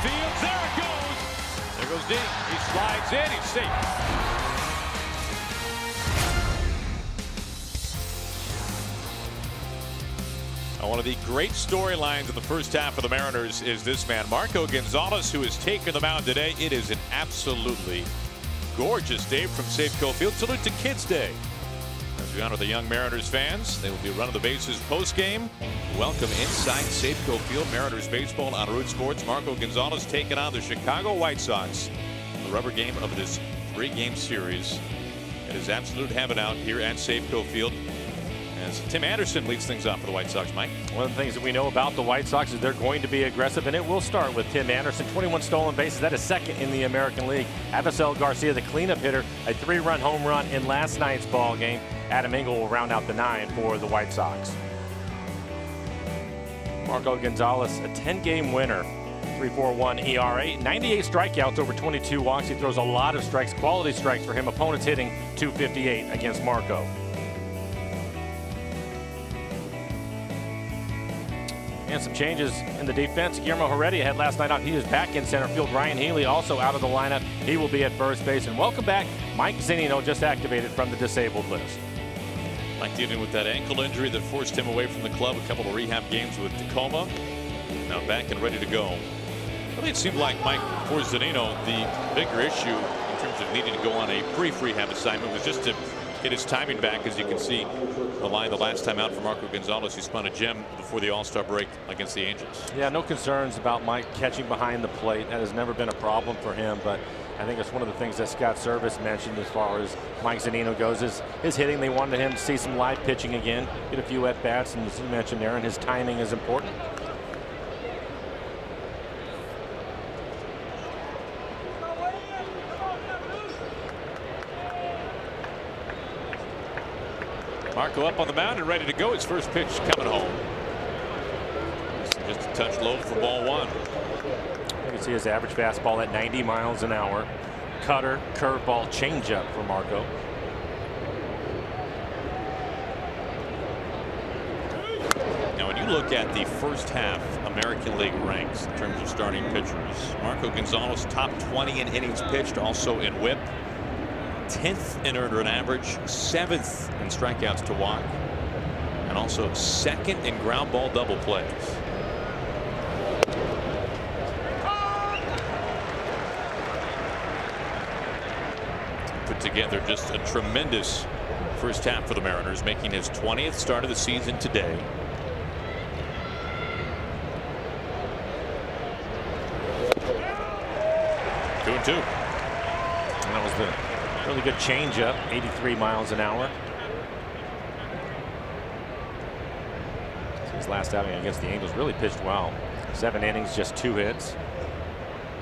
fields. There it goes. There goes Dean. He slides in. He's safe. One of the great storylines in the first half of the Mariners is this man, Marco Gonzalez, who has taken the mound today. It is an absolutely gorgeous day from Safeco Field. Salute to Kids Day. As we honor the young Mariners fans, they will be running the bases post-game. Welcome inside Safeco Field. Mariners baseball on Root Sports. Marco Gonzalez taking on the Chicago White Sox. The rubber game of this 3-game series. It is absolute heaven out here at Safeco Field. As Tim Anderson leads things off for the White Sox, Mike. One of the things that we know about the White Sox is they're going to be aggressive, and it will start with Tim Anderson. 21 stolen bases. That is second in the American League. Avisel Garcia, the cleanup hitter, a 3-run home run in last night's ball game. Adam Engel will round out the 9 for the White Sox. Marco Gonzalez, a 10-game winner. 3.41 ERA, 98 strikeouts over 22 walks. He throws a lot of strikes, quality strikes for him. Opponents hitting .258 against Marco. And some changes in the defense. Guillermo Heredia had last night out. He is back in center field. Ryan Healy also out of the lineup. He will be at first base. And welcome back, Mike Zunino, just activated from the disabled list. Mike dealing with that ankle injury that forced him away from the club. A couple of rehab games with Tacoma. Now back and ready to go. Really, it seemed like, Mike, for Zunino, the bigger issue in terms of needing to go on a brief rehab assignment was just to get his timing back. As you can see, the line the last time out for Marco Gonzalez, he spun a gem before the All-Star break against the Angels. Yeah, no concerns about Mike catching behind the plate. That has never been a problem for him, but I think it's one of the things that Scott Service mentioned as far as Mike Zunino goes is his hitting. They wanted him to see some live pitching again, get a few at-bats, and as you mentioned, Aaron, his timing is important. Marco up on the mound and ready to go. His first pitch coming home. Just a touch low for ball 1. You can see his average fastball at 90 miles an hour. Cutter, curveball, changeup for Marco. Now, when you look at the first half American League ranks in terms of starting pitchers, Marco Gonzalez top 20 in innings pitched, also in WHIP. 10th in earned run average, 7th in strikeouts to walk, and also 2nd in ground ball double plays. Put together just a tremendous first half for the Mariners, making his 20th start of the season today. Two and two. And that was the really good changeup, 83 miles an hour. His last outing against the Angels really pitched well. 7 innings, just 2 hits.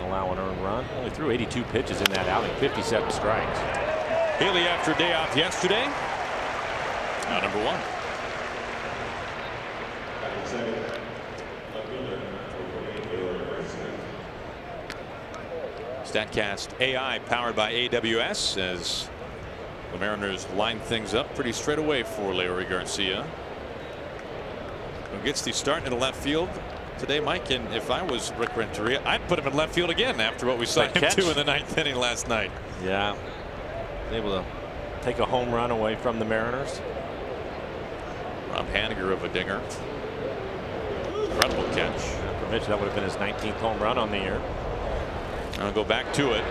Allow an earned run. Only threw 82 pitches in that outing, 57 strikes. Healy after a day off yesterday. Now number 1. StatCast AI powered by AWS as the Mariners line things up pretty straight away for Larry Garcia, who gets the start in the left field today, Mike. And if I was Rick Renteria, I'd put him in left field again after what we saw him do in the 9th inning last night. Yeah, able to take a home run away from the Mariners. Rob Haniger of a dinger. Incredible catch. For Mitch, that would have been his 19th home run on the year. I'll go back to it.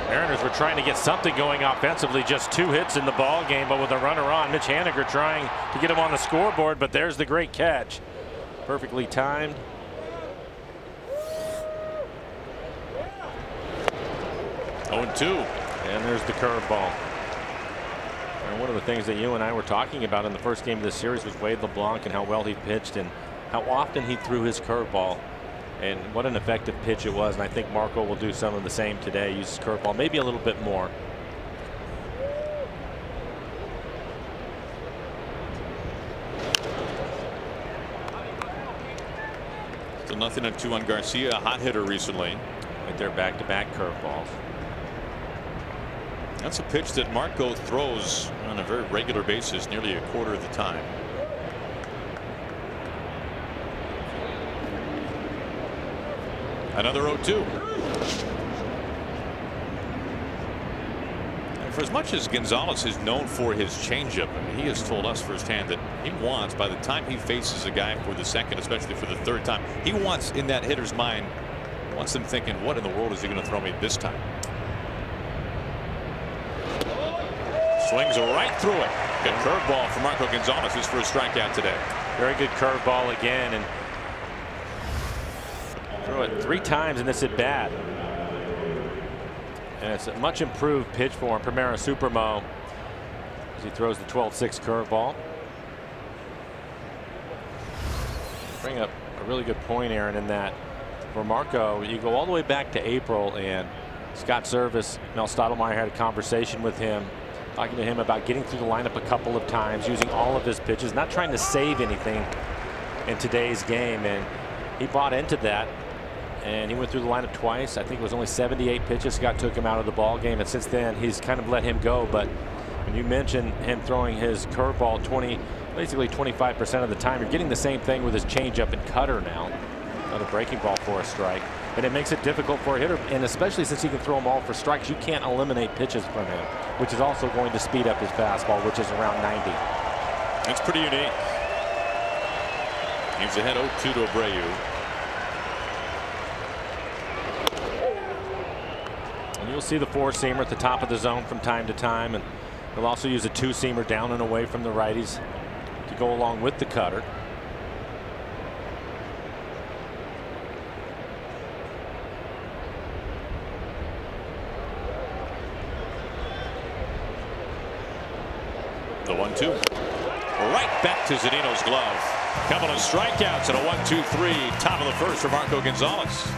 Mariners were trying to get something going offensively. Just 2 hits in the ball game, but with a runner on, Mitch Haniger trying to get him on the scoreboard. But there's the great catch, perfectly timed. Oh, and 2. And there's the curveball. And one of the things that you and I were talking about in the first game of this series was Wade LeBlanc and how well he pitched and how often he threw his curveball. And what an effective pitch it was. And I think Marco will do some of the same today. Use his curveball, maybe a little bit more. Still 0-2 on Garcia, a hot hitter recently. Right there, back-to-back curveballs. That's a pitch that Marco throws on a very regular basis, nearly a quarter of the time. Another 0-2. For as much as Gonzalez is known for his changeup, he has told us firsthand that he wants, by the time he faces a guy for the second, especially for the third time, he wants, in that hitter's mind, wants them thinking, what in the world is he going to throw me this time? Swings right through it. Good curveball for Marco Gonzalez, his first strikeout today. Very good curveball again, and threw it 3 times in this at bat. And it's a much improved pitch for him. Primera Supermo as he throws the 12-6 curveball. Bring up a really good point, Aaron, in that for Marco, you go all the way back to April, and Scott Service, Mel Stottlemyre had a conversation with him, talking to him about getting through the lineup a couple of times, using all of his pitches, not trying to save anything in today's game. And he bought into that. And he went through the lineup twice. I think it was only 78 pitches. Scott took him out of the ball game, and since then he's kind of let him go. But when you mention him throwing his curveball basically 25% of the time, you're getting the same thing with his changeup and cutter now. Another breaking ball for a strike, and it makes it difficult for a hitter. And especially since he can throw them all for strikes, you can't eliminate pitches from him, which is also going to speed up his fastball, which is around 90. That's pretty unique. He's ahead 0-2 to Abreu. You'll see the 4-seamer at the top of the zone from time to time, and he'll also use a 2-seamer down and away from the righties to go along with the cutter. The 1-2. Right back to Zunino's glove. Couple of strikeouts and a 1-2-3. Top of the first for Marco Gonzalez.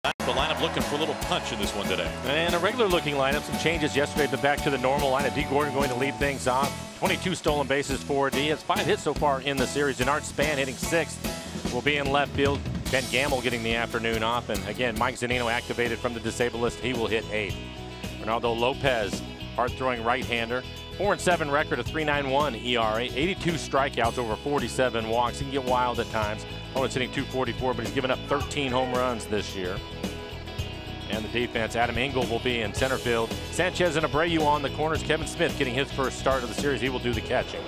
The lineup looking for a little punch in this one today. And a regular looking lineup. Some changes yesterday, but back to the normal lineup. D. Gordon going to lead things off. 22 stolen bases for D. He has 5 hits so far in the series. Denard Span hitting 6th. Will be in left field. Ben Gamble getting the afternoon off. And again, Mike Zunino activated from the disabled list. He will hit 8th. Ronaldo Lopez, hard throwing right-hander. 4-7 record, a 3.91 ERA. 82 strikeouts over 47 walks. He can get wild at times. Opponent's hitting 244, but he's given up 13 home runs this year. And the defense, Adam Engel will be in center field. Sanchez and Abreu on the corners. Kevin Smith getting his first start of the series. He will do the catching.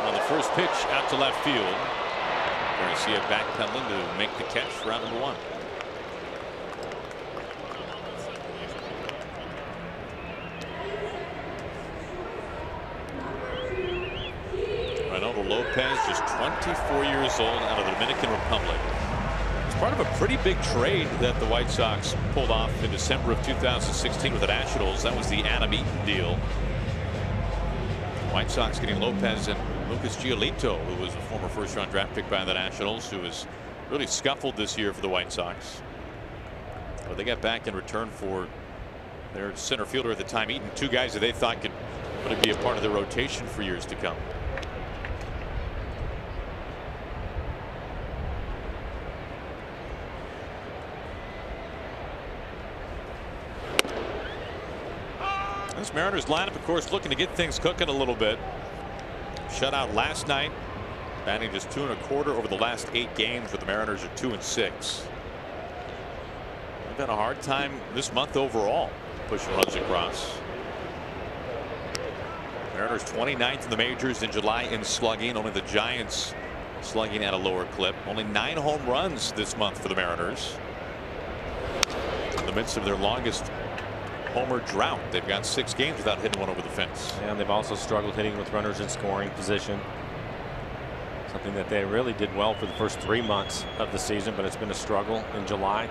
On the first pitch out to left field. Garcia backpedaling to make the catch for round number 1. Ronaldo Lopez, just 24 years old, out of the Dominican Republic. Part of a pretty big trade that the White Sox pulled off in December of 2016 with the Nationals. That was the Adam Eaton deal. White Sox getting Lopez and Lucas Giolito, who was a former first-round draft pick by the Nationals, who has really scuffled this year for the White Sox. But they got back in return for Their center fielder at the time, Eaton, two guys that they thought could really be a part of the rotation for years to come. This Mariners lineup, of course, looking to get things cooking a little bit. Shutout last night, batting just 2 1/4 over the last 8 games, but the Mariners are 2-6. They've had a hard time this month overall pushing runs across. Mariners 29th in the majors in July in slugging. Only the Giants slugging at a lower clip. Only 9 home runs this month for the Mariners. In the midst of their longest homer drought, they've got 6 games without hitting one over the fence. And they've also struggled hitting with runners in scoring position. Something that they really did well for the first 3 months of the season, but it's been a struggle in July.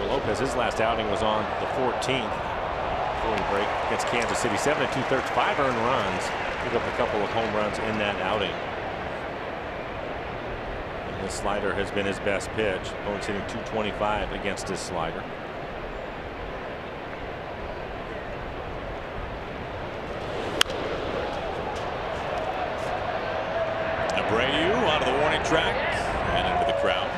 Lopez, his last outing was on the 14th before the break against Kansas City. 7 2/3, 5 earned runs. Picked up a couple of home runs in that outing. And his slider has been his best pitch. Opponent's hitting .225 against his slider. Abreu out of the warning track and into the crowd.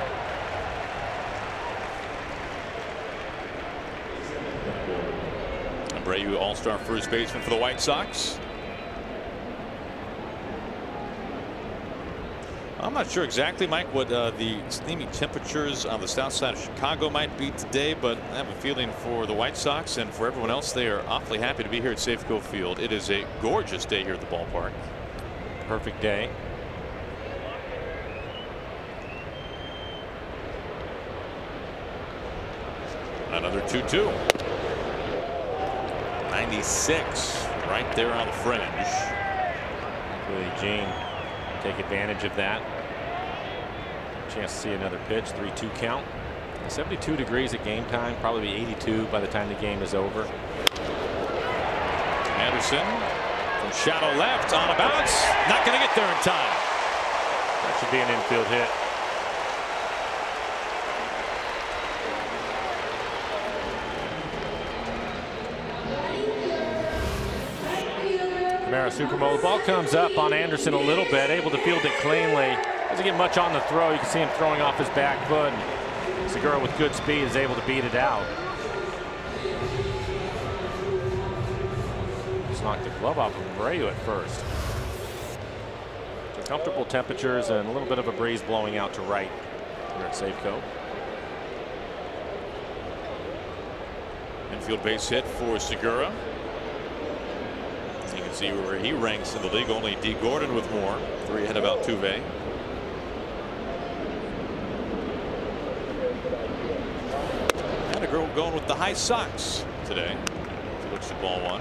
Abreu, all-star first baseman for the White Sox. I'm not sure exactly, Mike, what the steamy temperatures on the south side of Chicago might be today, but I have a feeling for the White Sox and for everyone else, they are awfully happy to be here at Safeco Field. It is a gorgeous day here at the ballpark. Perfect day. Another 2-2. 96 right there on the fringe. Really, Gene take advantage of that. Chance to see another pitch. 3-2 count. 72 degrees at game time. Probably be 82 by the time the game is over. Anderson from shadow left on a bounce. Not going to get there in time. That should be an infield hit. Sucremo. The ball comes up on Anderson a little bit, able to field it cleanly. Doesn't get much on the throw. You can see him throwing off his back foot. Segura with good speed is able to beat it out. Just knocked the glove off of Abreu at first. So comfortable temperatures and a little bit of a breeze blowing out to right here at Safeco. Infield base hit for Segura. You can see where he ranks in the league. Only D. Gordon with more. 3 ahead of Altuve. And a girl going with the high socks today. Switch to ball 1.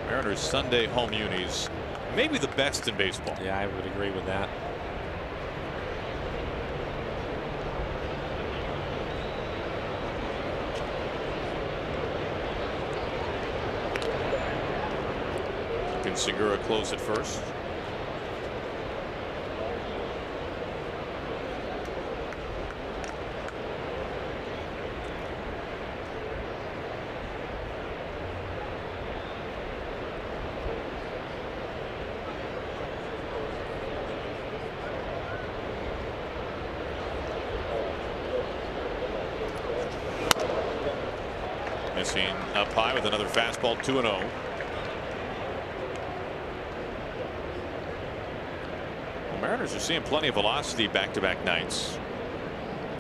Mariners Sunday home unis, maybe the best in baseball. Yeah, I would agree with that. Segura close at first. Missing up high with another fastball. 2-0. Mariners are seeing plenty of velocity back-to-back nights.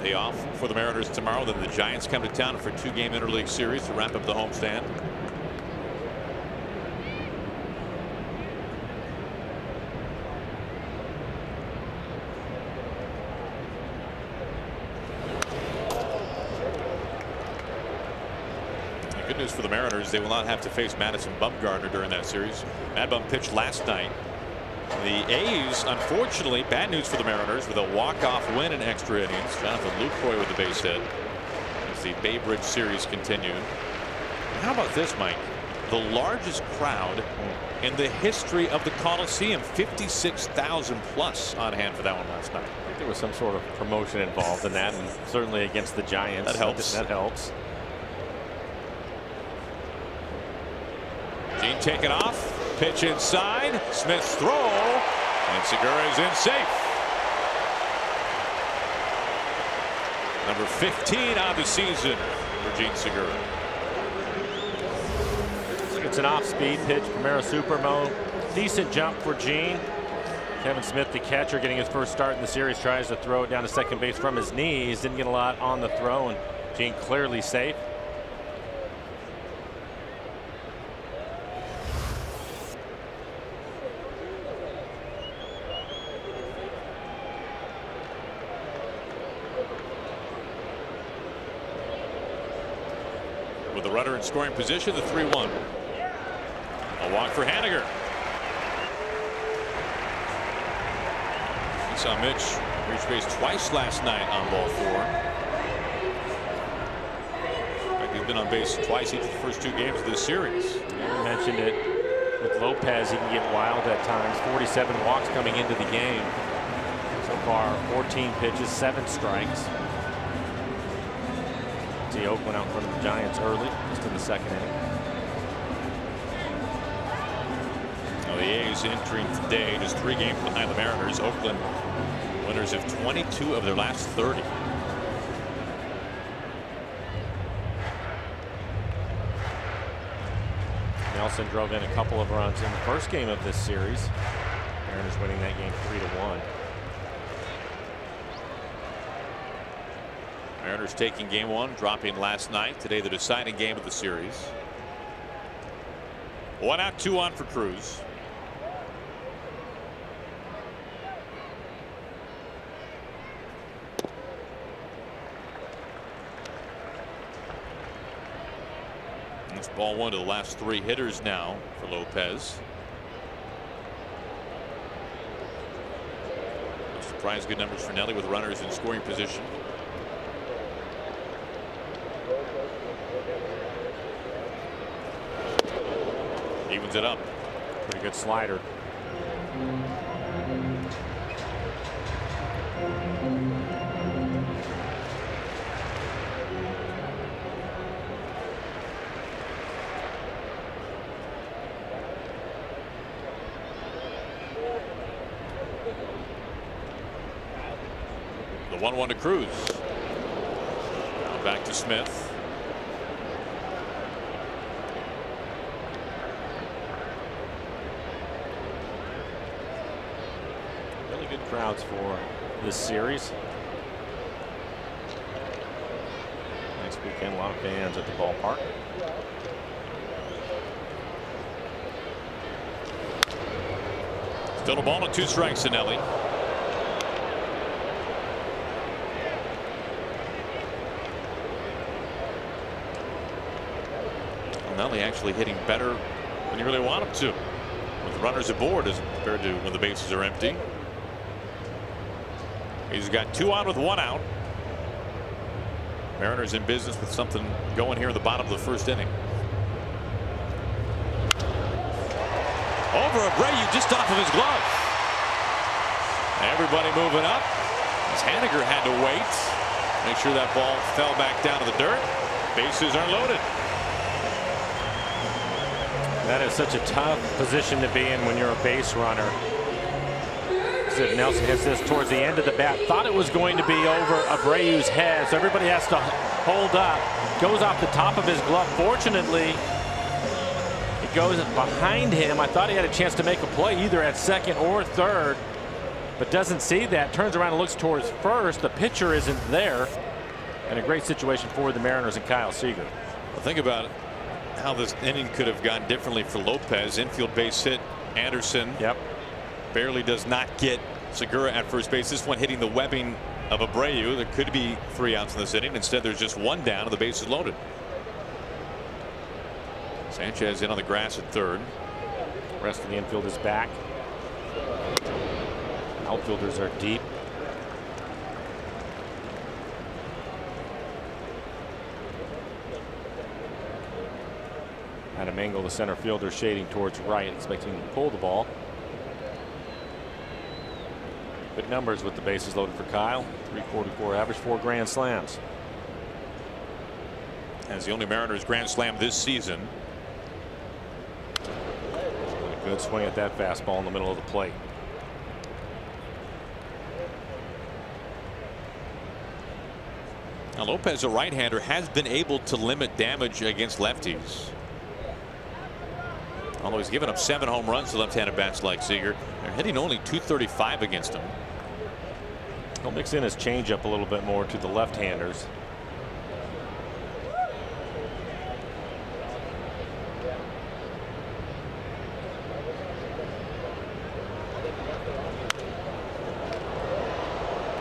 Day off for the Mariners tomorrow. Then the Giants come to town for a 2-game interleague series to wrap up the homestand. The good news for the Mariners, they will not have to face Madison Bumgarner during that series. Mad Bum pitched last night. The A's, unfortunately, bad news for the Mariners with a walk-off win in extra innings. Jonathan Lucroy with the base hit. As the Bay Bridge series continued. How about this, Mike? The largest crowd in the history of the Coliseum, 56,000 plus on hand for that one last night. I think there was some sort of promotion involved in that, and certainly against the Giants. That helps. That helps. Gene taken off, pitch inside, Smith's throw, and Segura is in safe. Number 15 on the season for Gene Segura. It's an off-speed pitch, Primero Supermo. Decent jump for Gene. Kevin Smith, the catcher, getting his first start in the series, tries to throw it down to second base from his knees. Didn't get a lot on the throw, and Gene clearly safe. With the runner in scoring position, the 3-1. A walk for Haniger. We saw Mitch reach base twice last night on ball 4. In fact, he's been on base twice each of the first 2 games of this series. You mentioned it with Lopez. He can get wild at times. 47 walks coming into the game. So far, 14 pitches, 7 strikes. See Oakland out in front of the Giants early, just in the second inning. Now the A's entering today just 3 games behind the Mariners. Oakland winners of 22 of their last 30. Nelson drove in a couple of runs in the first game of this series. Mariners winning that game 3-1. Mariners taking game 1, dropping last night. Today the deciding game of the series. 1 out, 2 on for Cruz. It's ball 1 to the last 3 hitters now for Lopez. No surprise, good numbers for Nelly with runners in scoring position. Evens it up. Pretty good slider. The 1-1 to Cruz. Now back to Smith. Good crowds for this series. Next weekend, a lot of fans at the ballpark. Still a ball and 2 strikes to Nelly. Nelly actually hitting better than you really want him to, with runners aboard as compared to when the bases are empty. He's got 2 on with 1 out. Mariners in business with something going here in the bottom of the first inning. Over Abreu, just off of his glove. Everybody moving up as Haniger had to wait. Make sure that ball fell back down to the dirt. Bases are loaded. That is such a tough position to be in when you're a base runner. Nelson hits this towards the end of the bat. Thought it was going to be over Abreu's head, so everybody has to hold up. Goes off the top of his glove. Fortunately, it goes behind him. I thought he had a chance to make a play either at second or third, but doesn't see that. Turns around and looks towards first. The pitcher isn't there, and a great situation for the Mariners and Kyle Seager. Well, think about how this inning could have gone differently for Lopez. Infield base hit. Anderson. Yep. Barely does not get Segura at first base. This one hitting the webbing of Abreu. There could be 3 outs in this inning. Instead, there's just 1 down and the base is loaded. Sanchez in on the grass at third. The rest of the infield is back. Outfielders are deep. Trying to mangle the center fielder, shading towards right, expecting him to pull the ball. Big numbers with the bases loaded for Kyle. 344 average, 4 grand slams. As the only Mariners grand slam this season. A good swing at that fastball in the middle of the plate. Now Lopez, a right-hander, has been able to limit damage against lefties. Although he's given up 7 home runs to left-handed bats like Seager. They're hitting only .235 against him. He'll mix in his changeup a little bit more to the left-handers.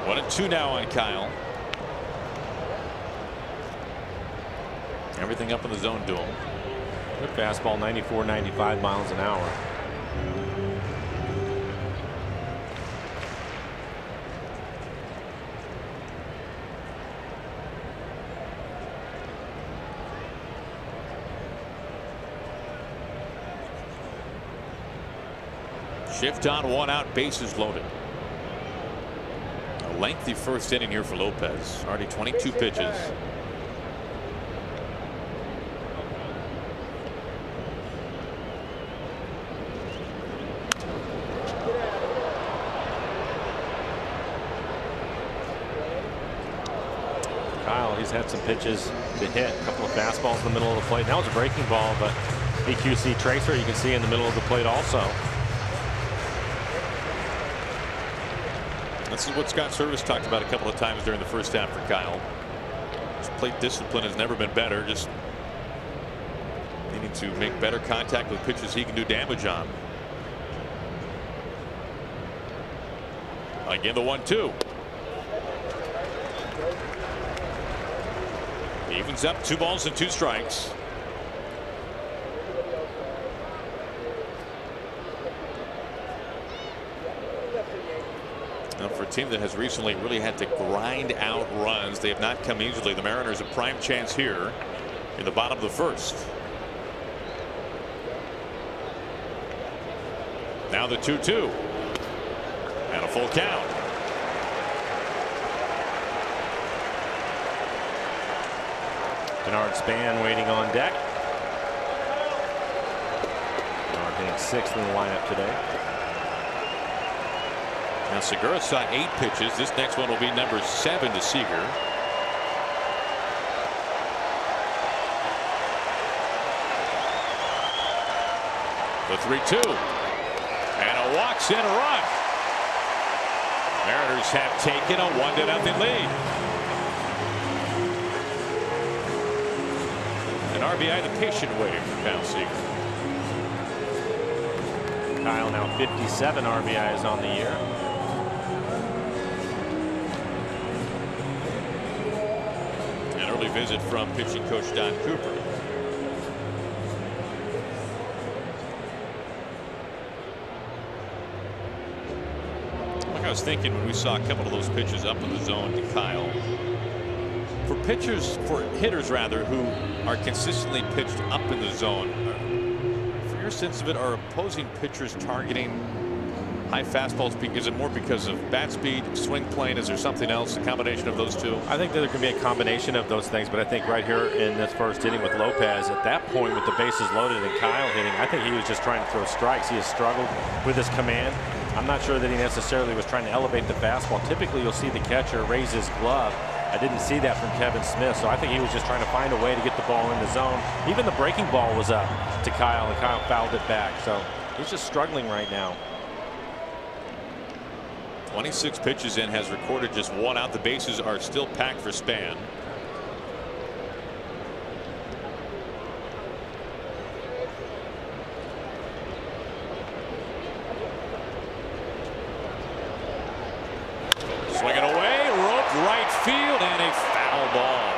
One and two now on Kyle. Everything up in the zone to him. Good fastball, 94, 95 miles an hour. Shift on, 1 out, bases loaded. A lengthy first inning here for Lopez. Already 22 pitches. He's had some pitches to hit, a couple of fastballs in the middle of the plate. That was a breaking ball, but EQC tracer you can see in the middle of the plate also. This is what Scott Service talked about a couple of times during the first half for Kyle. His plate discipline has never been better. Just needing to make better contact with pitches he can do damage on. Again, the 1-2. Evens up, 2 balls and 2 strikes. Now for a team that has recently really had to grind out runs, they have not come easily. The Mariners a prime chance here in the bottom of the first. Now the 2-2 and a full count. Bernard Span waiting on deck. Bernard hitting 6th in the lineup today. Now Segura saw 8 pitches. This next one will be number 7 to Seager. The 3-2 and a walks in a run. Mariners have taken a 1-0 lead. RBI, the patient wave for Kyle Seager. Kyle now 57 RBIs on the year. An early visit from pitching coach Don Cooper. Like I was thinking when we saw a couple of those pitches up in the zone to Kyle. For hitters rather, who are consistently pitched up in the zone, for your sense of it, are opposing pitchers targeting high fastballs? Is it more because of bat speed, swing plane? Is there something else, a combination of those two? I think that there can be a combination of those things, but I think right here in this first inning with Lopez, at that point with the bases loaded and Kyle hitting, I think he was just trying to throw strikes. He has struggled with his command. I'm not sure that he necessarily was trying to elevate the fastball. Typically you'll see the catcher raise his glove. I didn't see that from Kevin Smith, so I think he was just trying to find a way to get the ball in the zone. Even the breaking ball was up to Kyle, and Kyle fouled it back. So he's just struggling right now. 26 pitches in, has recorded just 1 out. The bases are still packed for Span. Swinging away, roped right field, and a foul ball.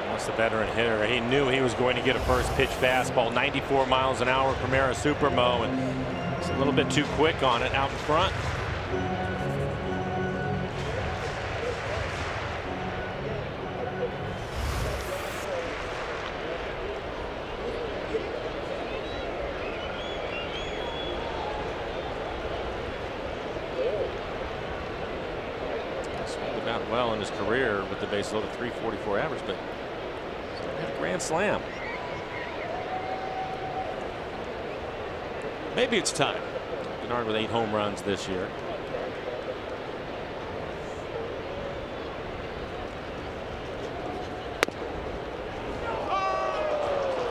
That's the veteran hitter. He knew he was going to get a first pitch fastball, 94 miles an hour, Primera Supermo, and it's a little bit too quick on it out in front. out well in his career with the base loaded .344 average, but he had a grand slam. Maybe it's time. Denard with 8 home runs this year.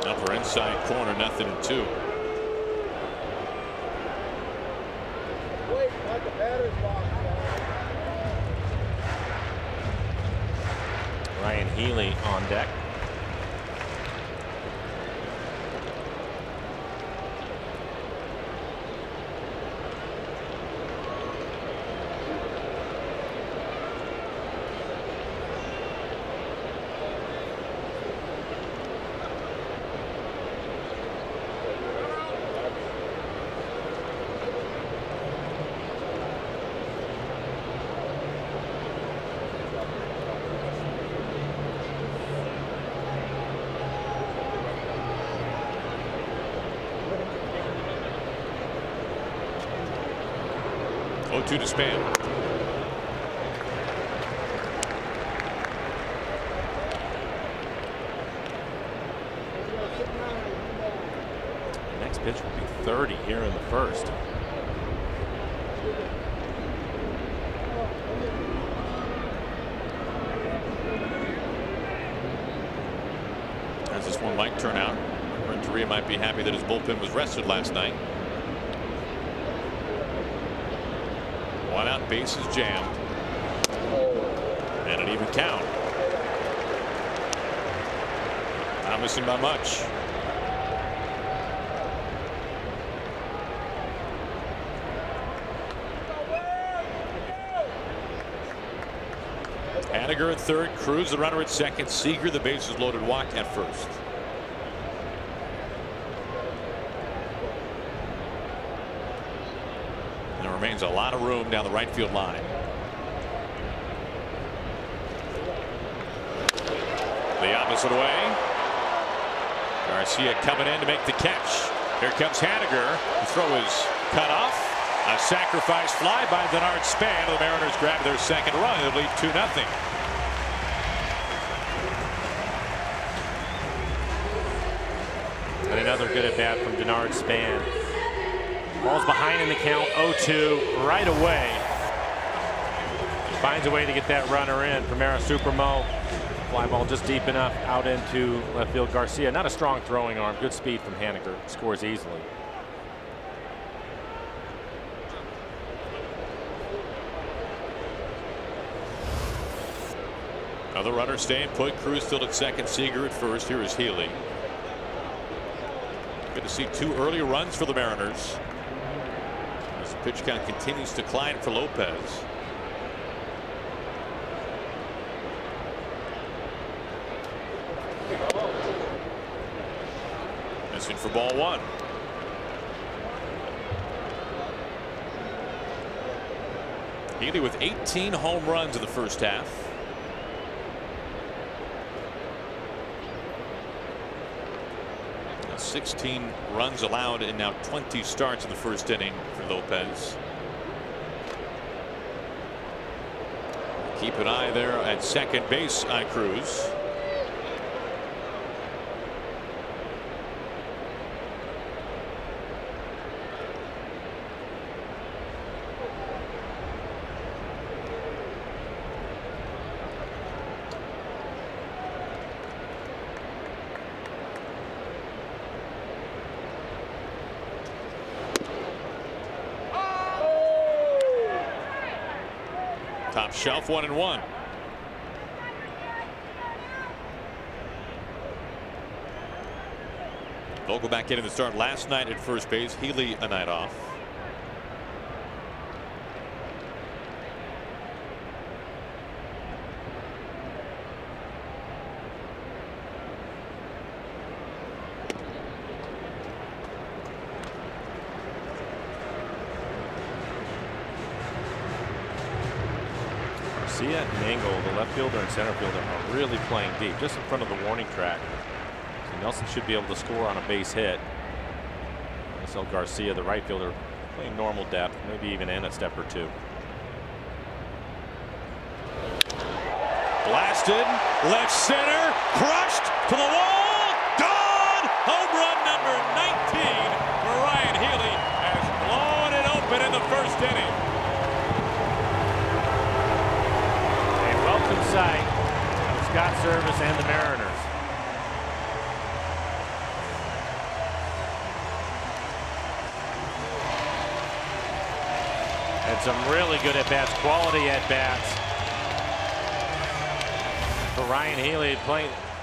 Upper inside corner, 0-2. Ryan Healy on deck. To Span. Next pitch will be 30 here in the first. As this one might turn out, Renteria might be happy that his bullpen was rested last night. One out, bases jammed, and an even count. Not missing by much. Haniger at third, Cruz the runner at second, Seager the bases loaded walk at first. There remains a lot of room down the right field line. The opposite way. Garcia coming in to make the catch. Here comes Haniger. The throw is cut off. A sacrifice fly by Denard Span. The Mariners grab their second run. It'll lead 2-0. And another good at bat from Denard Span. Ball's behind in the count, 0-2 right away. Finds a way to get that runner in. Primera Supermo. Fly ball just deep enough out into left field. Garcia, not a strong throwing arm. Good speed from Haniger. Scores easily. Another runner staying put. Cruz still at second. Seager at first. Here is Healy. Good to see 2 early runs for the Mariners. As pitch count continues to climb for Lopez. Missing for ball 1. Healy with 18 home runs in the first half. 16 runs allowed and now 20 starts in the first inning for Lopez. Keep an eye there at second base on Cruz. Top shelf, 1-1. Vogelbach getting the start last night at first base. Healy a night off. Garcia and Engel, the left fielder and center fielder, are really playing deep, just in front of the warning track. So Nelson should be able to score on a base hit. So Garcia, the right fielder, playing normal depth, maybe even in a step or two. Blasted, left center, crushed to the wall, gone! Home run number 19 for Ryan Healy has blown it open in the first inning. A welcome sight of Scott Service and the Mariners. And some really good at-bats, quality at-bats. For Ryan Healy,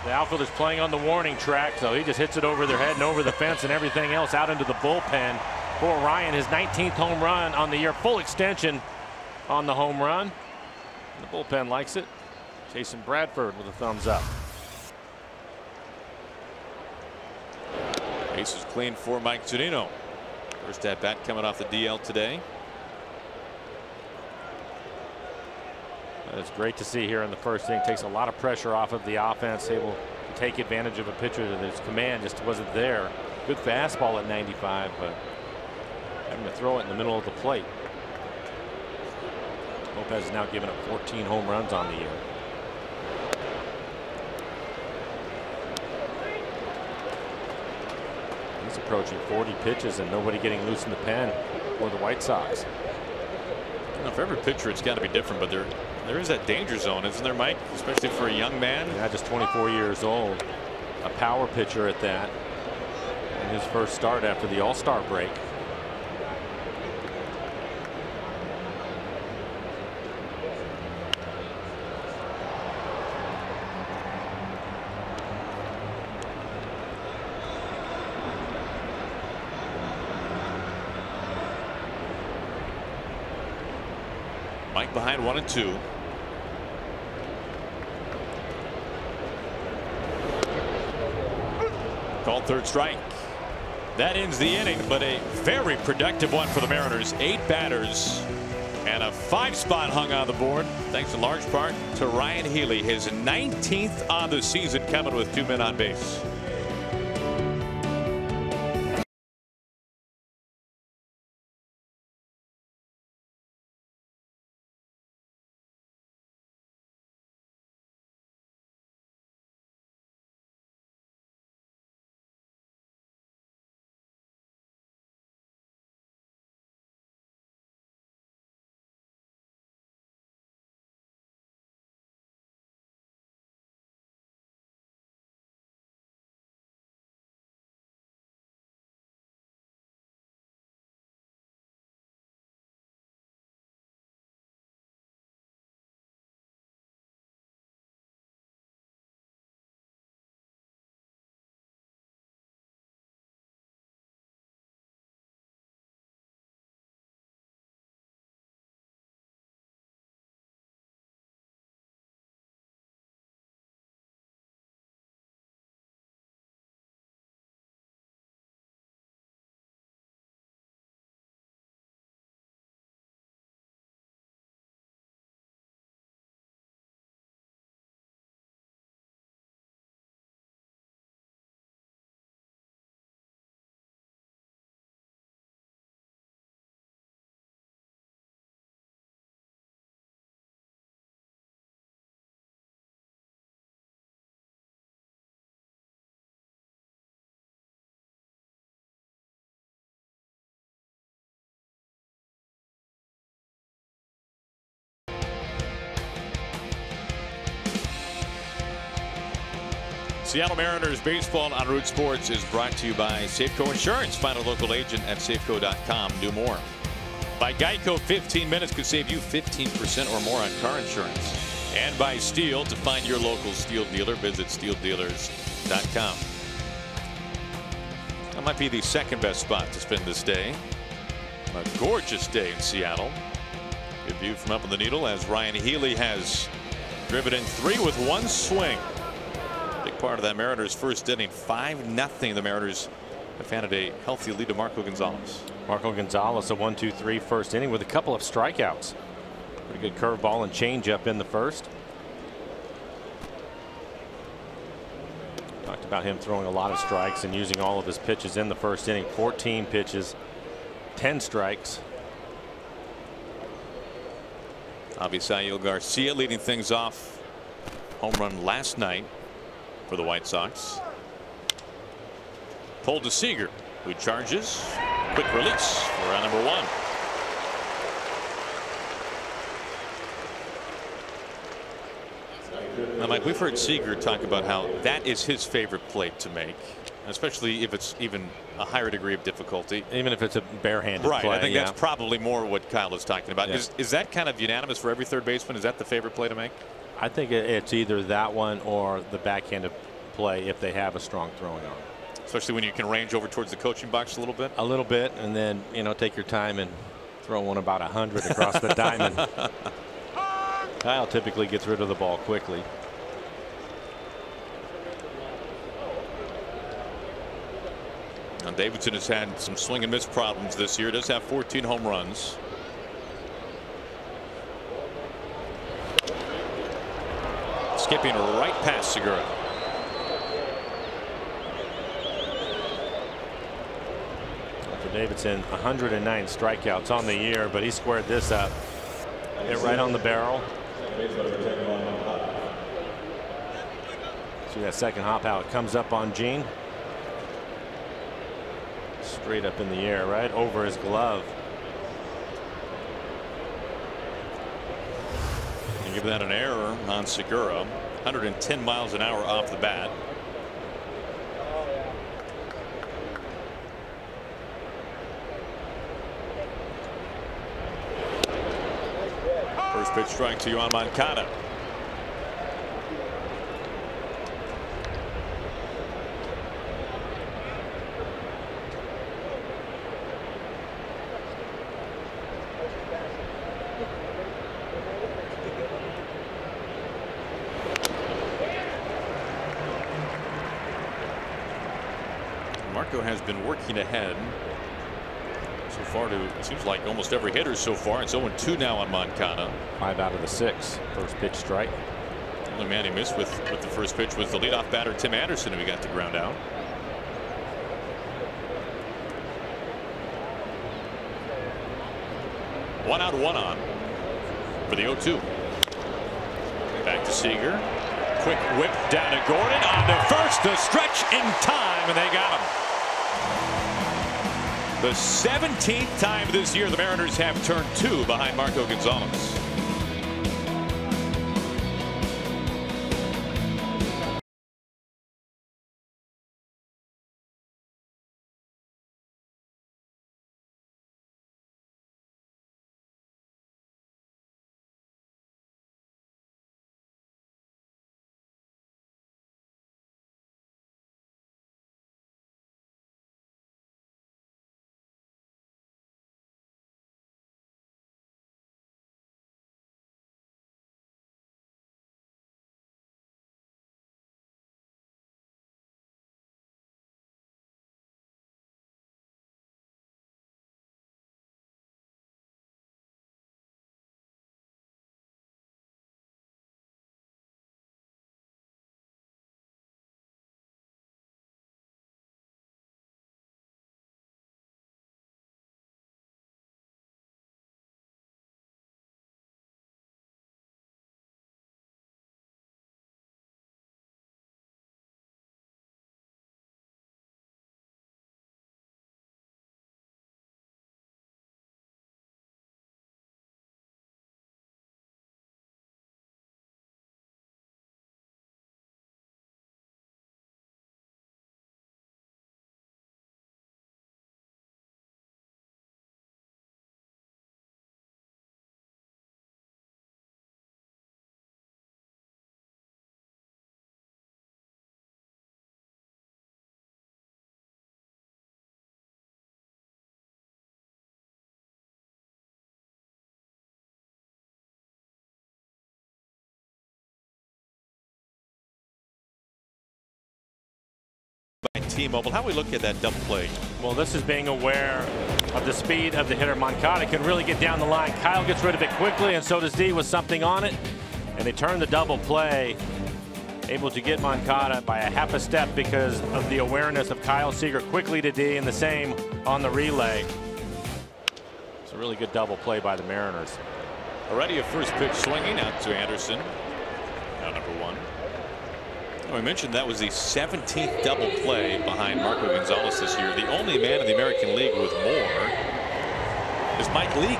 the outfielder's playing on the warning track, so he just hits it over their head and over the fence and everything else out into the bullpen. For Ryan, his 19th home run on the year, full extension on the home run. The bullpen likes it. Jason Bradford with a thumbs up. Base is clean for Mike Zunino. First at bat coming off the DL today. It's great to see here in the first inning. Takes a lot of pressure off of the offense. Able to take advantage of a pitcher that his command just wasn't there. Good fastball at 95, but having to throw it in the middle of the plate. Lopez has now given up 14 home runs on the year. He's approaching 40 pitches and nobody getting loose in the pen for the White Sox. Now, for every pitcher, it's got to be different, but there is that danger zone, isn't there, Mike? Especially for a young man. Yeah, just 24 years old. A power pitcher at that. And his first start after the All-Star break. Mike behind 1-2. Called third strike. That ends the inning, but a very productive one for the Mariners. 8 batters and a 5-spot hung on the board, thanks in large part to Ryan Healy, his 19th on the season, coming with 2 men on base. Seattle Mariners baseball on Root Sports is brought to you by Safeco Insurance. Find a local agent at safeco.com. Do more. By Geico, 15 minutes could save you 15% or more on car insurance. And by Steel. To find your local Steel dealer, visit steeldealers.com. That might be the second best spot to spend this day. A gorgeous day in Seattle. Good view from up on the Needle as Ryan Healy has driven in 3 with 1 swing. Big part of that Mariners first inning. 5-0. The Mariners have handed a healthy lead to Marco Gonzalez. Marco Gonzalez, a 1-2-3 first inning with a couple of strikeouts. Pretty good curveball and changeup in the first. Talked about him throwing a lot of strikes and using all of his pitches in the first inning. 14 pitches, 10 strikes. Avisail Garcia leading things off home run last night for the White Sox. Pulled to Seager, who charges. Quick release for round number 1. Now, Mike, we've heard Seager talk about how that is his favorite play to make, especially if it's even a higher degree of difficulty. Even if it's a barehanded play. Right, I think that's probably more what Kyle is talking about. Yeah. Is that kind of unanimous for every third baseman? Is that the favorite play to make? I think it's either that one or the backhanded play if they have a strong throwing arm. Especially when you can range over towards the coaching box a little bit? A little bit, and then, take your time and throw one about 100 across the diamond. Kyle typically gets rid of the ball quickly. Now Davidson has had some swing and miss problems this year. Does have 14 home runs. Skipping right past Segura. For Davidson, 109 strikeouts on the year, but he squared this up. Hit right on the barrel. See that second hop, how it comes up on Gene. Straight up in the air, right over his glove. You give that an error on Segura. 110 miles an hour off the bat. First pitch strike to Yoan Moncada. Marco has been working ahead so far to, it seems like, almost every hitter so far. It's 0-2 now on Moncada. 5 out of the 6. First pitch strike. The only man he missed with the first pitch was the leadoff batter Tim Anderson, who he got the ground out. One out, one on for the 0-2. Back to Seager. Quick whip down to Gordon on to first. The stretch in time, and they got him. The 17th time this year the Mariners have turned 2 behind Marco Gonzalez. By T-Mobile, how we look at that double play? Well, this is being aware of the speed of the hitter. Moncada can really get down the line. Kyle gets rid of it quickly, and so does D with something on it. And they turn the double play, able to get Moncada by a half a step because of the awareness of Kyle Seager quickly to D, and the same on the relay. It's a really good double play by the Mariners. Already a first pitch swinging out to Anderson. Now number 1. Oh, I mentioned that was the 17th double play behind Marco Gonzalez this year. The only man in the American League with more is Mike Leake.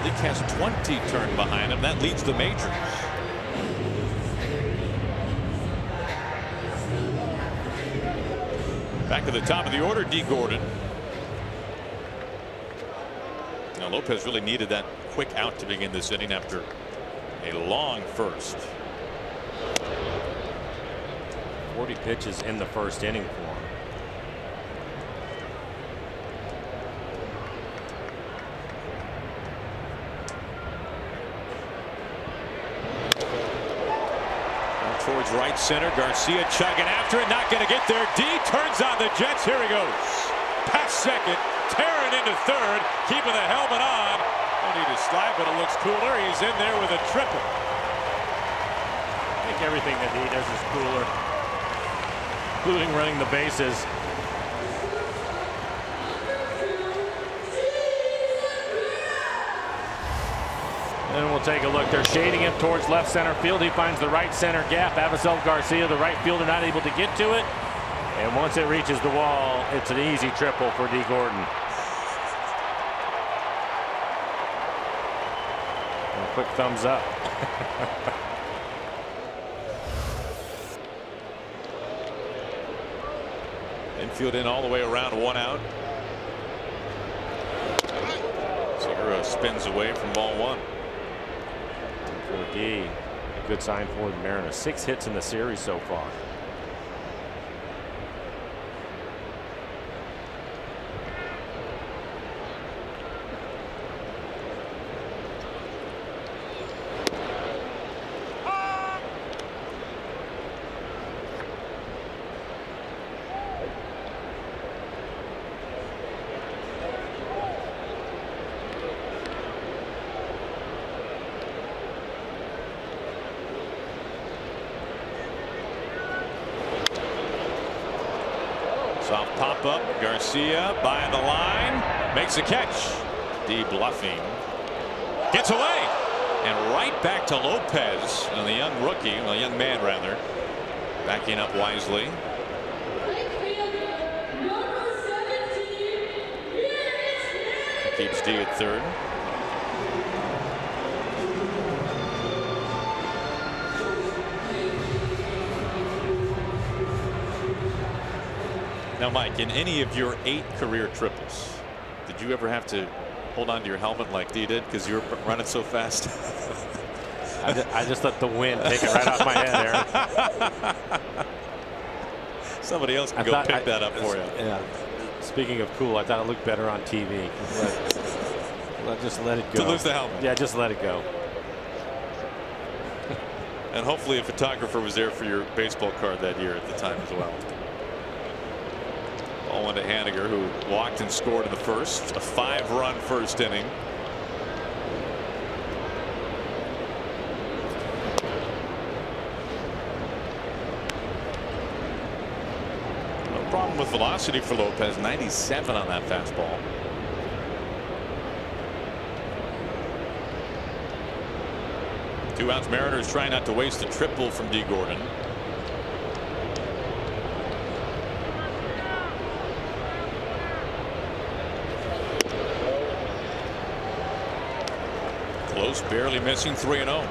Leake has 20 turned behind him. That leads the majors. Back to the top of the order, D. Gordon. Now Lopez really needed that quick out to begin this inning after a long first. 40 pitches in the first inning for him. Towards right center. Garcia chugging after it. Not going to get there. D turns on the Jets. Here he goes. Past second. Tearing into third. Keeping the helmet on. No need to slide, but it looks cooler. He's in there with a triple. I think everything that he does is cooler, including running the bases. And we'll take a look. They're shading him towards left center field. He finds the right center gap. Avisel Garcia, the right fielder, not able to get to it. And once it reaches the wall, it's an easy triple for D. Gordon. And a quick thumbs up. Infield in all the way around, 1 out. Segura spins away from ball 1. For D, a good sign for the Mariners. 6 hits in the series so far. Soft pop up. Garcia by the line. Makes a catch. D bluffing. Gets away. And right back to Lopez. And the young rookie, well, young man rather. Backing up wisely. Keeps D at third. Now, Mike, in any of your 8 career triples, did you ever have to hold on to your helmet like D did because you were running so fast? I just let the wind take it right off my head, Aaron. Somebody else can go pick that up for you. Yeah. Speaking of cool, I thought it looked better on TV. Just let it go. To lose the helmet. Yeah, just let it go. And hopefully a photographer was there for your baseball card that year at the time as well. Ball went to Haniger, who walked and scored in the first. A 5-run first inning. No problem with velocity for Lopez. 97 on that fastball. Two outs. Mariners trying not to waste a triple from D. Gordon. Close, barely missing. 3-0.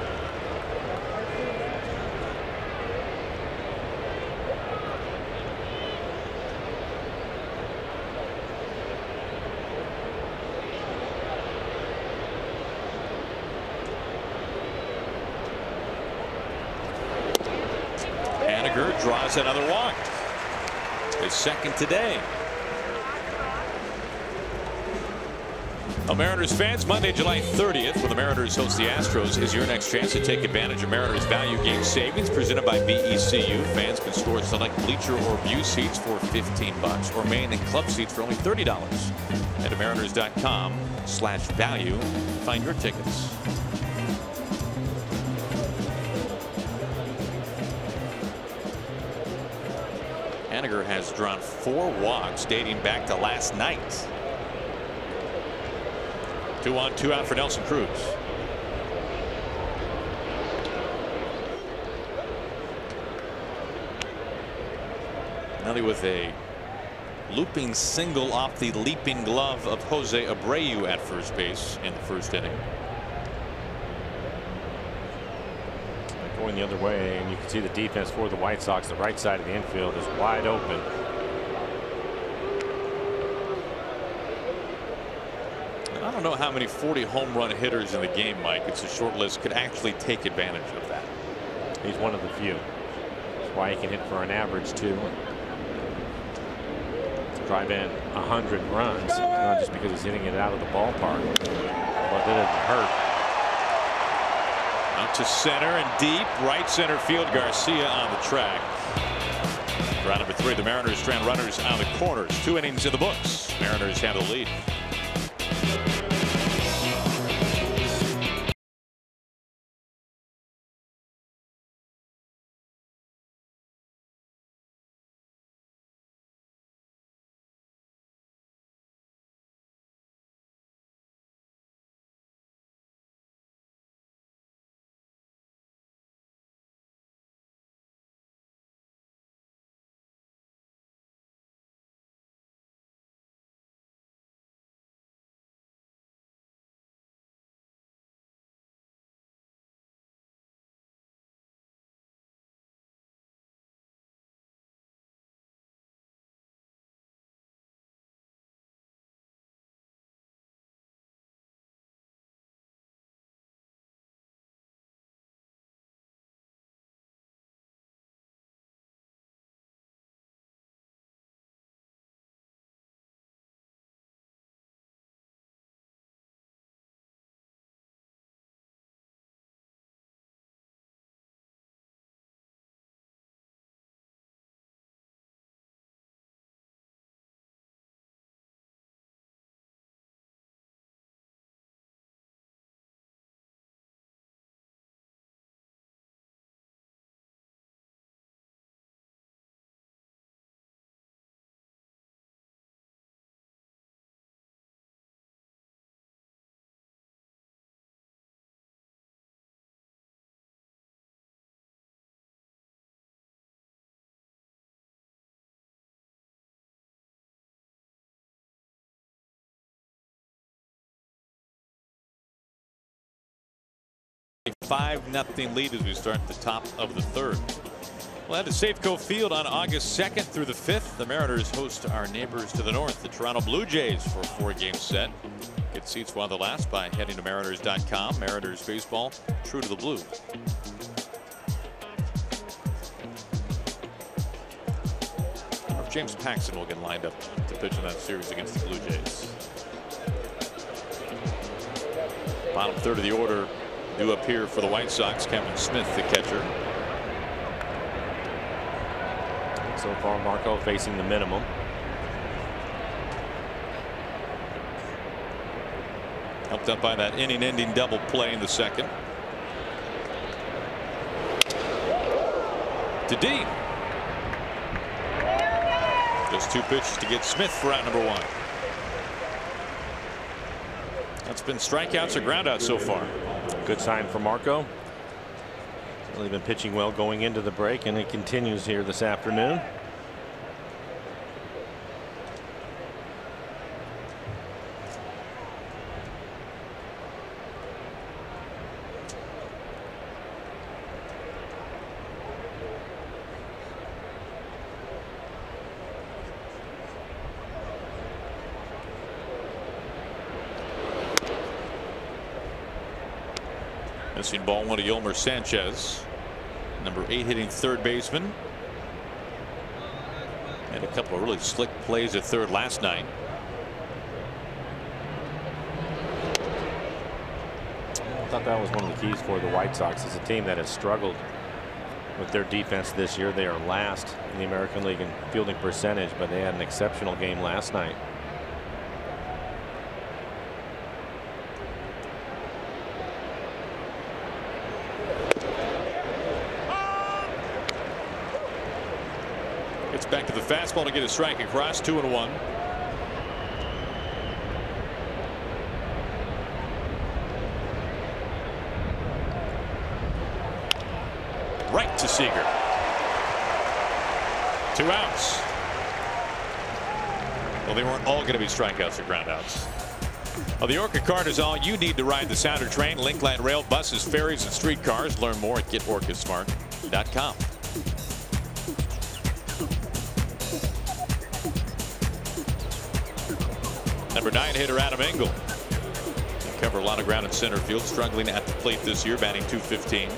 Haniger draws another walk. His second today. Well, Mariners fans, Monday, July 30th, when the Mariners host the Astros, is your next chance to take advantage of Mariners value game savings presented by BECU. Fans can score select bleacher or view seats for $15 or main and club seats for only $30. Head to mariners.com/value. Find your tickets. Haniger has drawn 4 walks dating back to last night. 2 on, 2 out for Nelson Cruz. Nelly with a looping single off the leaping glove of Jose Abreu at first base in the first inning. Going the other way, and you can see the defense for the White Sox. The right side of the infield is wide open. I don't know how many 40 home run hitters in the game, Mike. It's a short list. Could actually take advantage of that. He's one of the few. That's why he can hit for an average too. Drive in 100 runs, not just because he's hitting it out of the ballpark, but it doesn't hurt. Out to center and deep right center field. Garcia on the track. Round number 3. The Mariners strand runners on the corners. 2 innings in the books. Mariners have the lead. A 5-0 lead as we start the top of the 3rd. We'll head to Safeco Field on August 2nd through the 5th. The Mariners host our neighbors to the north, the Toronto Blue Jays, for a 4-game set. Get seats while they last by heading to Mariners.com. Mariners baseball, true to the blue. James Paxton will get lined up to pitch in that series against the Blue Jays. Bottom 3rd of the order due up here for the White Sox. Kevin Smith, the catcher. So far, Marco facing the minimum. Helped up by that inning-ending double play in the 2nd. To D. Just 2 pitches to get Smith for out number 1. That's been strikeouts or groundouts so far. Good sign for Marco. Really been pitching well going into the break, and it continues here this afternoon. Missing ball 1 to Yolmer Sanchez, number 8 hitting 3rd baseman. And a couple of really slick plays at 3rd last night. I thought that was one of the keys for the White Sox. It's a team that has struggled with their defense this year. They are last in the American League in fielding percentage, but they had an exceptional game last night. Gets back to the fastball to get a strike across. 2-1. Right to Seager. 2 outs. Well, they weren't all going to be strikeouts or groundouts. Well, the Orca card is all you need to ride the Sounder train. Link light rail, buses, ferries, and streetcars. Learn more at getorcasmart.com. Number 9 hitter Adam Engel. He covered a lot of ground in center field, struggling at the plate this year, batting .215.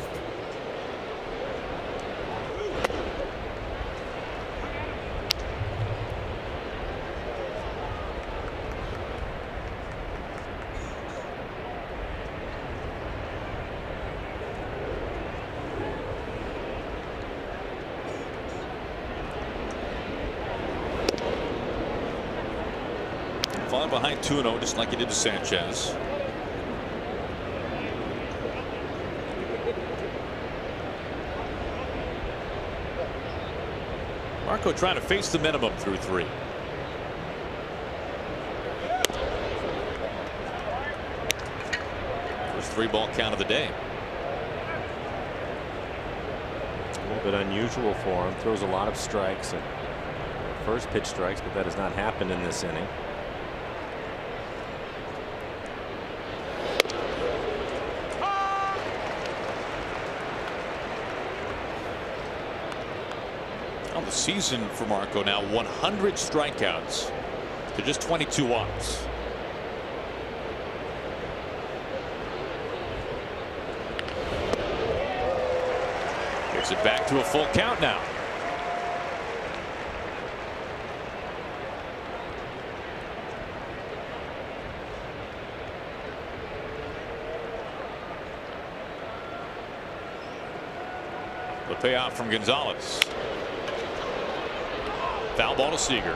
Falling behind 2-0, just like he did to Sanchez. Marco trying to face the minimum through 3. First 3-ball count of the day. A little bit unusual for him. Throws a lot of strikes and first pitch strikes, but that has not happened in this inning. On the season for Marco now, 100 strikeouts to just 22 walks. Gets it back to a full count now. The payoff from Gonzalez. Foul ball to Seager.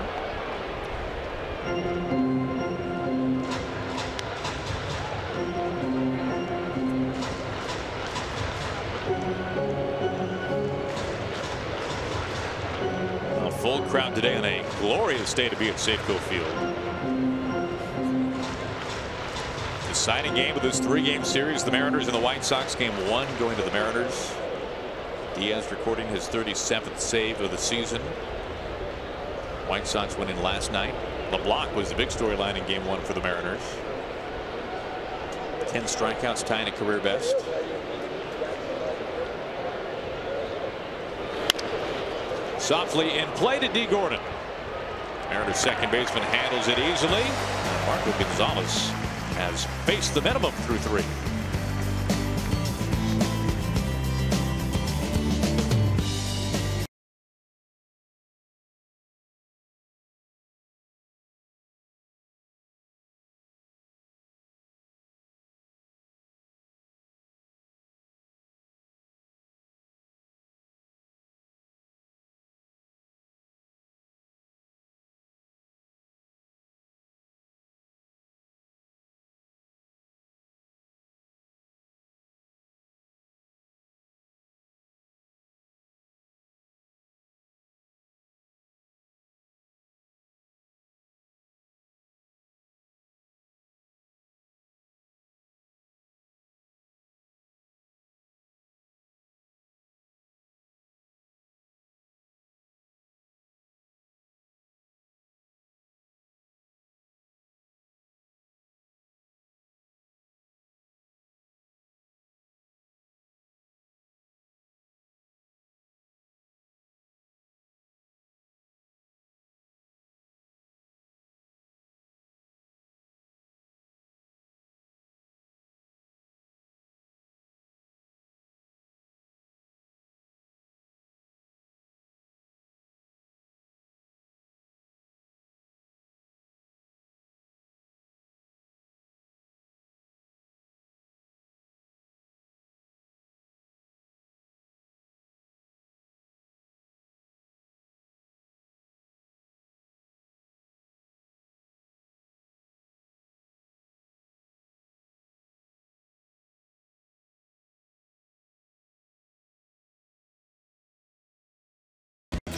A full crowd today, and a glorious day to be at Safeco Field. Deciding game of this 3-game series. The Mariners and the White Sox. Game 1 going to the Mariners. Diaz recording his 37th save of the season. White Sox winning last night. LeBlanc was the big storyline in game 1 for the Mariners. 10 strikeouts, tying a career best. Softly in play to D. Gordon. Mariners second baseman handles it easily. Marco Gonzalez has faced the minimum through 3.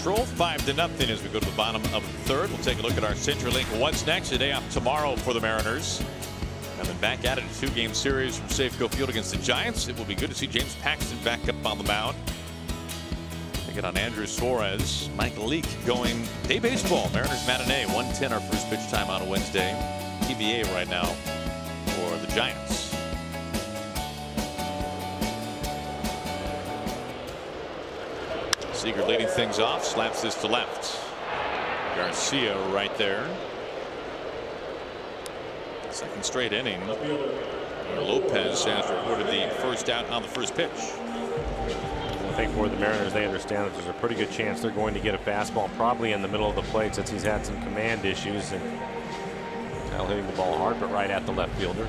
Control 5-0 as we go to the bottom of the 3rd. We'll take a look at our CenturyLink What's Next. A day off tomorrow for the Mariners. And then back at it, a 2-game series from Safeco Field against the Giants. It will be good to see James Paxton back up on the mound. Taking on Andrew Suarez. Mike Leake going day baseball. Mariners matinee. 1:10 our first pitch time on a Wednesday. TBA right now for the Giants. Seager leading things off. Slaps this to left. Garcia right there. Second straight inning. Lopez has recorded the first out on the first pitch. I think for the Mariners, they understand that there's a pretty good chance they're going to get a fastball probably in the middle of the plate, since he's had some command issues, and Kyle hitting the ball hard but right at the left fielder.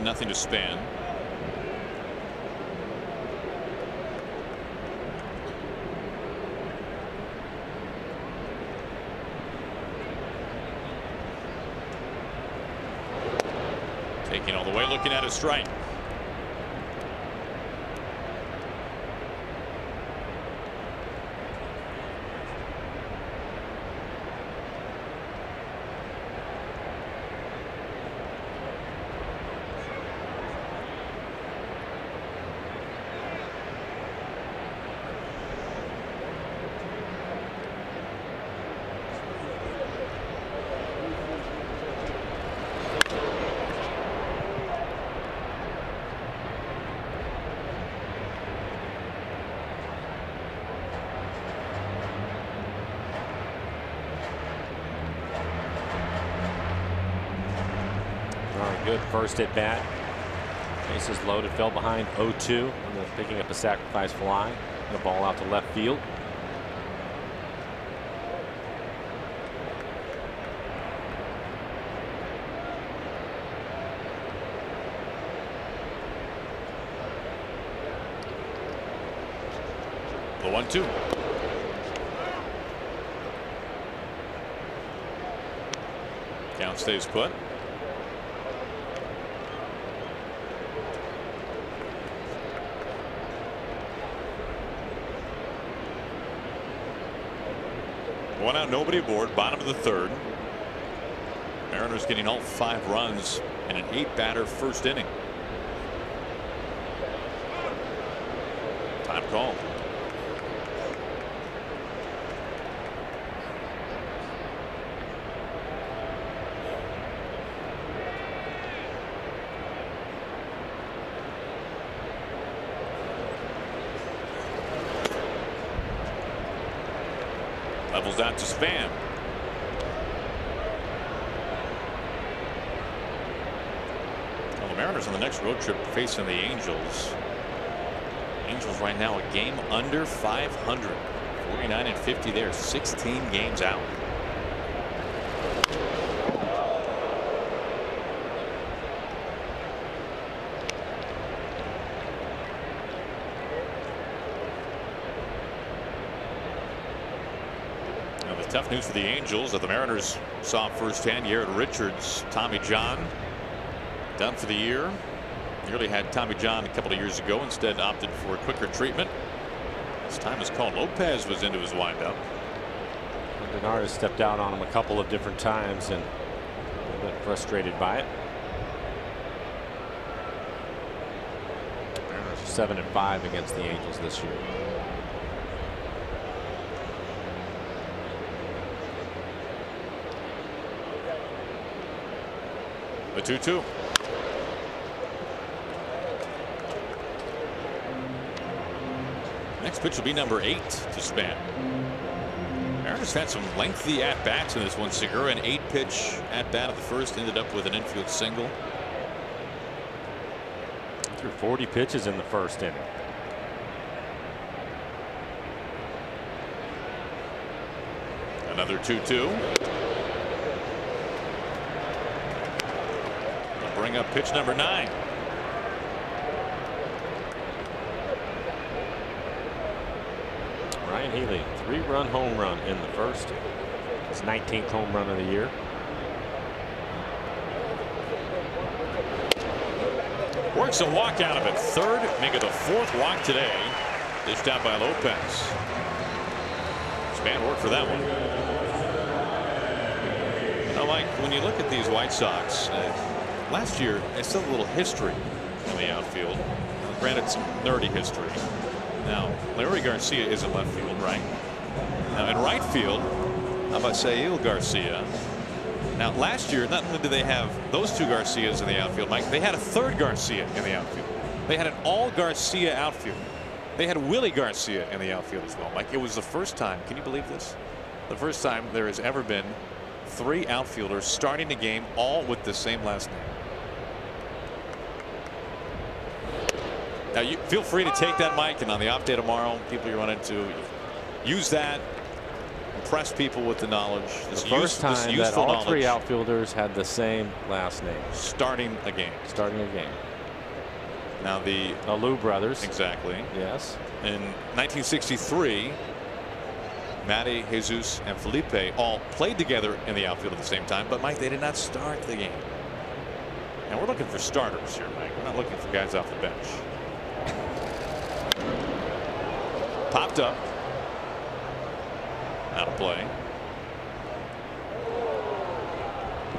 Nothing to span. Taking all the way, looking at a strike. Good first at bat. Bases loaded, fell behind 0-2, and then picking up a sacrifice fly and a ball out to left field. The 1-2. Count stays put. One out, nobody aboard, bottom of the third. Mariners getting all 5 runs in an 8-batter first inning. Time called. Levels out to Span. Well, the Mariners on the next road trip facing the Angels. Angels right now a game under 500. 49-50 there. 16 games out. Tough news for the Angels that the Mariners saw firsthand. Garrett Richards, Tommy John, done for the year. Nearly had Tommy John a couple of years ago. Instead opted for a quicker treatment. This time is called. Lopez was into his windup. Denard has stepped out on him a couple of different times and a little bit frustrated by it. Mariners are 7-5 against the Angels this year. The 2-2. Next pitch will be number 8 to Span. Mariners had some lengthy at-bats in this one. Segura, an 8-pitch at-bat at the first, ended up with an infield single. Threw 40 pitches in the first inning. Another 2-2. Bring up pitch number 9. Ryan Healy, 3-run home run in the first. His 19th home run of the year. Works a walk out of it. Third, make it the fourth walk today. Dished out by Lopez. Span worked for that one. You know, Mike, when you look at these White Sox, last year they still have a little history in the outfield. Granted, some nerdy history. Now, Larry Garcia is in left field, right? Now, in right field, how about Sail Garcia? Now, last year, not only did they have those two Garcias in the outfield, Mike, they had a third Garcia in the outfield. They had an all Garcia outfield. They had Willie Garcia in the outfield as well, Mike. It was the first time, can you believe this? The first time there has ever been 3 outfielders starting a game all with the same last name. Now, you feel free to take that, Mike, and on the off day tomorrow, people you run into, use that. Impress people with the knowledge. The first time that all 3 outfielders had the same last name. Starting a game. Starting a game. Now the Alou brothers. Exactly. Yes. In 1963, Matty, Jesus, and Felipe all played together in the outfield at the same time. But Mike, they did not start the game. And we're looking for starters here, Mike. We're not looking for guys off the bench. Popped up. Out of play.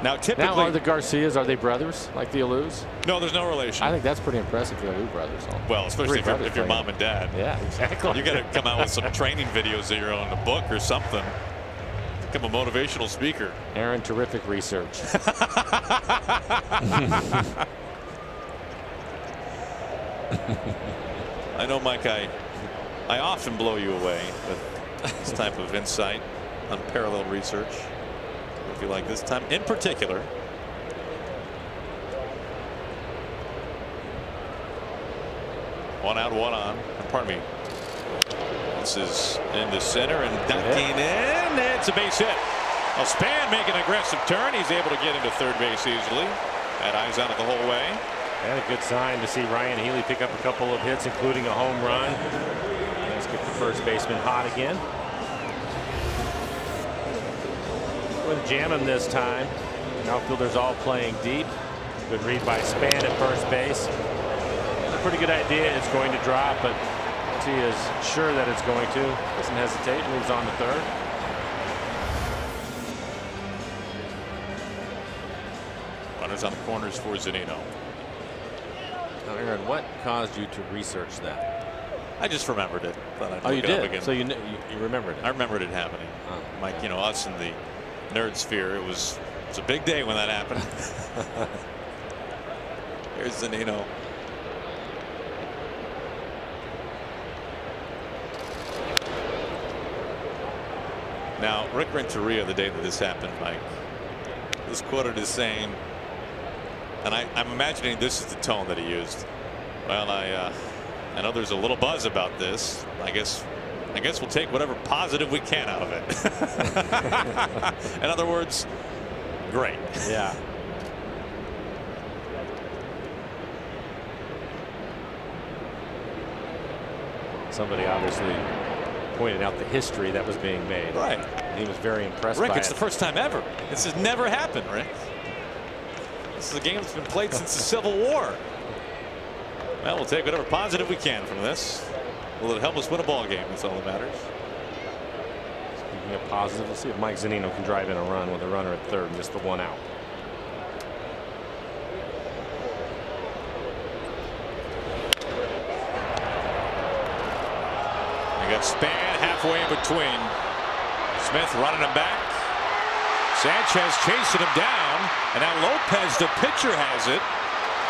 Now, typically, now are the Garcias, are they brothers like the Alous? No, there's no relation. I think that's pretty impressive for the Alou brothers. Well, especially if you're mom and dad. Yeah, exactly. You got to come out with some training videos that you're on the book or something. Become a motivational speaker. Aaron, terrific research. I know, Mike, I often blow you away with this type of insight, unparalleled research. If you like this time in particular. One out, one on. Pardon me. This is in the center and ducking in. It's a base hit. Well, Span making an aggressive turn. He's able to get into third base easily. Had eyes on it the whole way. And a good sign to see Ryan Healy pick up a couple of hits, including a home run. Let's get the first baseman hot again. Wouldn't jam him this time. Outfielders all playing deep. Good read by Span at first base. A pretty good idea. It's going to drop, but he is sure that it's going to. Doesn't hesitate. Moves on to third. Runners on the corners for Zunino. Now, Aaron, what caused you to research that? I just remembered it. Oh, you did? So you remembered it? I remembered it happening. Oh, Mike, you know, us in the nerd sphere, it was a big day when that happened. Here's Zunino. Now, Rick Renteria, the day that this happened, Mike, was quoted as saying, and I'm imagining this is the tone that he used. Well, I know there's a little buzz about this. I guess we'll take whatever positive we can out of it. In other words, great. Yeah. Somebody obviously pointed out the history that was being made. Right. He was very impressed Rick, by it's the first time ever. This has never happened, Rick. This is a game that's been played since the Civil War. Well, we'll take whatever positive we can from this. Will it help us win a ball game? That's all that matters. Speaking of positive, let's see if Mike Zunino can drive in a run with a runner at third and just the one out. You got Span halfway in between. Smith running him back. Sanchez chasing him down, and now Lopez, the pitcher, has it.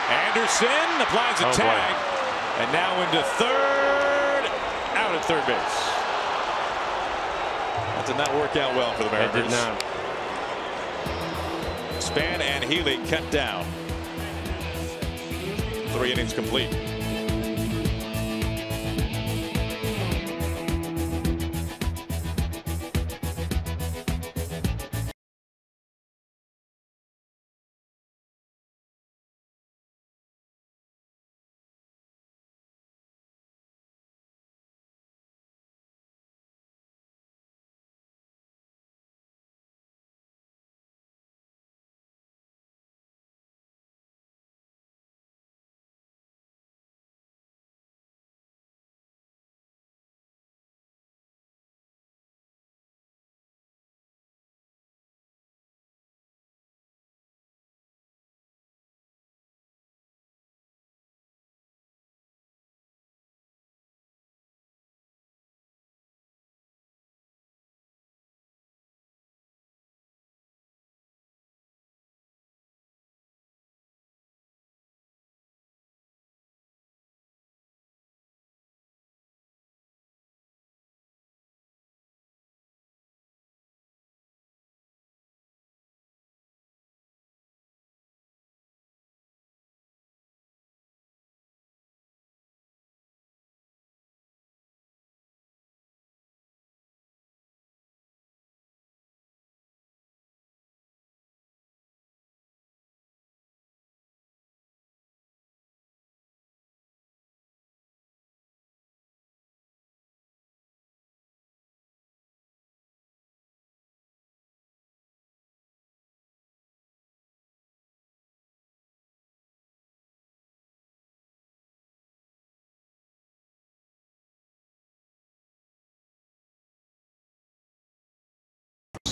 Anderson applies a tag, and now into third, out at third base. That did not work out well for the Mariners. It did not. Span and Healy cut down. 3 innings complete.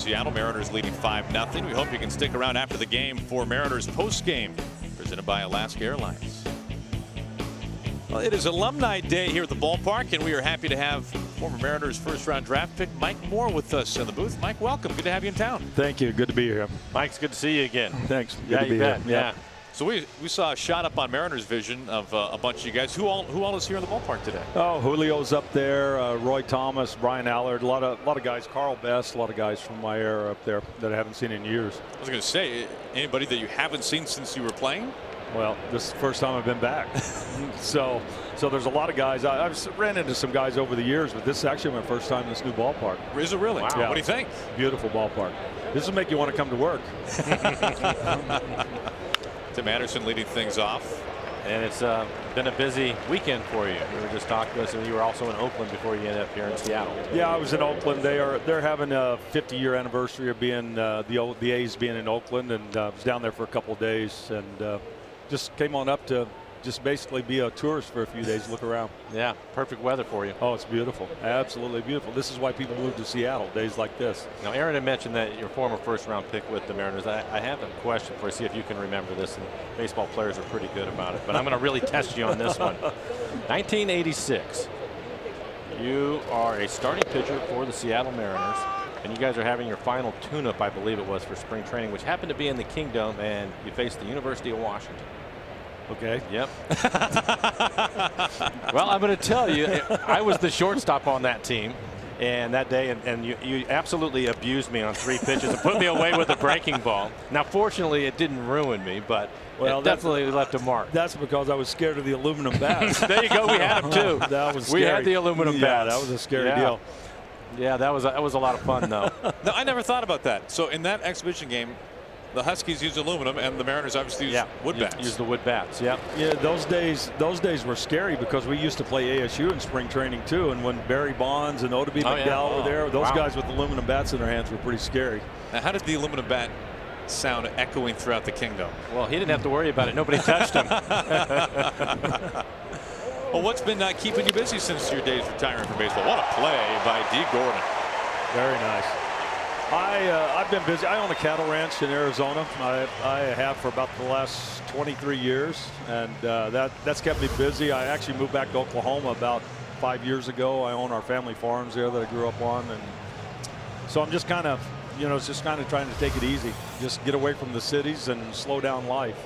Seattle. Mariners leading 5-0. We hope you can stick around after the game for Mariners post-game, presented by Alaska Airlines. Well, it is Alumni Day here at the ballpark, and we are happy to have former Mariners first-round draft pick Mike Moore with us in the booth. Mike, welcome. Good to have you in town. Thank you. Good to be here. Mike, it's good to see you again. Thanks. Good Yeah, to be you bet. here. Yeah. So we saw a shot up on Mariners Vision of a bunch of you guys. Who all is here in the ballpark today? Oh, Julio's up there. Roy Thomas, Brian Allard, a lot of guys. Carl Best, a lot of guys from my era up there that I haven't seen in years. I was going to say, anybody that you haven't seen since you were playing? Well, this is the first time I've been back. so there's a lot of guys. I've ran into some guys over the years, but this is actually my first time in this new ballpark. Is it really? Wow. Yeah. What do you think? Beautiful ballpark. This will make you want to come to work. Tim Anderson leading things off. And it's been a busy weekend for you. We were just talking to us, and you were also in Oakland before you ended up here in Seattle. Yeah, I was in Oakland. They're having a 50-year anniversary of being the A's being in Oakland, and I was down there for a couple of days, and just came on up to just basically be a tourist for a few days, look around. Yeah, perfect weather for you. Oh, it's beautiful. Absolutely beautiful. This is why people move to Seattle, days like this. Now, Aaron had mentioned that your former first-round pick with the Mariners. I have a question for you, see if you can remember this, and baseball players are pretty good about it, but I'm going to really test you on this one. 1986. You are a starting pitcher for the Seattle Mariners, and you guys are having your final tune-up, I believe it was, for spring training, which happened to be in the Kingdom, and you faced the University of Washington. Okay. Yep. Well, I'm going to tell you, I was the shortstop on that team, and that day, and you absolutely abused me on 3 pitches and put me away with a breaking ball. Now, fortunately, it didn't ruin me, but it definitely left a mark. That's because I was scared of the aluminum bats. There you go. We had them too. That was scary. We had the aluminum bats. Yeah, that was a scary deal. Yeah, that was a lot of fun, though. No, I never thought about that. So in that exhibition game, the Huskies used aluminum, and the Mariners obviously used wood bats. Use the wood bats. Yeah. Yeah, those days were scary because we used to play ASU in spring training too, and when Barry Bonds and Odeby McDowell were there, those guys with aluminum bats in their hands were pretty scary. Now, how did the aluminum bat sound echoing throughout the Kingdom? Well, he didn't have to worry about it. Nobody touched him. Well, what's been keeping you busy since your days retiring from baseball? What a play by D. Gordon. Very nice. I've been busy. I own a cattle ranch in Arizona. I have for about the last 23 years, and that's kept me busy. I actually moved back to Oklahoma about 5 years ago. I own our family farms there that I grew up on, and so I'm just kind of, trying to take it easy, just get away from the cities and slow down life.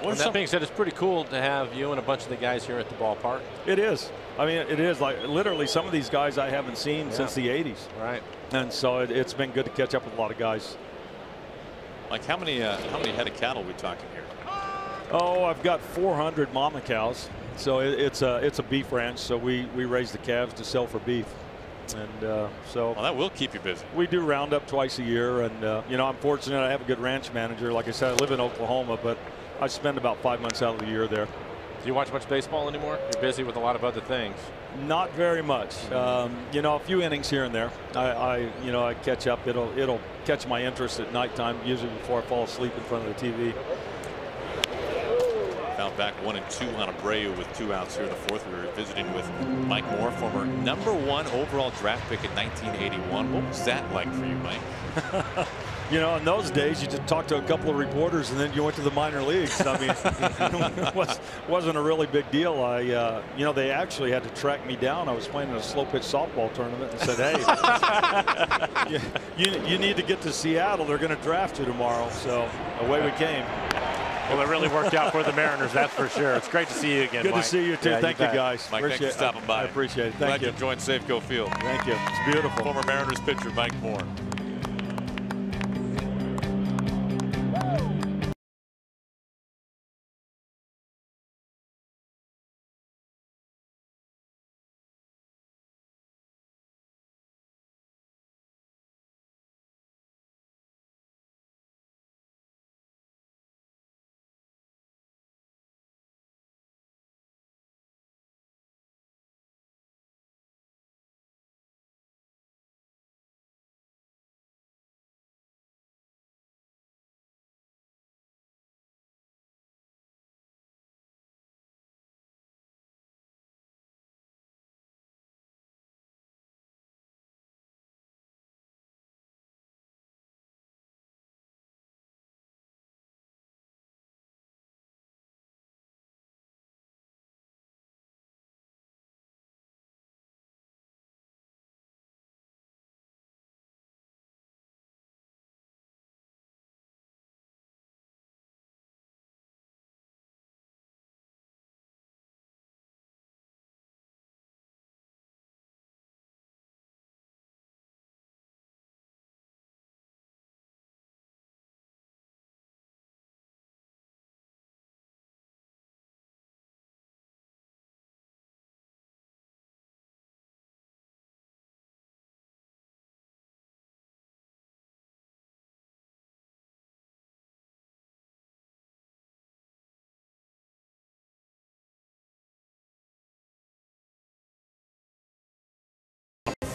Well, that being said, it's pretty cool to have you and a bunch of the guys here at the ballpark. It is. I mean, it is. Like literally, some of these guys I haven't seen since the 80s. Right. And so it's been good to catch up with a lot of guys. Like how many head of cattle are we talking here? Oh, I've got 400 mama cows. So it's a beef ranch. So we raise the calves to sell for beef. And so well, that will keep you busy. We do roundup twice a year, and I'm fortunate. I have a good ranch manager. Like I said, I live in Oklahoma, but I spend about 5 months out of the year there. Do you watch much baseball anymore? You're busy with a lot of other things. Not very much. A few innings here and there. I catch up. It'll catch my interest at nighttime, usually before I fall asleep in front of the TV. Found back 1-2 on Abreu with 2 outs here in the fourth. We were visiting with Mike Moore, former #1 overall draft pick in 1981. What was that like for you, Mike? In those days, you just talked to a couple of reporters, and then you went to the minor leagues. I mean, it wasn't a really big deal. They actually had to track me down. I was playing in a slow pitch softball tournament, and said, "Hey, you need to get to Seattle. They're going to draft you tomorrow." So away we came. Well, it really worked out for the Mariners, that's for sure. It's great to see you again, Good Mike. to see you, too. Thank you, guys. Mike, thanks for stopping by. I appreciate it. Glad you joined Safeco Field. Thank you. It's beautiful. Former Mariners pitcher Mike Moore.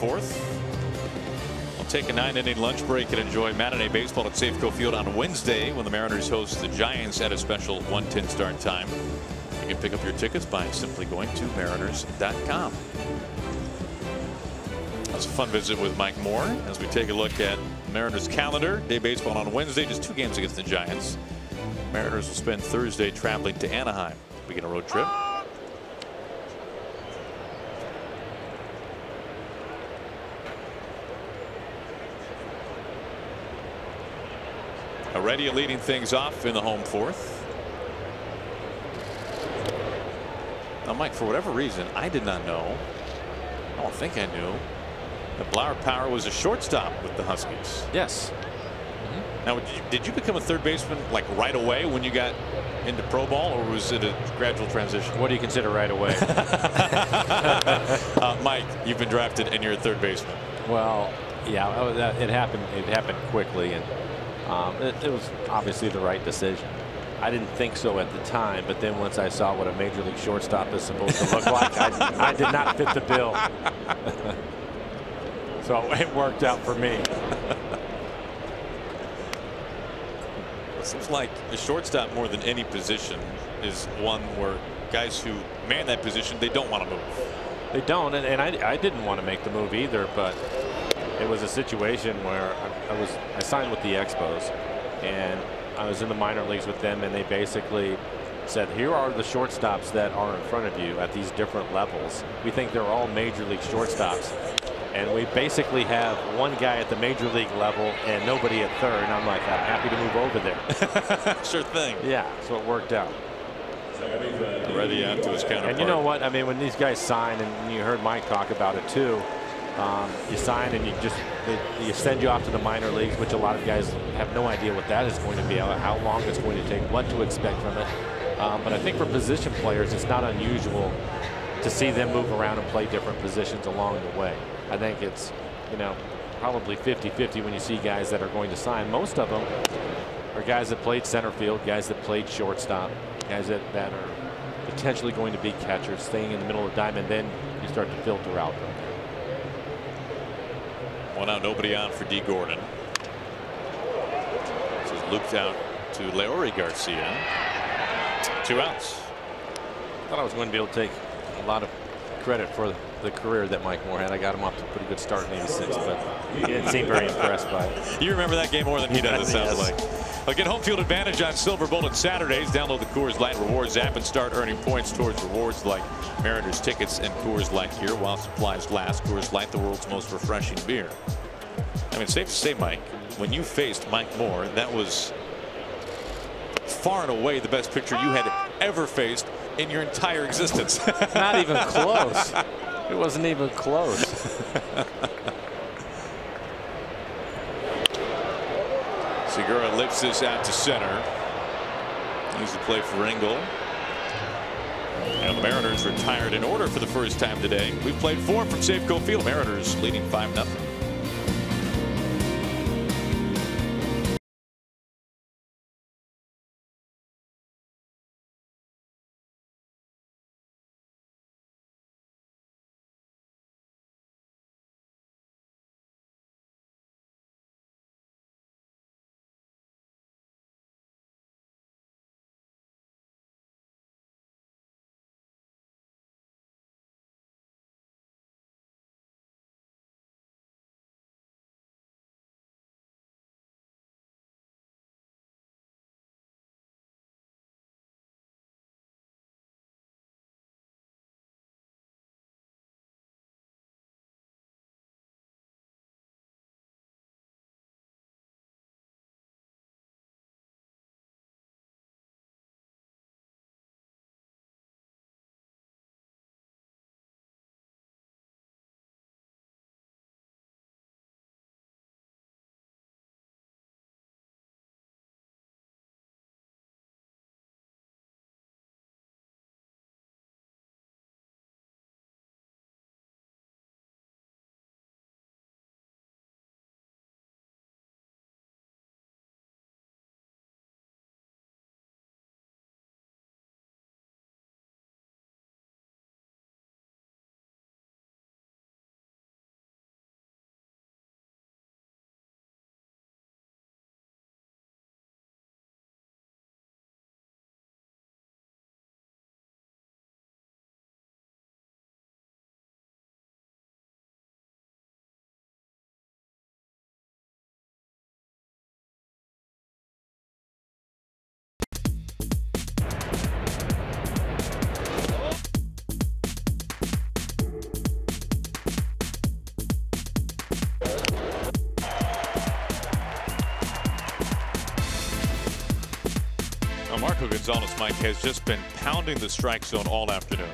fourth. We'll take a 9-inning lunch break and enjoy matinee baseball at Safeco Field on Wednesday when the Mariners host the Giants at a special 1:10 start time. You can pick up your tickets by simply going to mariners.com. That's a fun visit with Mike Moore as we take a look at Mariners calendar. Day baseball on Wednesday, just 2 games against the Giants. Mariners will spend Thursday traveling to Anaheim. Begin a road trip. Already leading things off in the home fourth. Now, Mike, for whatever reason, I did not know. I don't think I knew that Blower Power was a shortstop with the Huskies. Yes. Now, did you become a third baseman like right away when you got into pro ball, or was it a gradual transition? What do you consider right away? Mike, you've been drafted and you're a third baseman. Well, yeah, it happened. It happened quickly, and it was obviously the right decision. I didn't think so at the time, but then once I saw what a major league shortstop is supposed to look like, I did not fit the bill. So it worked out for me. It seems like a shortstop, more than any position, is one where guys who man that position, they don't want to move. They don't, and I didn't want to make the move either, but it was a situation where I signed with the Expos, and I was in the minor leagues with them, and they basically said, here are the shortstops that are in front of you at these different levels. We think they're all major league shortstops. And we basically have one guy at the major league level and nobody at third. And I'm like, I'm happy to move over there. Sure thing. Yeah, so it worked out. Ready out to his counterpart. And you know what? I mean, when these guys sign, and you heard Mike talk about it too, you sign and you send you off to the minor leagues, which a lot of guys have no idea what that is going to be, how long it's going to take, what to expect from it. But I think for position players, it's not unusual to see them move around and play different positions along the way. I think it's, probably 50-50 when you see guys that are going to sign. Most of them are guys that played center field, guys that played shortstop, guys that are potentially going to be catchers, staying in the middle of the diamond. Then you start to filter out from there. One out, nobody on for D. Gordon. This is looped out to Leori Garcia. 2 outs. I thought I was going to be able to take a lot of credit for the career that Mike Moore had. I got him off to a pretty good start in '86, but he didn't seem very impressed by it. You remember that game more than he does, it sounds Yes. like. Again, home field advantage on Silver Bullet Saturdays. Download the Coors Light Rewards app and start earning points towards rewards like Mariners tickets and Coors Light here while supplies last. Coors Light, the world's most refreshing beer. I mean, safe to say, Mike, when you faced Mike Moore, that was far and away the best pitcher you had ever faced in your entire existence. Not even close. It wasn't even close. Segura lifts this out to center. Easy play for Engel. And the Mariners retired in order for the first time today. We've played 4 from Safeco Field. Mariners leading 5-0. Marco Gonzalez, Mike, has just been pounding the strike zone all afternoon.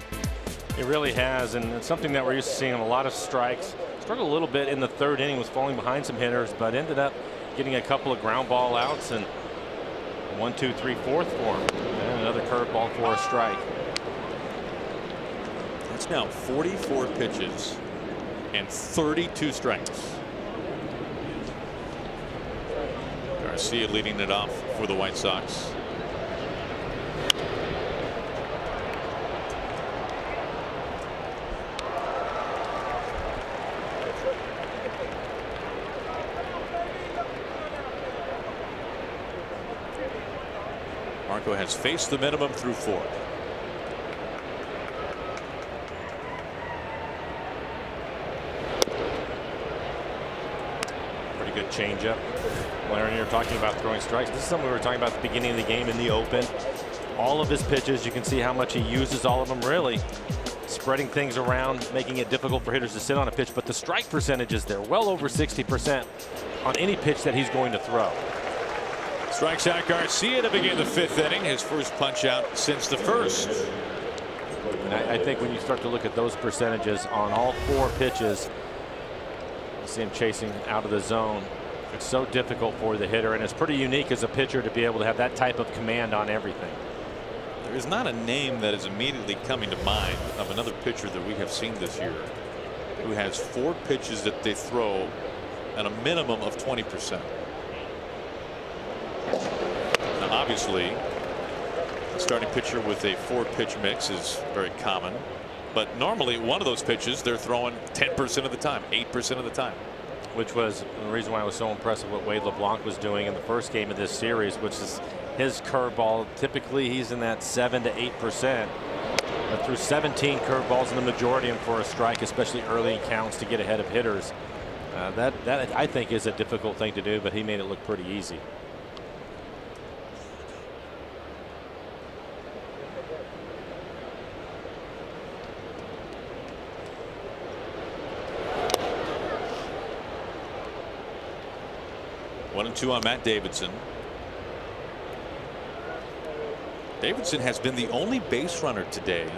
He really has, and it's something that we're used to seeing in a lot of strikes. Struggled a little bit in the third inning, was falling behind some hitters, but ended up getting a couple of ground ball outs, and 1, 2, 3, 4th for him. And another curveball for a strike. That's now 44 pitches and 32 strikes. Garcia leading it off for the White Sox. Marco has faced the minimum through 4. Pretty good changeup. Larry, you're talking about throwing strikes. This is something we were talking about at the beginning of the game in the open. All of his pitches, you can see how much he uses all of them, really spreading things around, making it difficult for hitters to sit on a pitch. But the strike percentage is there, well over 60% on any pitch that he's going to throw. Strikes out Garcia to begin the 5th inning, his first punch out since the 1st. And I think when you start to look at those percentages on all 4 pitches, you see him chasing out of the zone. It's so difficult for the hitter, and it's pretty unique as a pitcher to be able to have that type of command on everything. There is not a name that is immediately coming to mind of another pitcher that we have seen this year who has 4 pitches that they throw at a minimum of 20%. Now, obviously, a starting pitcher with a 4-pitch mix is very common, but normally one of those pitches they're throwing 10% of the time, 8% of the time. Which was the reason why I was so impressed with what Wade LeBlanc was doing in the first game of this series, which is his curveball. Typically he's in that 7 to 8%. But threw 17 curveballs, and the majority of them for a strike, especially early in counts to get ahead of hitters. That I think is a difficult thing to do, but he made it look pretty easy. One and 2 on Matt Davidson. Davidson has been the only base runner today.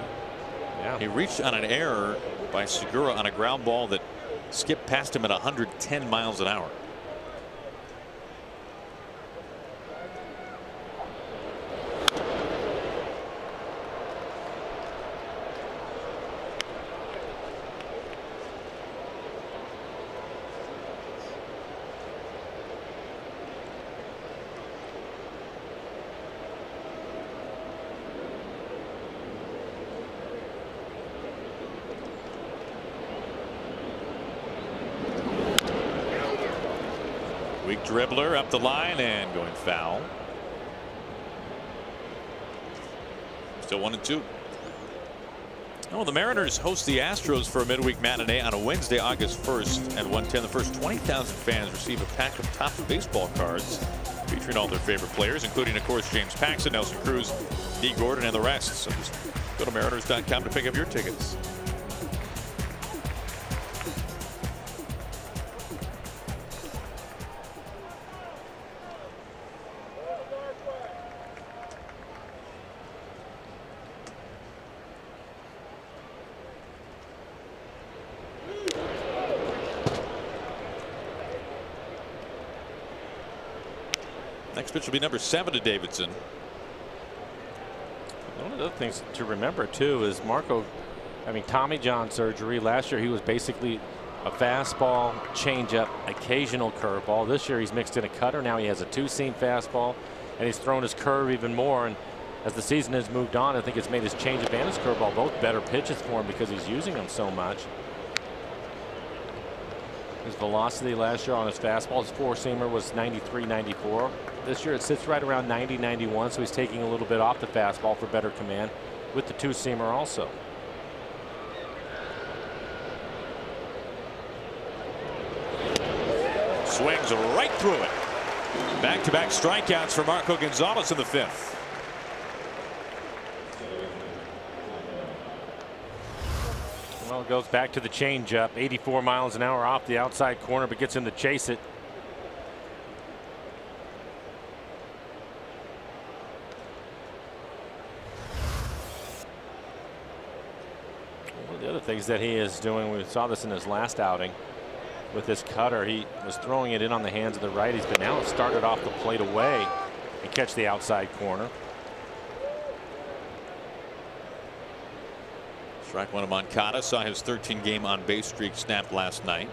Yeah. He reached on an error by Segura on a ground ball that skipped past him at 110 miles an hour. Weak dribbler up the line and going foul. Still 1 and 2. Oh, the Mariners host the Astros for a midweek matinee on a Wednesday, August 1st at 1:10. The first 20,000 fans receive a pack of Topps baseball cards featuring all their favorite players, including, of course, James Paxton, Nelson Cruz, D. Gordon, and the rest. So just go to Mariners.com to pick up your tickets. Next pitch will be number 7 to Davidson. One of the other things to remember too is Marco, Tommy John surgery. Last year he was basically a fastball, changeup, occasional curveball. This year he's mixed in a cutter. Now he has a 2-seam fastball, and he's thrown his curve even more. And as the season has moved on, I think it's made his changeup and his curveball both better pitches for him because he's using them so much. His velocity last year on his fastball, his 4-seamer was 93, 94. This year it sits right around 90, 91, so he's taking a little bit off the fastball for better command with the 2-seamer also. Swings right through it. Back-to-back strikeouts for Marco Gonzalez in the 5th. Well, it goes back to the changeup. 84 miles an hour off the outside corner, but gets him to chase it. the things that he is doing, we saw this in his last outing with his cutter. He was throwing it in on the hands of the righties, but now it started off the plate away and catch the outside corner. Strike one of Moncada. Saw his 13-game on-base streak snapped last night.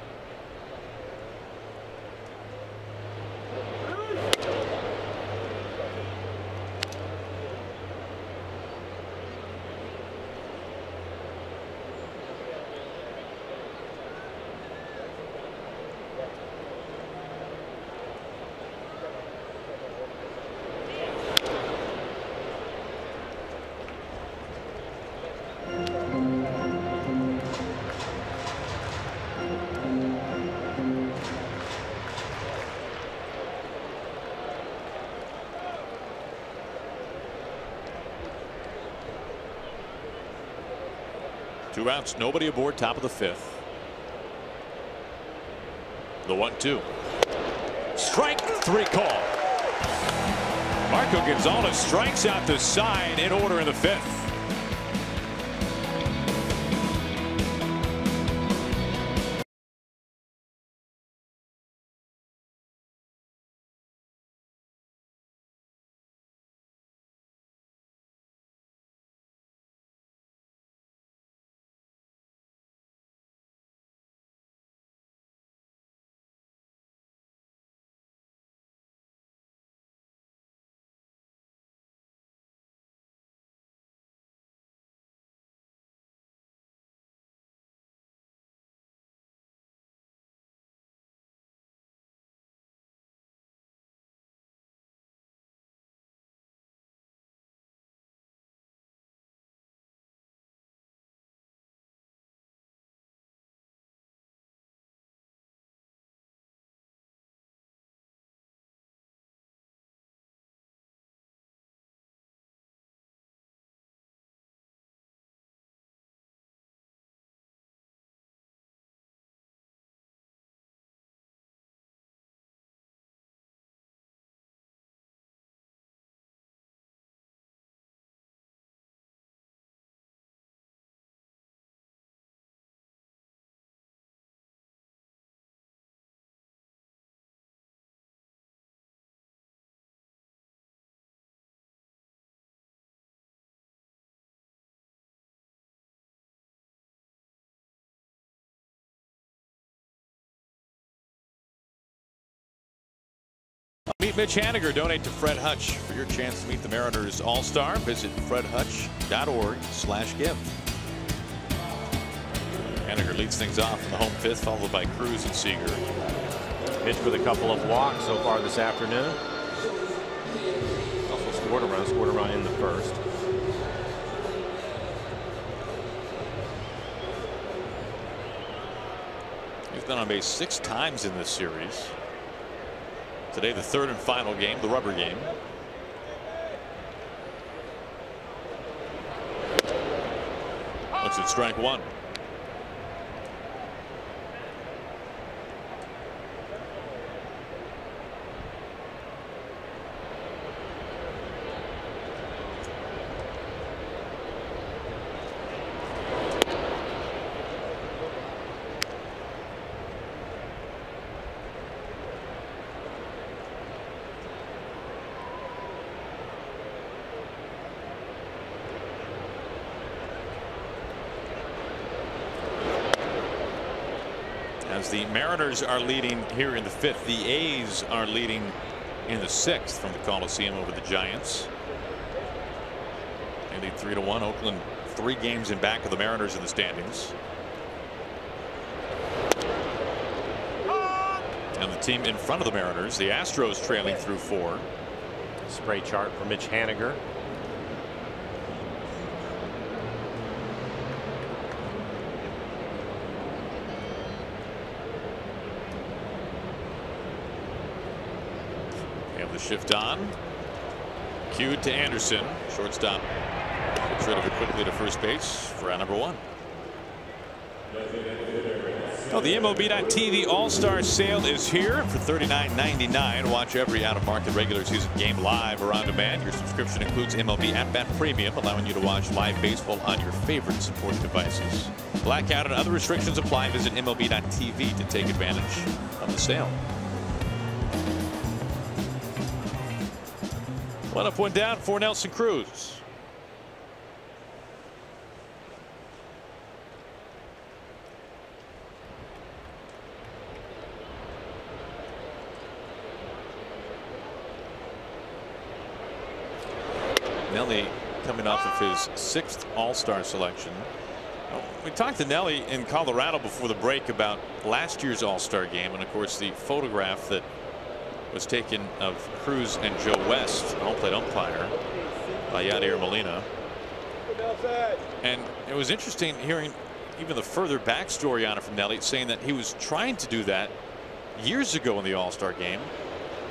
Two outs, nobody aboard, top of the fifth. The 1-2. Strike three call. Marco Gonzalez strikes out the side in order in the fifth. Meet Mitch Haniger. Donate to Fred Hutch for your chance to meet the Mariners All-Star. Visit fredhutch.org/give. Haniger leads things off in the home fifth, followed by Cruz and Seager. Mitch with a couple of walks so far this afternoon. Also scored a run in the first. He's been on base 6 times in this series. Today, the third and final game, the rubber game. Looks at strike one. As the Mariners are leading here in the fifth, the A's are leading in the sixth from the Coliseum over the Giants. They lead 3-1. Oakland 3 games in back of the Mariners in the standings. And the team in front of the Mariners, the Astros, trailing through 4. Spray chart for Mitch Haniger. Shift on. Cued to Anderson. Shortstop gets rid of it quickly to first base for out number 1. Well, the MLB.TV All-Star Sale is here for $39.99. Watch every out-of-market regular season game live or on demand. Your subscription includes MLB At-Bat Premium, allowing you to watch live baseball on your favorite support devices. Blackout and other restrictions apply. Visit MLB.TV to take advantage of the sale. 1 up, 1 down for Nelson Cruz. Nelly coming off of his 6th All-Star selection. We talked to Nelly in Colorado before the break about last year's All-Star game, and of course the photograph that was taken of Cruz and Joe West, home plate umpire, by Yadier Molina. And it was interesting hearing even the further backstory on it from Nelly, saying that he was trying to do that years ago in the All-Star game.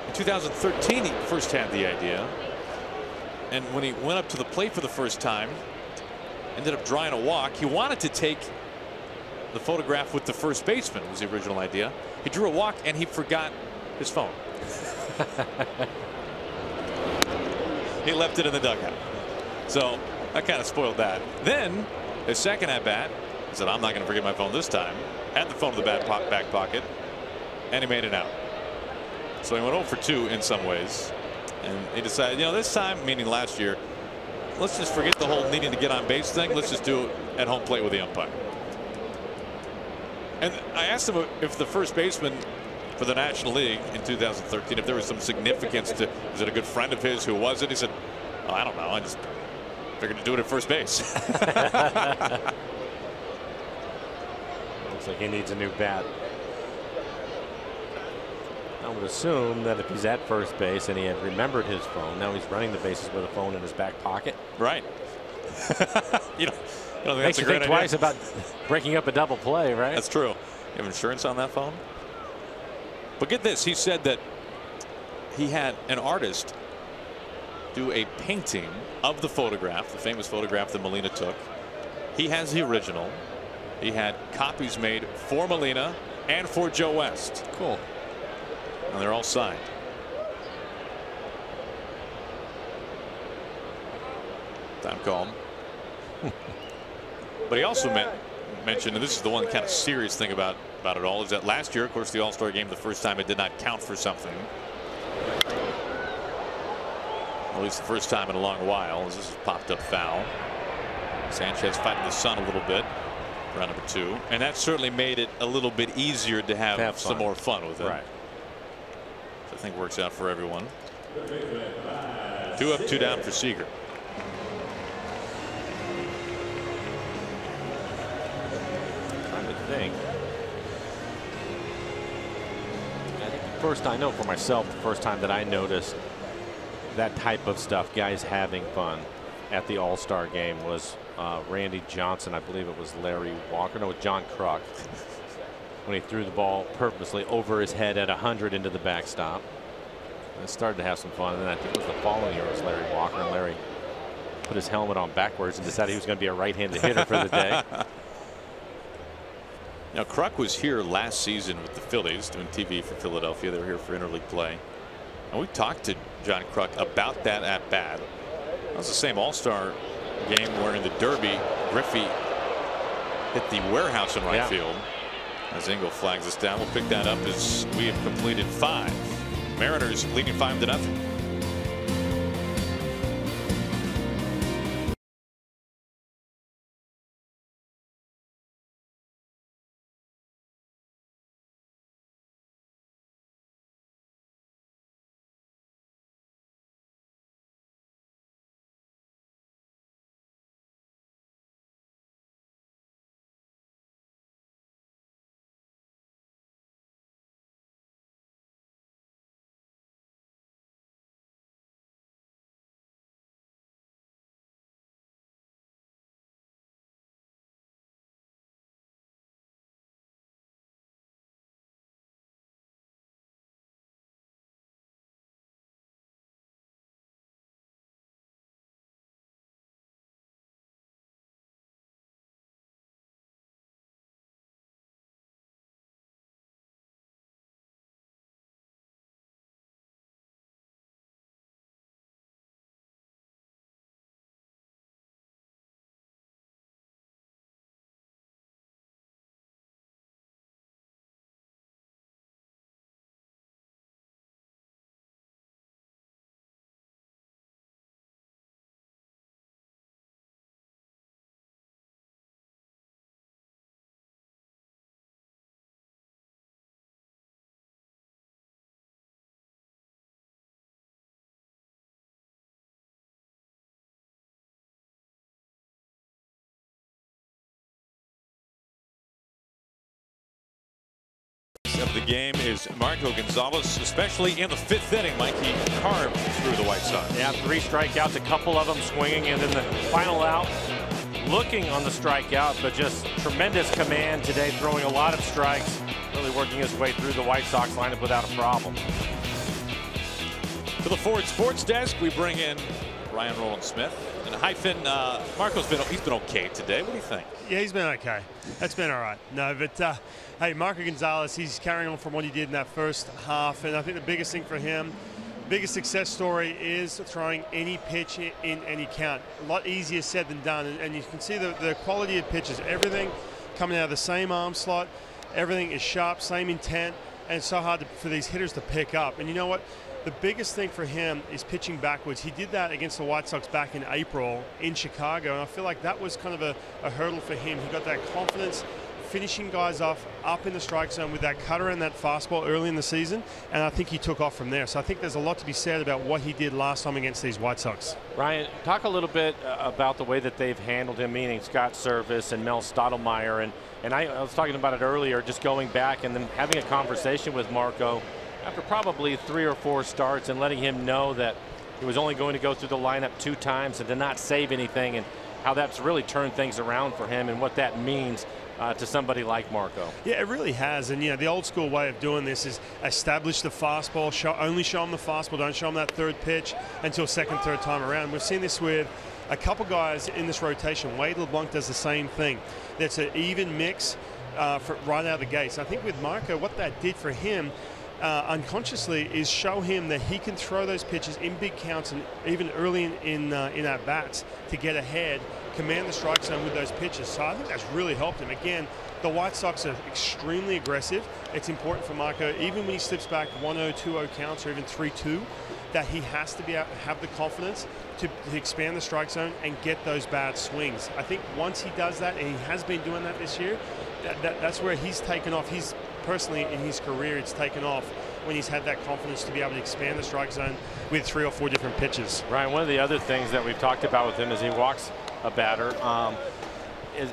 In 2013 he first had the idea. And when he went up to the plate for the first time, ended up drawing a walk. He wanted to take the photograph with the first baseman, was the original idea. He drew a walk and he forgot his phone. He left it in the dugout. So that kind of spoiled that. Then his second at bat, he said, I'm not going to forget my phone this time. Had the phone in the back pocket, and he made it out. So he went 0 for 2 in some ways. And he decided, this time, meaning last year, let's just forget the whole needing to get on base thing. Let's just do it at home plate with the umpire. And I asked him if the first baseman for the National League in 2013, if there was some significance to, was it a good friend of his? Who was it? He said, oh, I don't know. I just figured to do it at first base. Looks like he needs a new bat. I would assume that if he's at first base and he had remembered his phone, now he's running the bases with a phone in his back pocket. Right. you don't think Makes that's a you great think idea? twice about breaking up a double play, right? That's true. You have insurance on that phone? But get this, he said that he had an artist do a painting of the photograph, the famous photograph that Molina took. He has the original. He had copies made for Molina and for Joe West. Cool. And they're all signed. Time called. But he also mentioned, and this is the one kind of serious thing about it all, is that last year, of course, the All-Star game, the first time it did not count for something. At least the first time in a long while, as this is popped up foul. Sanchez fighting the sun a little bit. Round number 2. And that certainly made it a little bit easier to have some more fun with it. Right. I think works out for everyone. 2 up, 2 down for Seager. Trying to think. I think first, I know for myself, the first time that I noticed that type of stuff, guys having fun at the All-Star game, was Randy Johnson. I believe it was Larry Walker. No, John Kruk. When he threw the ball purposely over his head at 100 into the backstop. And started to have some fun. And then I think it was the following year, it was Larry Walker. And Larry put his helmet on backwards and decided he was going to be a right-handed hitter for the day. Now, Kruk was here last season with the Phillies doing TV for Philadelphia. They were here for interleague play. And we talked to John Kruk about that at bat. That was the same All-Star game where in the Derby, Griffey hit the warehouse in right field. As Engel flags us down, we'll pick that up as we have completed 5. Mariners leading 5-0. of the game is Marco Gonzalez, especially in the 5th inning. Mike, he carved through the White Sox. Yeah, 3 strikeouts, a couple of them swinging, and then the final out looking on the strikeout, but just tremendous command today, throwing a lot of strikes, really working his way through the White Sox lineup without a problem. To the Ford Sports Desk, we bring in Ryan Rowland-Smith. And Hyphen, Marco's been okay today. What do you think? Yeah, he's been okay. That's been all right. No, but hey, Marco Gonzalez, he's carrying on from what he did in that first half. And I think the biggest thing for him, biggest success story is throwing any pitch in any count. A lot easier said than done. And you can see the quality of pitches. Everything coming out of the same arm slot. Everything is sharp, same intent. And it's so hard for these hitters to pick up. And you know what? The biggest thing for him is pitching backwards. He did that against the White Sox back in April in Chicago, and I feel like that was kind of a hurdle for him. He got that confidence, finishing guys off up in the strike zone with that cutter and that fastball early in the season, and I think he took off from there. So I think there's a lot to be said about what he did last time against these White Sox. Ryan, talk a little bit about the way that they've handled him, meaning Scott Service and Mel Stottlemyre, and I was talking about it earlier, just going back and then having a conversation with Marco after probably 3 or 4 starts and letting him know that he was only going to go through the lineup 2 times and did not save anything, and how that's really turned things around for him and what that means to somebody like Marco. Yeah, it really has. And, you know, the old school way of doing this is establish the fastball, only show him the fastball, don't show him that 3rd pitch until 2nd, 3rd time around. We've seen this with a couple guys in this rotation. Wade LeBlanc does the same thing. That's an even mix right out of the gates. I think with Marco, what that did for him unconsciously is show him that he can throw those pitches in big counts and even early in at bats to get ahead, command the strike zone with those pitches. So I think that's really helped him. Again, the White Sox are extremely aggressive. It's important for Marco, even when he slips back 1-0, 2-0 counts or even 3-2, that he has to be able to have the confidence to expand the strike zone and get those bad swings. I think once he does that, and he has been doing that this year, that's where he's taken off. He's personally in his career, it's taken off when he's had that confidence to be able to expand the strike zone with 3 or 4 different pitches. Ryan, one of the other things that we've talked about with him is he walks a batter.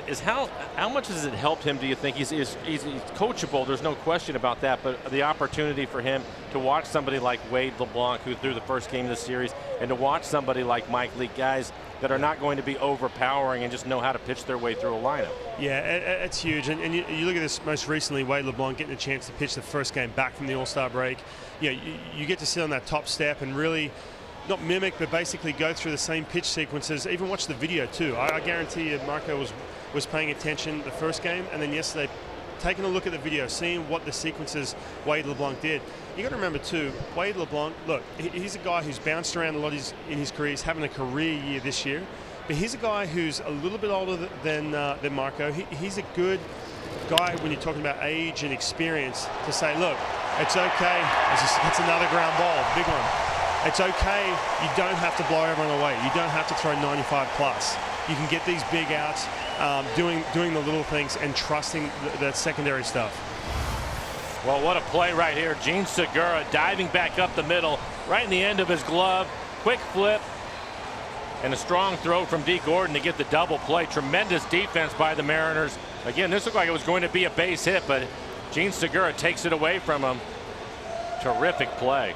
Is how much has it helped him? Do you think he's coachable? There's no question about that. But the opportunity for him to watch somebody like Wade LeBlanc, who threw the first game of the series, and to watch somebody like Mike Leake, guys that are not going to be overpowering and just know how to pitch their way through a lineup. Yeah, it's huge. And you look at this most recently, Wade LeBlanc getting a chance to pitch the first game back from the All-Star break. You know, you get to sit on that top step and really not mimic, but basically go through the same pitch sequences. Even watch the video too. I guarantee you Marco was paying attention the first game, and then yesterday taking a look at the video, seeing what the sequences Wade LeBlanc did. You got to remember too, Wade LeBlanc, look, he's a guy who's bounced around a lot in his career. He's having a career year this year, but he's a guy who's a little bit older than Marco. He's a good guy when you're talking about age and experience to say, look, it's okay. It's another ground ball, big one. It's okay. You don't have to blow everyone away. You don't have to throw 95 plus. You can get these big outs, doing the little things and trusting the secondary stuff. Well, what a play right here. Gene Segura diving back up the middle, right in the end of his glove. Quick flip and a strong throw from D. Gordon to get the double play. Tremendous defense by the Mariners. Again, this looked like it was going to be a base hit, but Gene Segura takes it away from him. Terrific play.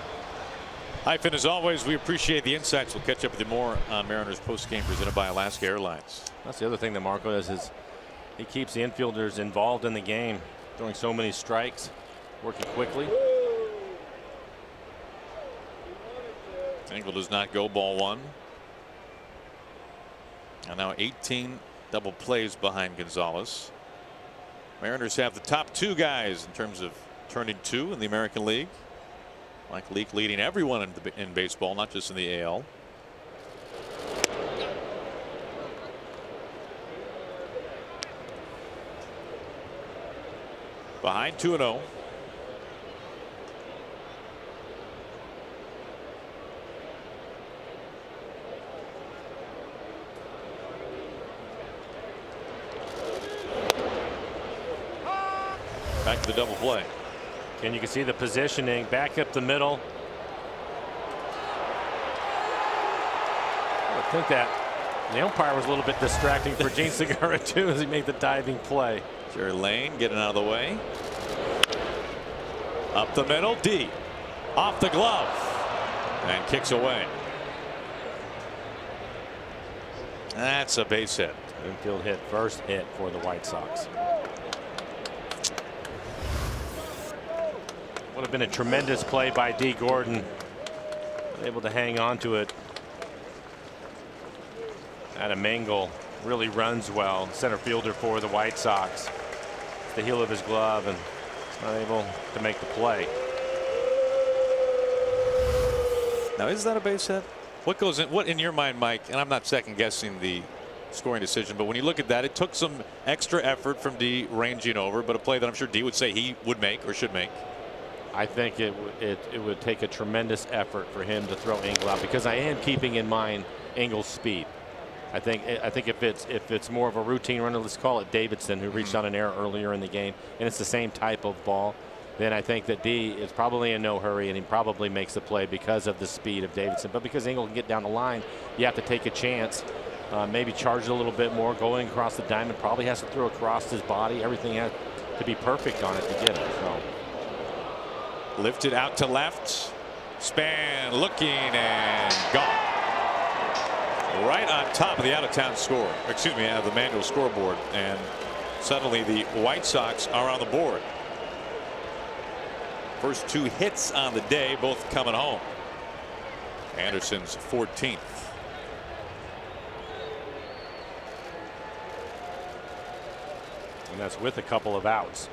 Hyphen, as always, we appreciate the insights. We'll catch up with you more on Mariners postgame presented by Alaska Airlines. That's the other thing that Marco does is he keeps the infielders involved in the game, throwing so many strikes, working quickly. Angle does not go, ball 1. And now 18 double plays behind Gonzalez. Mariners have the top 2 guys in terms of turning 2 in the American League. Mike Leake leading everyone in baseball, not just in the AL. Behind 2-0. Back to the double play. And you can see the positioning back up the middle. I think that the umpire was a little bit distracting for Gene Segura too as he made the diving play. Jerry Lane getting out of the way. Up the middle, D. Off the glove. And kicks away. That's a base hit. Infield hit, first hit for the White Sox. Would have been a tremendous play by D. Gordon. Able to hang on to it. Adam Engel really runs well. Center fielder for the White Sox. It's the heel of his glove and not able to make the play. Now, is that a base hit? What goes in? What in your mind, Mike? And I'm not second guessing the scoring decision, but when you look at that, it took some extra effort from D ranging over, but a play that I'm sure D would say he would make or should make. I think it would take a tremendous effort for him to throw Engel out, because I am keeping in mind Engel's speed. I think if it's more of a routine runner, let's call it Davidson, who reached on an error earlier in the game, and it's the same type of ball, then I think that D is probably in no hurry, and he probably makes the play because of the speed of Davidson. But because Engel can get down the line, you have to take a chance, maybe charge it a little bit more, going across the diamond. Probably has to throw across his body. Everything has to be perfect on it to get it. So. Lifted out to left. Span looking and gone. Right on top of the out-of-town score. Excuse me, out of the manual scoreboard. And suddenly the White Sox are on the board. First two hits on the day, both coming home. Anderson's 14th. And that's with a couple of outs.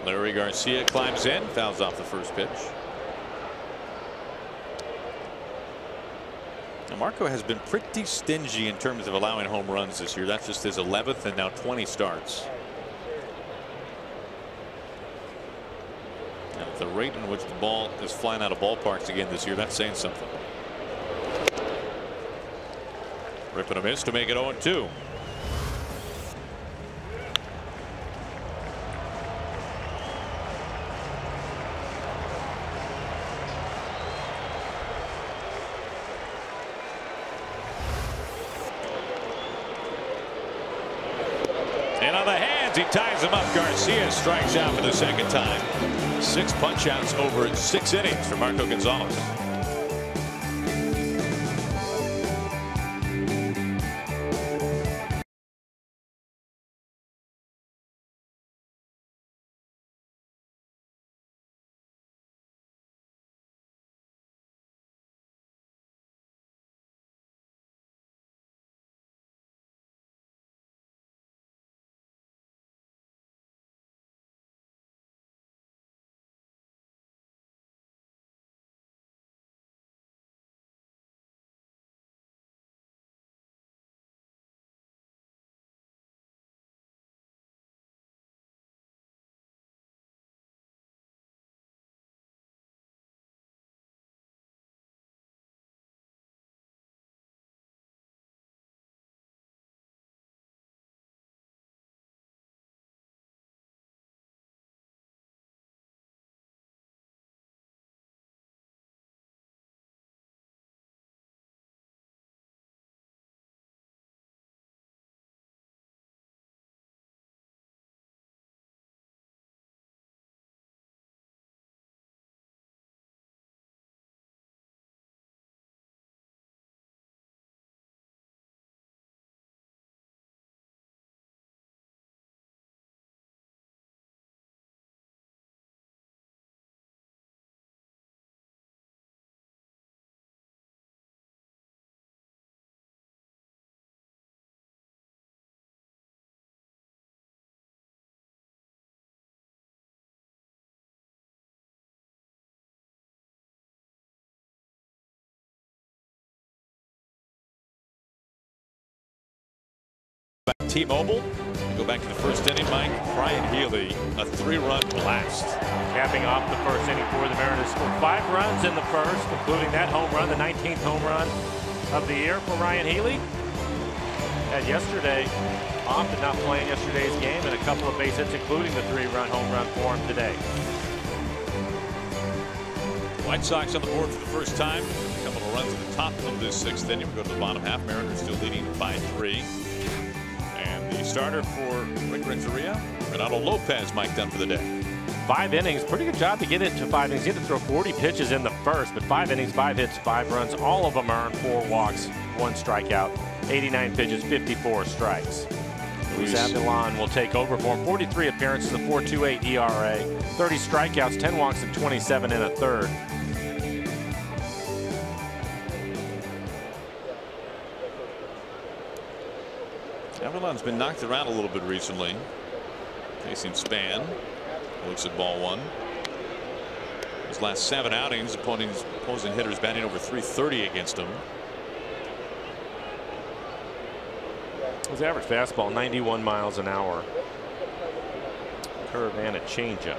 Larry Garcia climbs in, fouls off the first pitch. Now Marco has been pretty stingy in terms of allowing home runs this year. That's just his 11th and now 20 starts. And at the rate in which the ball is flying out of ballparks again this year, that's saying something. Ripping a miss to make it 0-2. And on the hands, he ties him up. Garcia strikes out for the second time. 6 punch-outs over 6 innings for Marco Gonzalez. T-Mobile. Go back to the first inning, Mike. Brian Healy, a 3-run blast. Capping off the first inning for the Mariners. Scored 5 runs in the first, including that home run, the 19th home run of the year for Ryan Healy. And yesterday, often not playing yesterday's game, and a couple of base hits, including the 3-run home run for him today. White Sox on the board for the first time. A couple of runs at the top of this 6th inning. We go to the bottom half. Mariners still leading by 3. And the starter for Rick Renteria, Renato Lopez, mic'd up for the day. 5 innings, pretty good job to get it to 5 innings. He had to throw 40 pitches in the first, but 5 innings, 5 hits, 5 runs. All of them earned 4 walks, 1 strikeout, 89 pitches, 54 strikes. Luis Avilan will take over for him. 43 appearances, a 4.28 ERA, 30 strikeouts, 10 walks, and 27 in a third. Avilan's been knocked around a little bit recently. Facing Span. Looks at ball 1. His last 7 outings, opposing hitters batting over 330 against him. His average fastball 91 miles an hour. Curve and a changeup.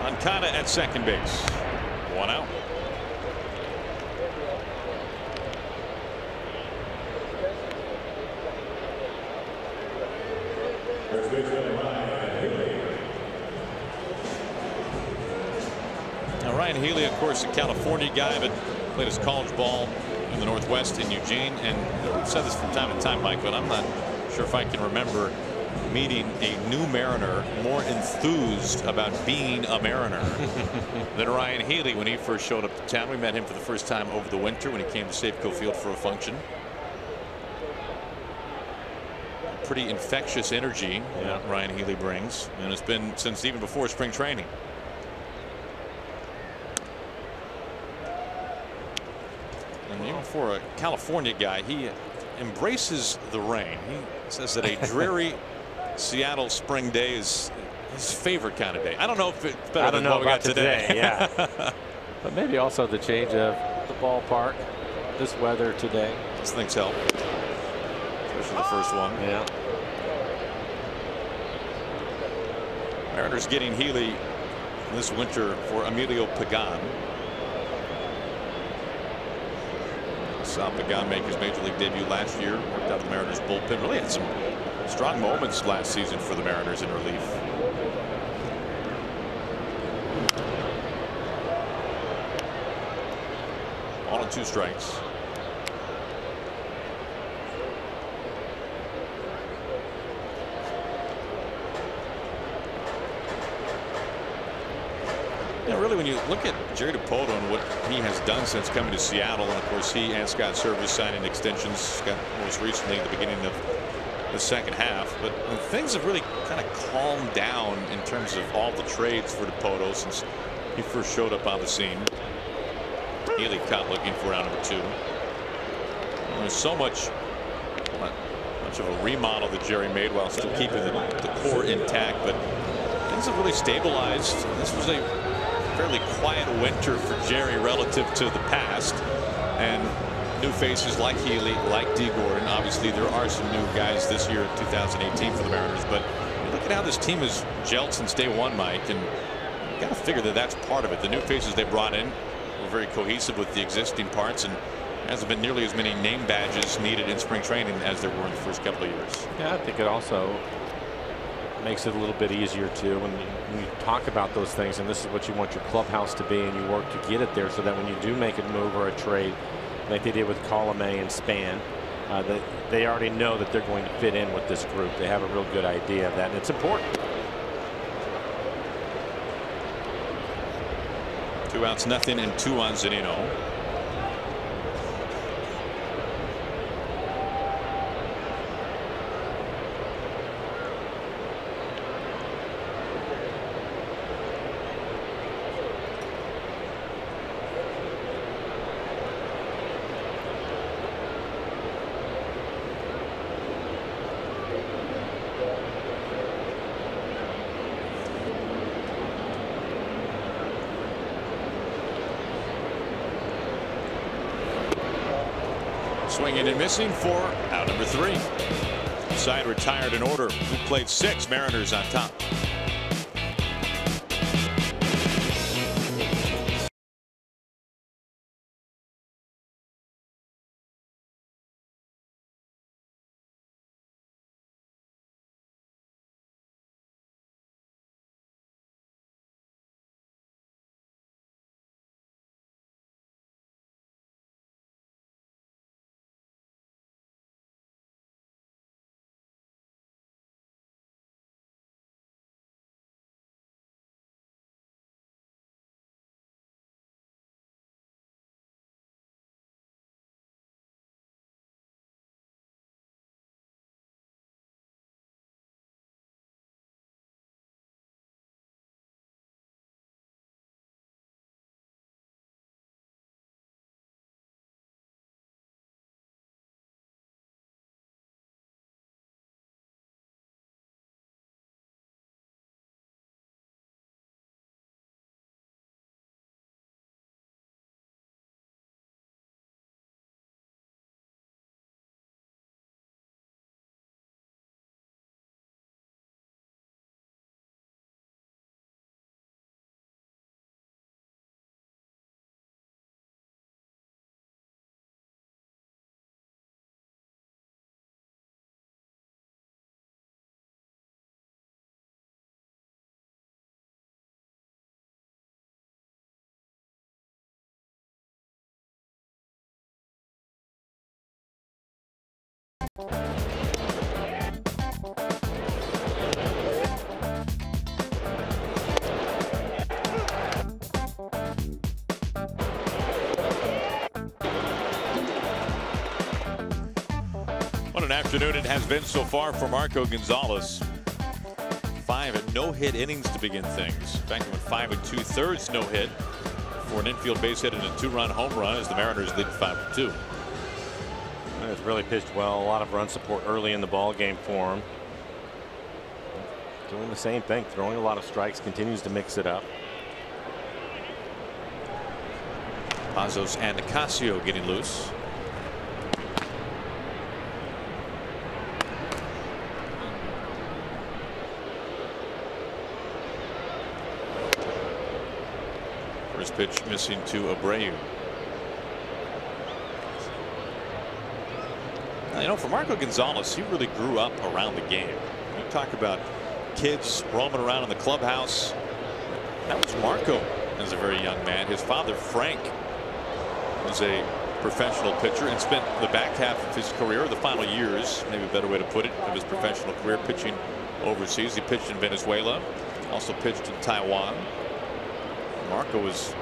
Moncada at second base. 1 out. Now Ryan Healy, of course, a California guy, but played his college ball in the Northwest in Eugene. And we've said this from time to time, Mike, but I'm not sure if I can remember meeting a new Mariner more enthused about being a Mariner than Ryan Healy when he first showed up to town. We met him for the first time over the winter when he came to Safeco Field for a function. Pretty infectious energy Ryan Healy brings, and it's been since even before spring training. And even for a California guy, he embraces the rain. He says that a dreary Seattle spring day is his favorite kind of day. I don't know if it's better than what we got today. Yeah. But maybe also the change of the ballpark, this weather today. These things help. Especially the first one. Yeah. Mariners getting Healy this winter for Emilio Pagan. Saw Pagan make his major league debut last year. Worked out the Mariners bullpen. Really had some strong moments last season for the Mariners in relief. 1-2 strikes. Yeah, really, when you look at Jerry Dipoto and what he has done since coming to Seattle, and of course he and Scott Service signing extensions, Scott most recently at the beginning of the second half, but things have really kind of calmed down in terms of all the trades for Dipoto since he first showed up on the scene. Healy caught looking for round number 2. And there's so much of a remodel that Jerry made while still keeping the core intact, but things have really stabilized. This was a fairly quiet winter for Jerry relative to the past, and new faces like Healy, like D. Gordon. Obviously there are some new guys this year in 2018 for the Mariners, but look at how this team has gelled since day one, Mike, and you got to figure that that's part of it. The new faces they brought in were very cohesive with the existing parts, and there hasn't been nearly as many name badges needed in spring training as there were in the first couple of years. Yeah, I think it also makes it a little bit easier too when you talk about those things, and this is what you want your clubhouse to be, and you work to get it there so that when you do make a move or a trade like they did with Colomé and Span, that they already know that they're going to fit in with this group. They have a real good idea of that, and it's important. 2 outs, nothing, and 2 on Zunino. Swinging and missing for out number 3. Side retired in order. Who played 6? Mariners on top. an afternoon it has been so far for Marco Gonzalez. 5 no-hit innings to begin things. In fact, he went 5 2/3 no-hit for an infield base hit and a 2-run home run as the Mariners lead 5-2. It's really pitched well. A lot of run support early in the ball game for him. Doing the same thing, throwing a lot of strikes, continues to mix it up. Pazos and Nicasio getting loose. First pitch missing to Abreu. Now, you know, for Marco Gonzalez, he really grew up around the game. You talk about kids roaming around in the clubhouse. That was Marco as a very young man. His father, Frank, was a professional pitcher and spent the back half of his career, the final years, maybe a better way to put it, of his professional career pitching overseas. He pitched in Venezuela, also pitched in Taiwan. Marco was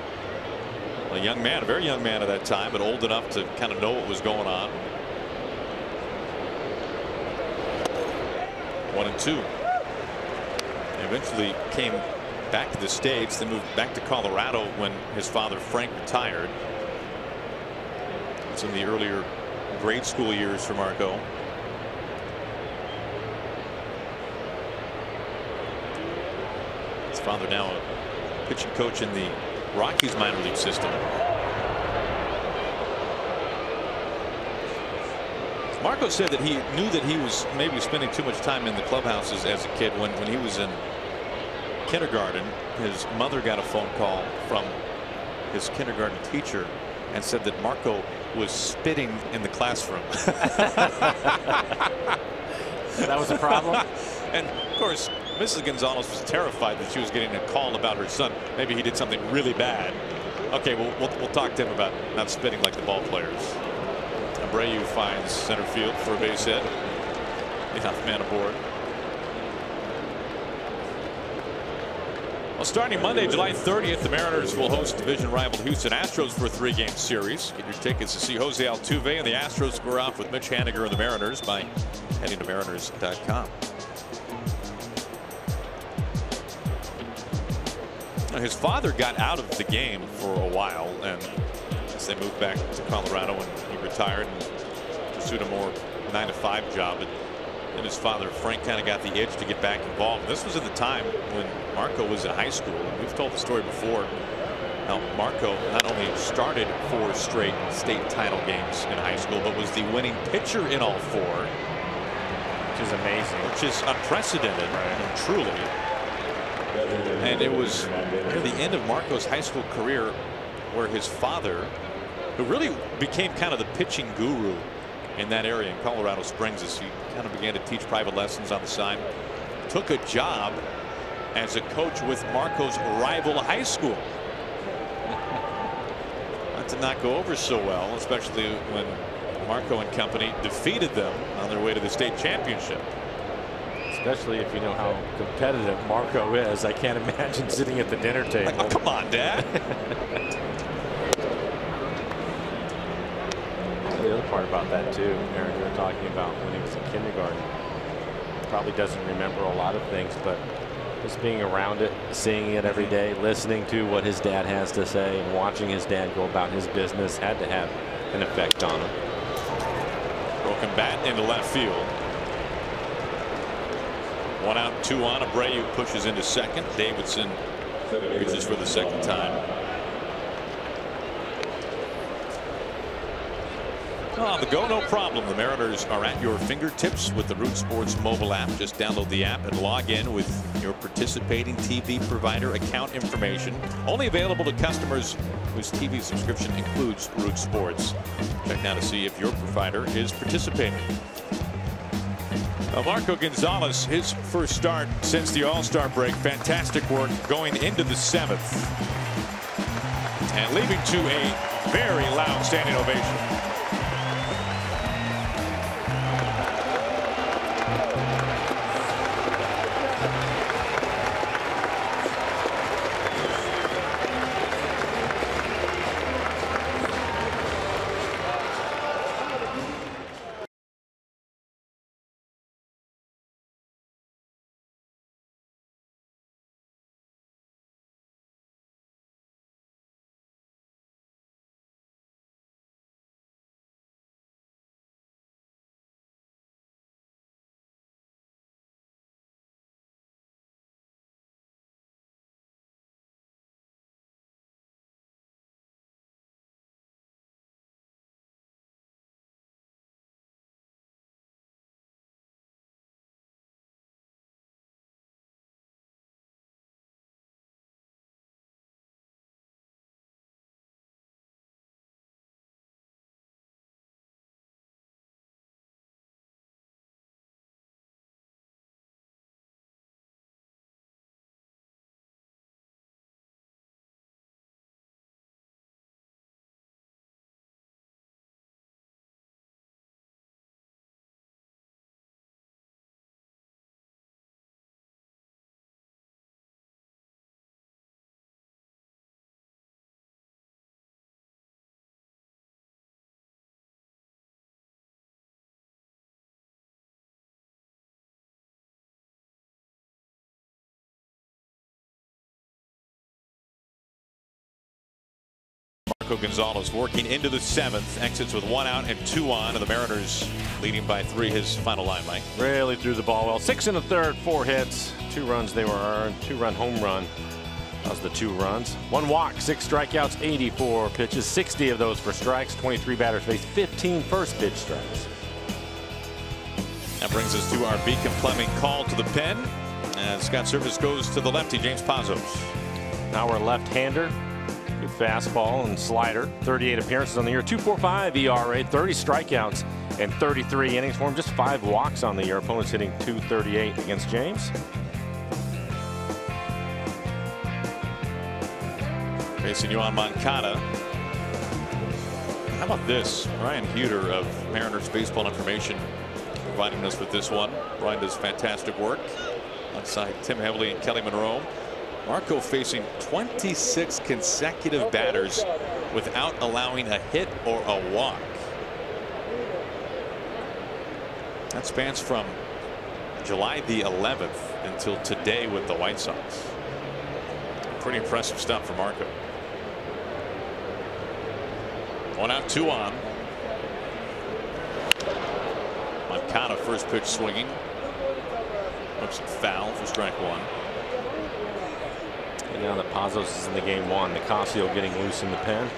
a young man, a very young man at that time, but old enough to kind of know what was going on. 1-2. Eventually came back to the States, then moved back to Colorado when his father Frank retired. It's in the earlier grade school years for Marco. His father now a pitching coach in the Rockies minor league system. Marco said that he knew that he was maybe spending too much time in the clubhouses as a kid. When he was in kindergarten, his mother got a phone call from his kindergarten teacher and said that Marco was spitting in the classroom. That was a problem. And of course, Mrs. Gonzalez was terrified that she was getting a call about her son. Maybe he did something really bad. Okay, we'll talk to him about not spitting like the ball players. Abreu finds center field for a base hit. Enough man aboard. Well, starting Monday, July 30th, the Mariners will host division rival Houston Astros for a 3-game series. Get your tickets to see Jose Altuve and the Astros square off with Mitch Haniger and the Mariners by heading to Mariners.com. His father got out of the game for a while, and as they moved back to Colorado when he retired and pursued a more 9-to-5 job. And his father Frank kind of got the itch to get back involved. This was at the time when Marco was in high school. We've told the story before how Marco not only started 4 straight state title games in high school, but was the winning pitcher in all 4. Which is amazing. Which is unprecedented, and truly. And it was near the end of Marco's high school career where his father, who really became kind of the pitching guru in that area in Colorado Springs, as he kind of began to teach private lessons on the side, took a job as a coach with Marco's rival high school. That did not go over so well, especially when Marco and company defeated them on their way to the state championship. Especially if you know how competitive Marco is. I can't imagine sitting at the dinner table. Like, oh, come on, Dad. The other part about that too, Aaron, you were talking about when he was in kindergarten. Probably doesn't remember a lot of things, but just being around it, seeing it every day, listening to what his dad has to say, and watching his dad go about his business had to have an effect on him. Broken bat into left field. 1 out, 2 on. Abreu pushes into second. Davidson reaches for the second time. On the go, no problem. The Mariners are at your fingertips with the Root Sports mobile app. Just download the app and log in with your participating TV provider account information. Only available to customers whose TV subscription includes Root Sports. Check now to see if your provider is participating. Marco Gonzalez, his first start since the All-Star break. Fantastic work going into the 7th and leaving to a very loud standing ovation. Marco Gonzalez working into the 7th. Exits with 1 out and 2 on. And the Mariners leading by 3. His final line, Mike. Really threw the ball well. 6 in the 3rd, 4 hits, 2 runs they were earned, 2-run home run. That was the 2 runs. 1 walk, 6 strikeouts, 84 pitches, 60 of those for strikes. 23 batters faced, 15 first pitch strikes. That brings us to our Beacon Plumbing call to the pen. And Scott Service goes to the lefty, James Pazos. Now we're left-hander. Good fastball and slider. 38 appearances on the year, 2.45 ERA, 30 strikeouts and 33 innings for him. Just 5 walks on the year. Opponents hitting .238 against James. Facing Yohan Moncada. How about this? Ryan Huter of Mariners Baseball Information providing us with this one. Ryan does fantastic work alongside Tim Heavley and Kelly Monroe. Marco facing 26 consecutive batters without allowing a hit or a walk. That spans from July the 11th until today with the White Sox. Pretty impressive stuff for Marco. 1 out, 2 on. Moncada first pitch swinging. Looks foul for strike 1. And now that Pazos is in the game 1, Nicasio getting loose in the pen.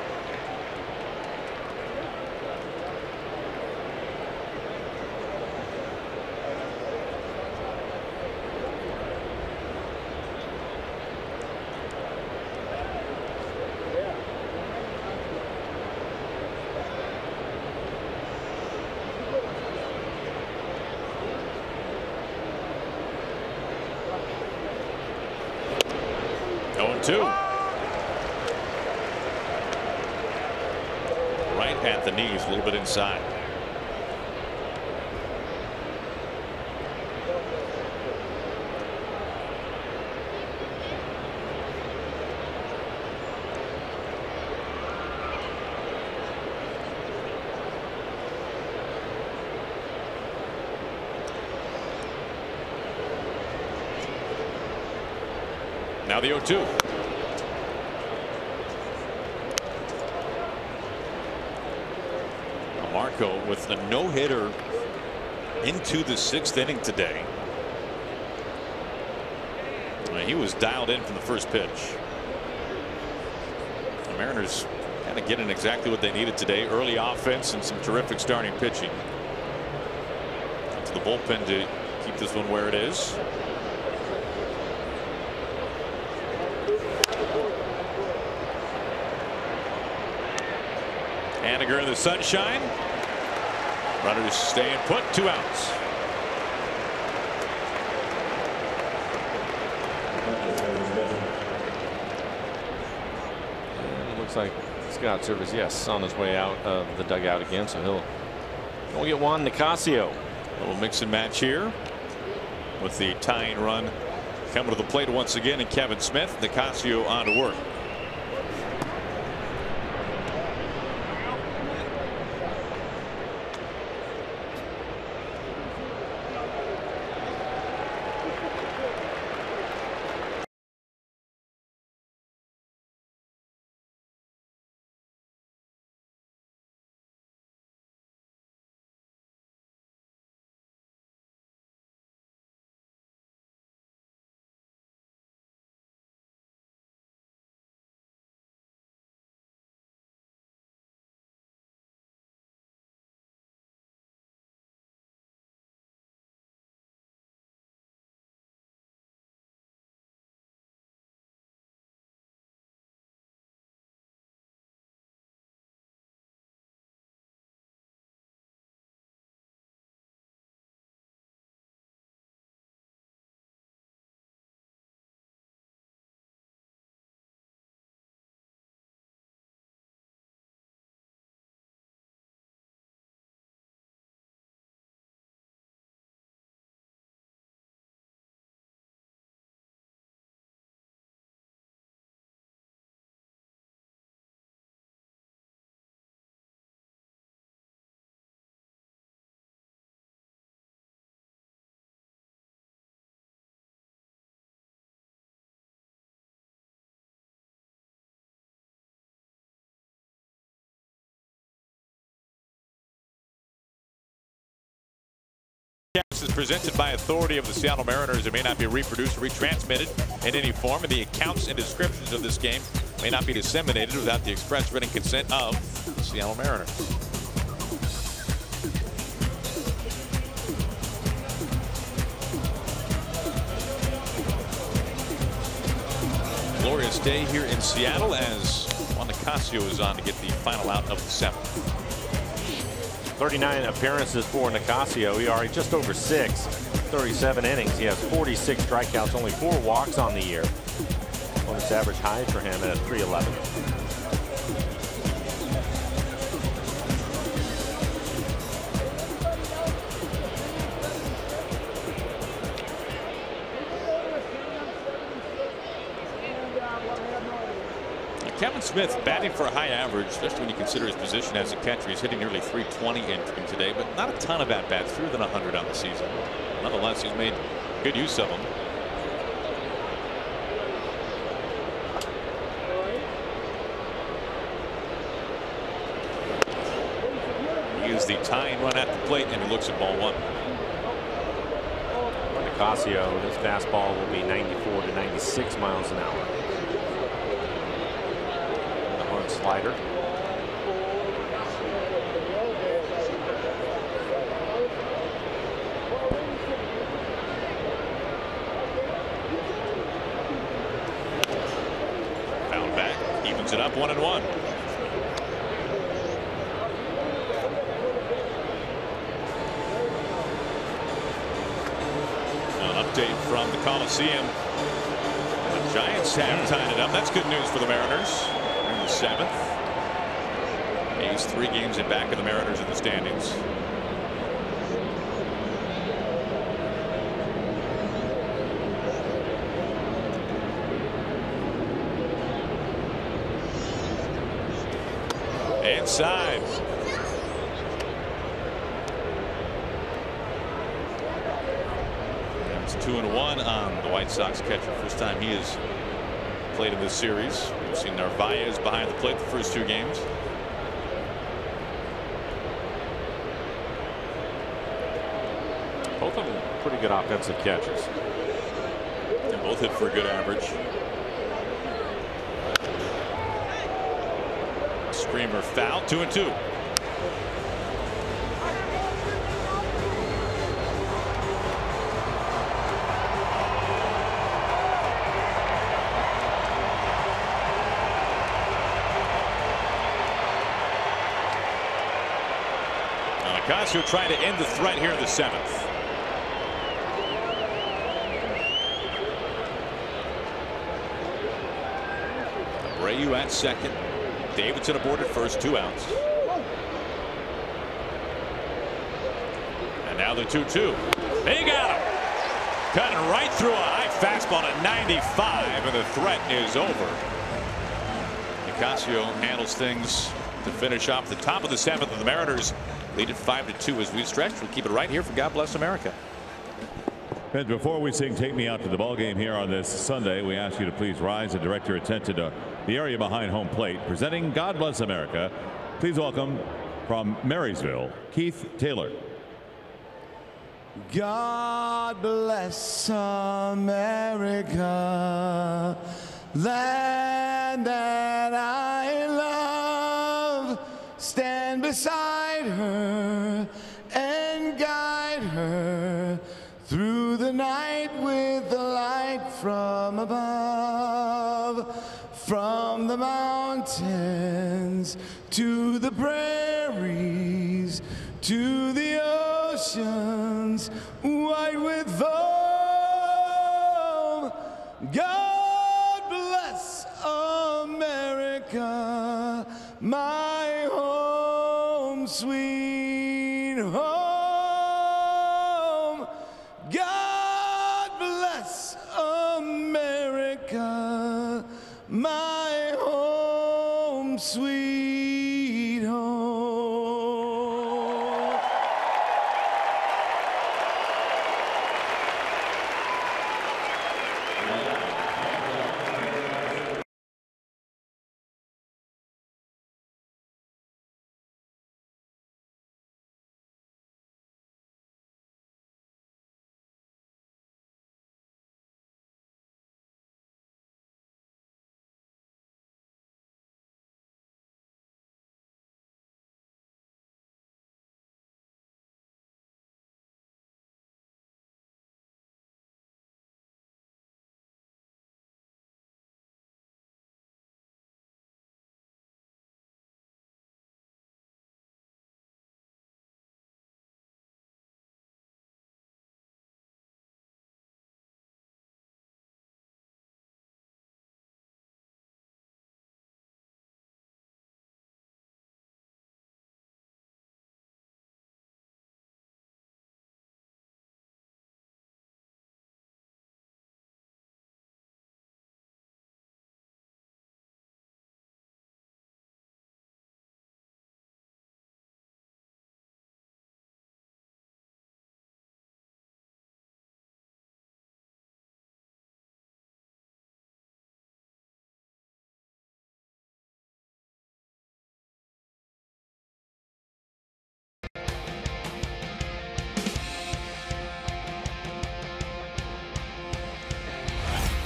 Two. Right at the knees, a little bit inside. Now the 0-2. Marco with a no-hitter into the 6th inning today. He was dialed in from the first pitch. The Mariners kind of getting exactly what they needed today. Early offense and some terrific starting pitching. To the bullpen to keep this one where it is. Haniger in the sunshine. Runners staying put. 2 outs. It looks like Scott Service, yes, on his way out of the dugout again, so he'll get Juan Nicasio. A little mix and match here with the tying run coming to the plate once again, and Kevin Smith. Nicasio on to work. This is presented by authority of the Seattle Mariners. It may not be reproduced or retransmitted in any form, and the accounts and descriptions of this game may not be disseminated without the express written consent of the Seattle Mariners. Glorious day here in Seattle as Juan Nicasio is on to get the final out of the 7th. 39 appearances for Nicasio. ERA just over 6. 37 innings. He has 46 strikeouts, only 4 walks on the year. Opponent's average high for him at 311. Kevin Smith batting for a high average, especially when you consider his position as a catcher. He's hitting nearly 320 entering today, but not a ton of at-bats, fewer than 100 on the season. Nonetheless, he's made good use of them. He is the tying run at the plate, and he looks at ball 1. Nicasio, his fastball will be 94 to 96 miles an hour. Slider. Found back, evens it up 1-1. An update from the Coliseum. The Giants have tied it up. That's good news for the Mariners. 7th. A's 3 games in back of the Mariners in the standings. Inside. It's 2-1 on the White Sox catcher. First time he has played in this series. We've seen Narvaez behind the plate the first 2 games. Both of them pretty good offensive catchers. They both hit for a good average. Screamer foul, 2-2. Nicasio trying to end the threat here in the 7th. Abreu at second. Davidson aboard at first, 2 outs. And now the 2-2. They got him. Cutting right through a high fastball at 95, and the threat is over. Nicasio handles things to finish off the top of the 7th, and the Mariners lead it 5-2 as we stretch. We'll keep it right here for God Bless America. And before we sing "Take Me Out to the Ball Game" here on this Sunday, we ask you to please rise and direct your attention to the area behind home plate. Presenting God Bless America, please welcome from Marysville, Keith Taylor. God bless America, land that I love. Stand beside her and guide her through the night with the light from above. From the mountains to the prairies to the oceans white with foam. God bless America, my home sweet home. God bless America, my home sweet home.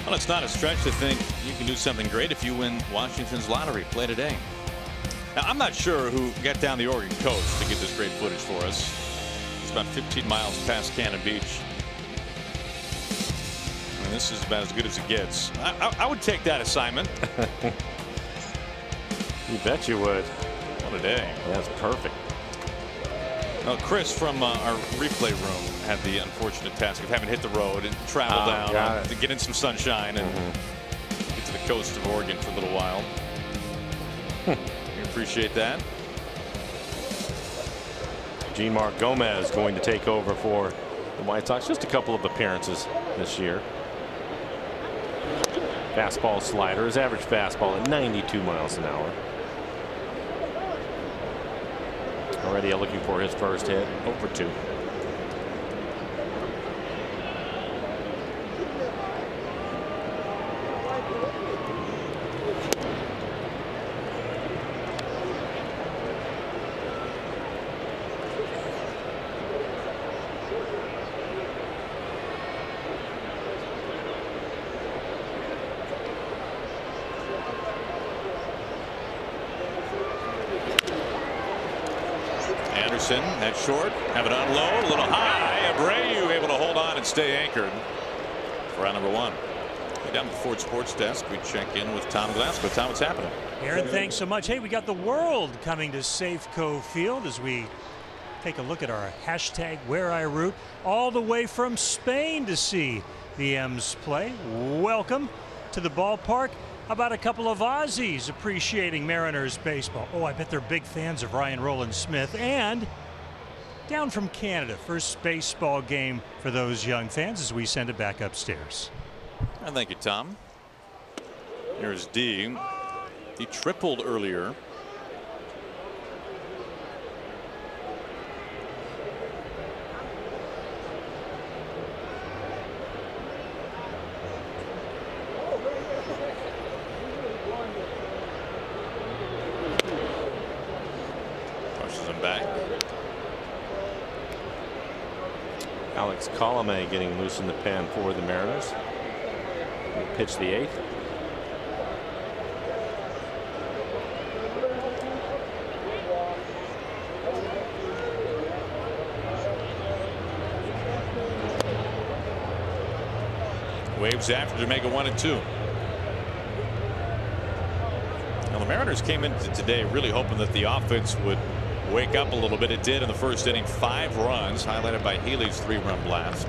Well, it's not a stretch to think you can do something great if you win Washington's lottery. Play today. Now, I'm not sure who got down the Oregon coast to get this great footage for us. It's about 15 miles past Cannon Beach. I mean, this is about as good as it gets. I would take that assignment. You bet you would. What a day. That's perfect. Well, Chris from our replay room had the unfortunate task of having to hit the road and travel down to get in some sunshine and get to the coast of Oregon for a little while. We appreciate that. Jean-Marc Gomez going to take over for the White Sox. Just a couple of appearances this year. Fastball slider. His average fastball at 92 miles an hour. Already looking for his first hit. 0-for-2. At short, have it unload, a little high. Abreu able to hold on and stay anchored for round number 1. Down at the Ford Sports Desk, we check in with Tom Glasgow. Tom, what's happening? Aaron, thanks so much. Hey, we got the world coming to Safeco Field as we take a look at our hashtag Where I Root, all the way from Spain to see the M's play. Welcome to the ballpark. How about a couple of Aussies appreciating Mariners baseball? Oh, I bet they're big fans of Ryan Rowland-Smith. And down from Canada, first baseball game for those young fans as we send it back upstairs. Thank you, Tom. Here's D. He tripled earlier. Alex Colomé getting loose in the pen for the Mariners. He'll pitch the 8th. Waves after to make it 1-2. Now the Mariners came into today really hoping that the offense would wake up a little bit. It did in the first inning. 5 runs, highlighted by Healy's 3-run blast.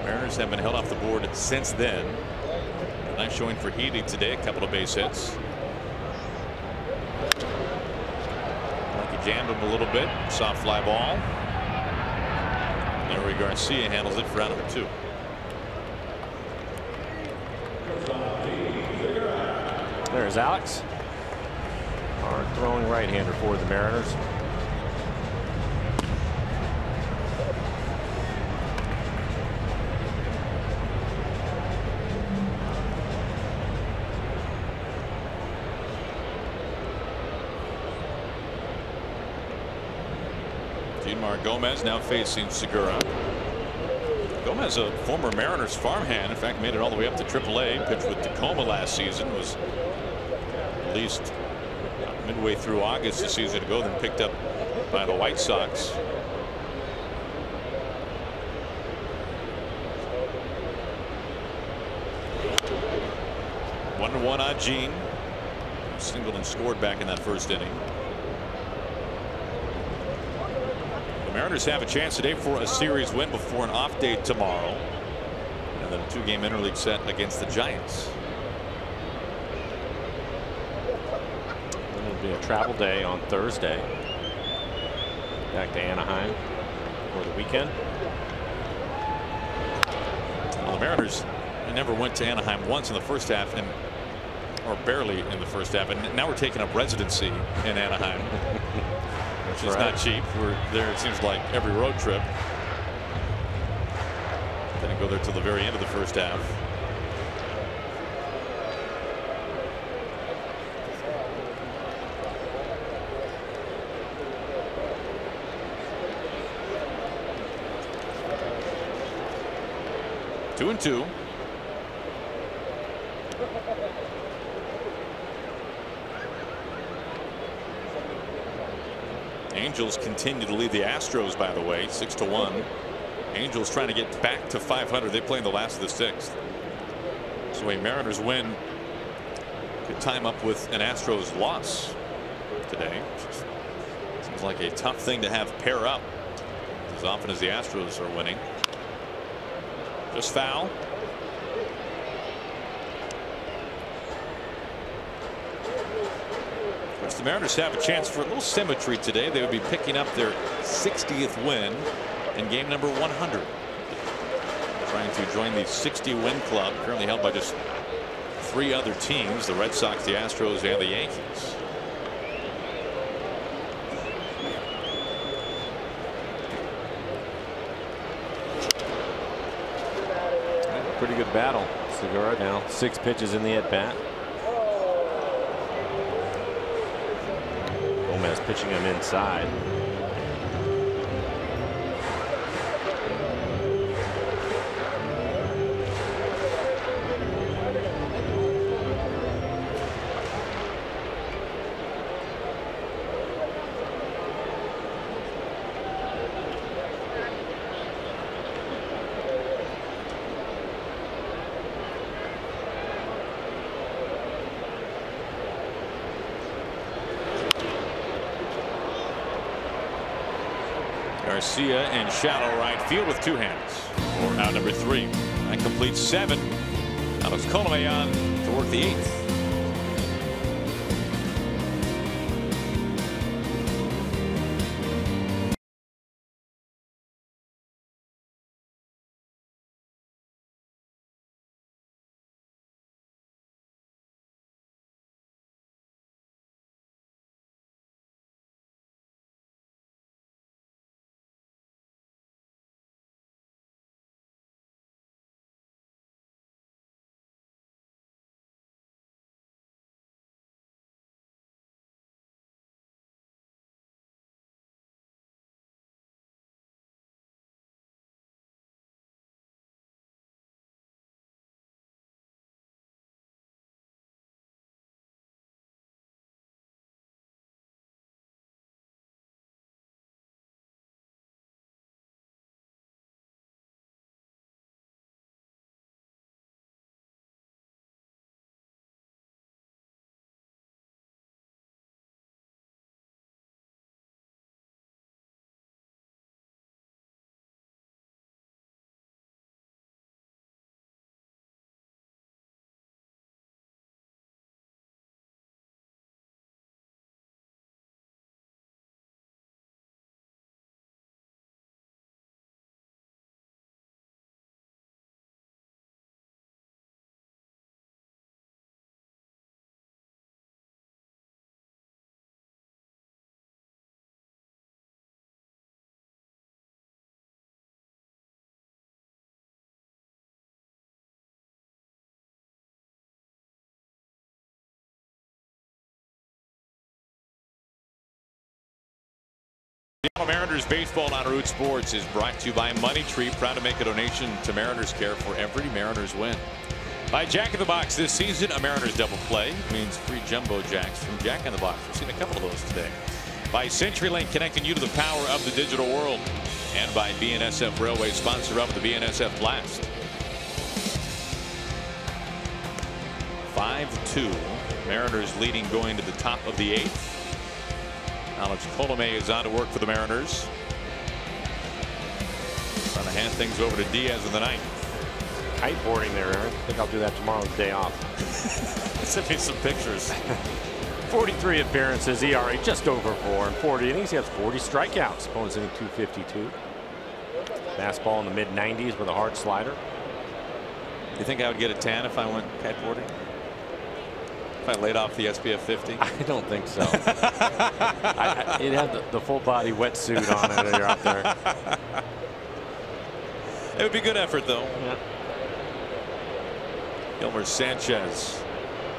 Mariners have been held off the board since then. Nice showing for Healy today. A couple of base hits. Like he jammed him a little bit. Soft fly ball. Larry Garcia handles it for round number 2. There's Alex. Hard throwing right-hander for the Mariners. Jean-Marc Gomez now facing Segura. Gomez, a former Mariners farmhand, in fact made it all the way up to AAA. Pitched with Tacoma last season, was released midway through August the season ago, then picked up by the White Sox. One to one on Gene. Singled and scored back in that first inning. The Mariners have a chance today for a series win before an off day tomorrow, and then a 2-game interleague set against the Giants. It'll be a travel day on Thursday. Back to Anaheim for the weekend. Well, the Mariners never went to Anaheim once in the first half, or barely in the first half, and now we're taking up residency in Anaheim. Which is not cheap. We're there, it seems like, every road trip. Didn't go there till the very end of the first half. Two and two. Angels continue to lead the Astros, by the way, 6-1. Angels trying to get back to 500. They play in the last of the sixth. So a Mariners win could time up with an Astros loss today. Seems like a tough thing to have pair up as often as the Astros are winning. Just foul. Of course, the Mariners have a chance for a little symmetry today. They would be picking up their 60th win in game number 100. Trying to join the 60-win club, currently held by just 3 other teams: the Red Sox, the Astros, and the Yankees. Pretty good battle. Segura now 6 pitches in the at bat. Gomez pitching him inside. Garcia in shallow right field with 2 hands for out number 3. That completes 7. Alex Colomé on to work the 8th. Mariners baseball on Root Sports is brought to you by Money Tree, proud to make a donation to Mariners Care for every Mariners win. By Jack in the Box this season, a Mariners double play means free jumbo jacks from Jack in the Box. We've seen a couple of those today. By CenturyLink, connecting you to the power of the digital world. And by BNSF Railway, sponsor of the BNSF Blast. 5-2. Mariners leading going to the top of the 8th. Alex Colomé is on to work for the Mariners. Trying to hand things over to Diaz in the 9th. Kiteboarding there, Aaron. I think I'll do that tomorrow, the day off. Send me some pictures. 43 appearances, ERA just over 4 and 40 innings. He has 40 strikeouts. Opponent's hitting .252. Fastball in the mid-90s with a hard slider. You think I would get a tan if I went kiteboarding? If I laid off the SPF 50? I don't think so. You'd have the full body wetsuit on it if you're out there. It would be good effort, though. Yeah. Gilmer Sanchez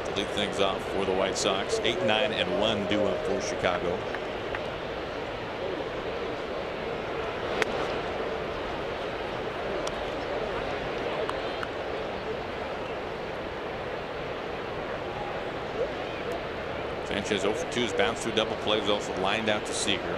to lead things off for the White Sox. 8-9-1 due up for Chicago. Sanchez 0 for 2s, bounced through double plays, also lined out to Seager.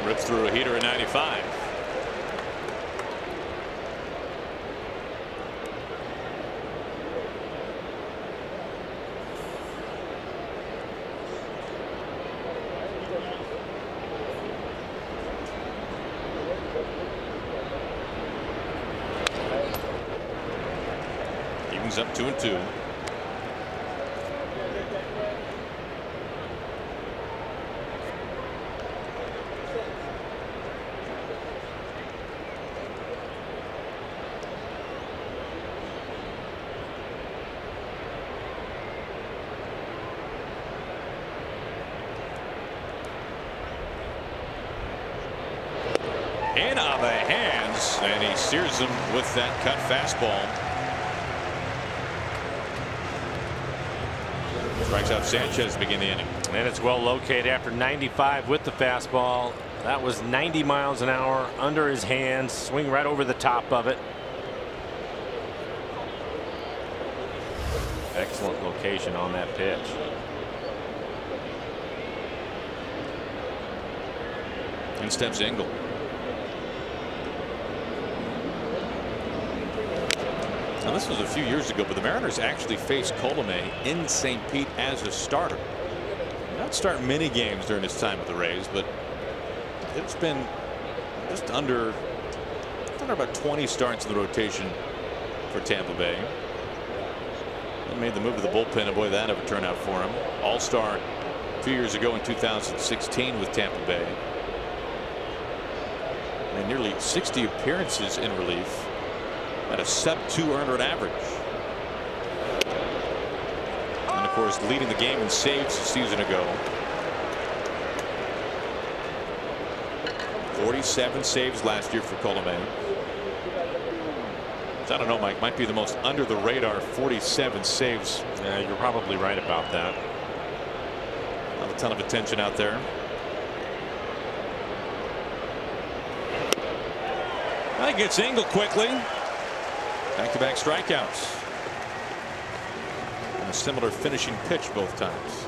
Rips through a heater at 95. Evens up 2-2. In on the hands, and he steers him with that cut fastball. Strikes out Sanchez to begin the inning. And it's well located after 95 with the fastball. That was 90 miles an hour under his hands. Swing right over the top of it. Excellent location on that pitch. In steps Engel. Now this was a few years ago, but the Mariners actually faced Colomé in St. Pete as a starter. Not start many games during his time with the Rays, but it's been just under about 20 starts in the rotation for Tampa Bay. He made the move to the bullpen, and boy, that never turned out for him. All-Star 2 years ago in 2016 with Tampa Bay. And nearly 60 appearances in relief at a sub-2 earned run average. And of course, leading the game in saves a season ago. 47 saves last year for Colomé. I don't know, Mike, might be the most under the radar 47 saves. Yeah, you're probably right about that. Not a ton of attention out there. That gets Engel quickly. Back-to-back strikeouts. And a similar finishing pitch both times.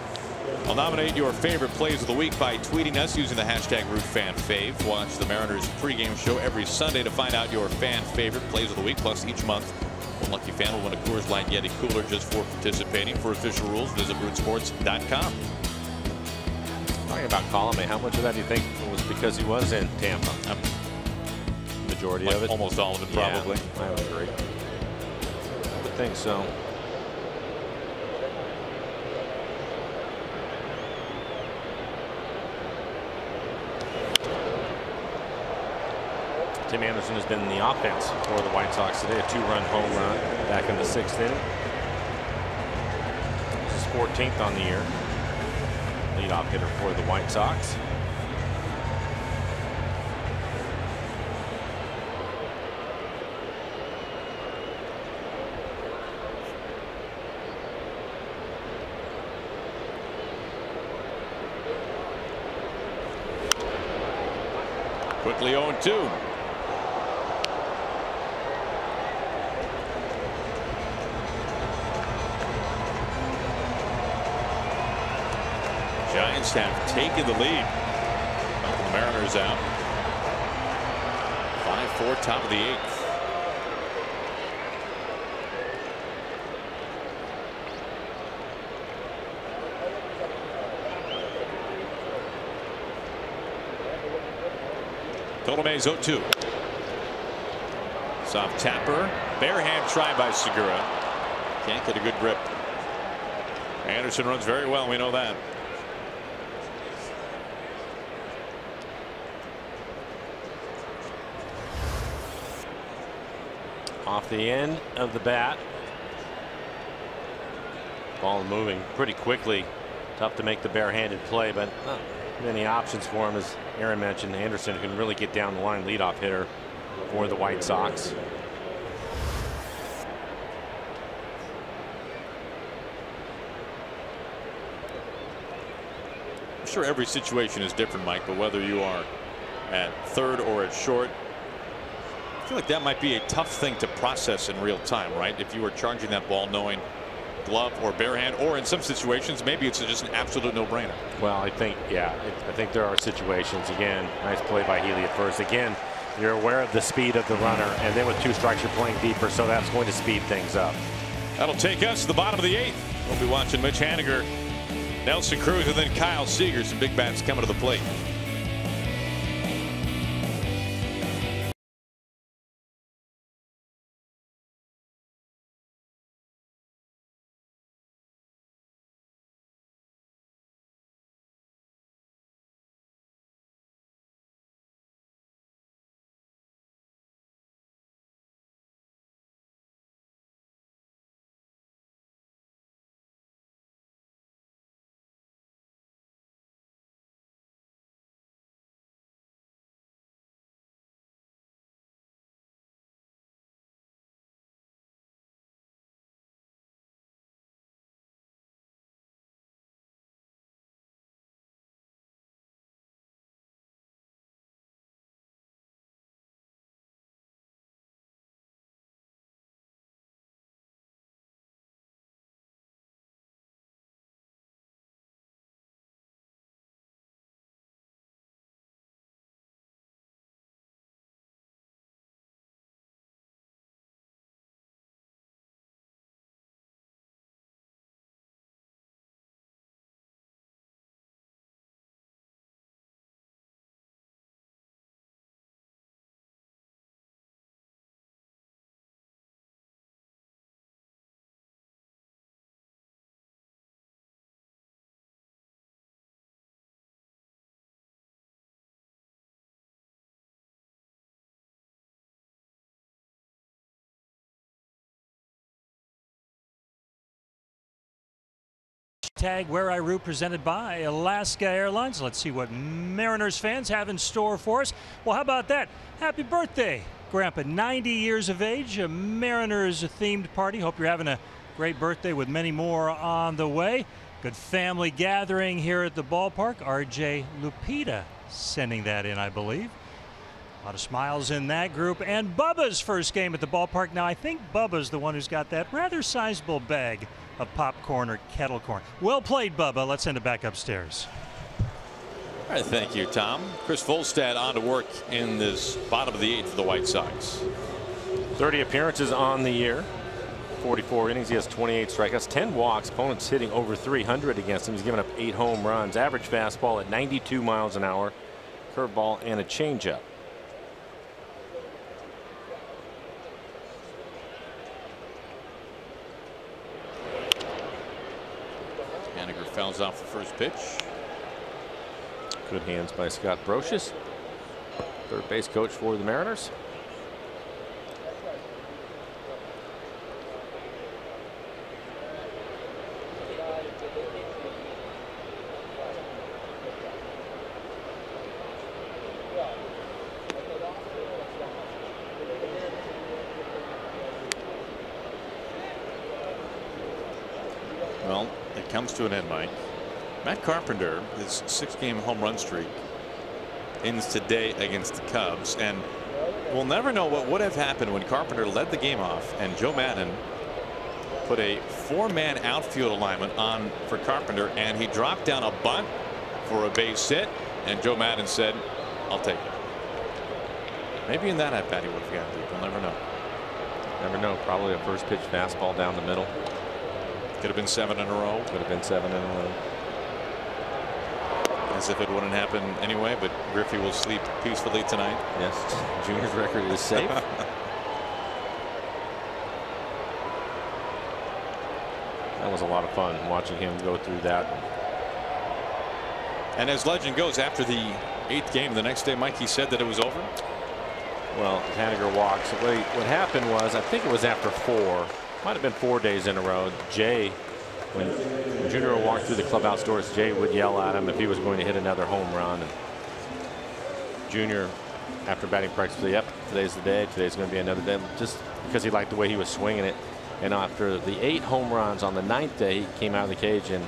I'll nominate your favorite plays of the week by tweeting us using the hashtag RootFanFave. Watch the Mariners pregame show every Sunday to find out your fan favorite plays of the week. Plus, each month, one lucky fan will win a Coors Light Yeti cooler just for participating. For official rules, visit rootsports.com. Talking about Colomé, how much of that do you think was because he was in Tampa? Majority of it? Almost all of it, probably. Yeah, I would agree. I would think so. Tim Anderson has been in the offense for the White Sox today. A 2-run home run back in the 6th inning. This is 14th on the year. Leadoff hitter for the White Sox. Quickly 0-2. Giants have taken the lead. The Mariners out. 5-4, top of the 8th. Colomé's 0-2. Soft tapper. Bare hand try by Segura. Can't get a good grip. Anderson runs very well. We know that. Off the end of the bat. Ball moving pretty quickly. Tough to make the barehanded play, but many options for him. As Aaron mentioned, Anderson can really get down the line, leadoff hitter for the White Sox. I'm sure every situation is different, Mike, but whether you are at third or at short, I feel like that might be a tough thing to process in real time, right? If you are charging that ball knowing glove or bare hand, or in some situations maybe it's just an absolute no-brainer. Well, I think, yeah, I think there are situations. Again, nice play by Healy at first. Again, you're aware of the speed of the runner, and then with 2 strikes you're playing deeper, so that's going to speed things up. That'll take us to the bottom of the 8th. We'll be watching Mitch Haniger, Nelson Cruz, and then Kyle Seager. Some big bats coming to the plate. Tag Where I Root, presented by Alaska Airlines. Let's see what Mariners fans have in store for us. Well, how about that? Happy birthday, Grandpa. 90 years of age, a Mariners themed party. Hope you're having a great birthday with many more on the way. Good family gathering here at the ballpark. RJ Lupita sending that in, I believe. A lot of smiles in that group. And Bubba's first game at the ballpark. Now, I think Bubba's the one who's got that rather sizable bag of popcorn or kettle corn. Well played, Bubba. Let's send it back upstairs. All right, thank you, Tom. Chris Volstad on to work in this bottom of the 8th for the White Sox. 30 appearances on the year, 44 innings. He has 28 strikeouts, 10 walks. Opponents hitting over 300 against him. He's given up 8 home runs. Average fastball at 92 miles an hour. Curveball and a changeup. Haniger fouls off the first pitch. Good hands by Scott Brocious, third base coach for the Mariners. Well, it comes to an end, Mike. Matt Carpenter, his 6-game home run streak, ends today against the Cubs, and we'll never know what would have happened when Carpenter led the game off and Joe Maddon put a 4-man outfield alignment on for Carpenter, and he dropped down a bunt for a base hit, and Joe Maddon said, "I'll take it." Maybe in that at bat he would have gotten deep. We'll never know. Never know. Probably a first pitch fastball down the middle. Could have been 7 in a row. Could have been 7 in a row. As if it wouldn't happen anyway, but Griffey will sleep peacefully tonight. Yes, Junior's record is safe. That was a lot of fun watching him go through that. And as legend goes, after the 8th game the next day, Mike, he said that it was over. Well, Haniger walks. What happened was, I think it was after 4, might have been 4 days in a row, Jay when Junior walked through the clubhouse doors, Jay would yell at him if he was going to hit another home run. And Junior, after batting practice, said, "Yep, today's the day. Today's going to be another day," just because he liked the way he was swinging it. And after the 8 home runs on the 9th day, he came out of the cage and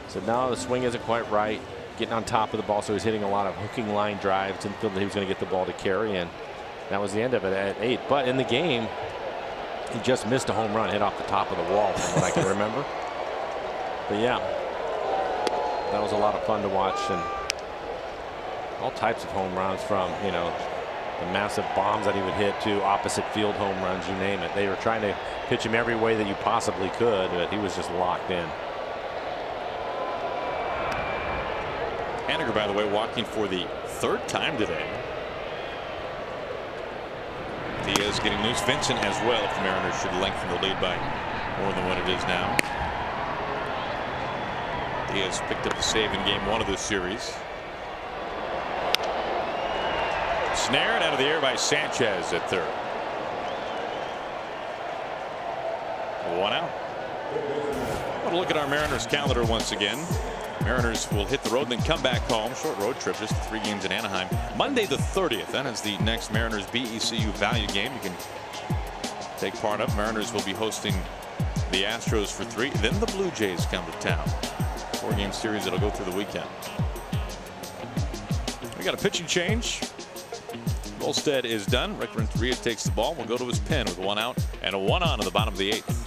said, "No, the swing isn't quite right. Getting on top of the ball." So he's hitting a lot of hooking line drives. Didn't feel that he was going to get the ball to carry, and that was the end of it at 8. But in the game, he just missed a home run, hit off the top of the wall, from what I can remember. But yeah, that was a lot of fun to watch, and all types of home runs, from, you know, the massive bombs that he would hit to opposite field home runs, you name it. They were trying to pitch him every way that you possibly could, but he was just locked in. Haniger, by the way, walking for the 3rd time today. Diaz getting loose. Vincent as well, if the Mariners should lengthen the lead by more than what it is now. Diaz picked up the save in game 1 of this series. Snared out of the air by Sanchez at 3rd. 1 out. We'll look at our Mariners calendar once again. Mariners will hit the road, then come back home. Short road trip, just 3 games in Anaheim. Monday the 30th, that is the next Mariners BECU value game you can take part of. Mariners will be hosting the Astros for 3. Then the Blue Jays come to town. 4-game series that'll go through the weekend. We got a pitching change. Olstead is done. Rick Renteria takes the ball. Will go to his pen with 1 out and a 1 on in the bottom of the 8th.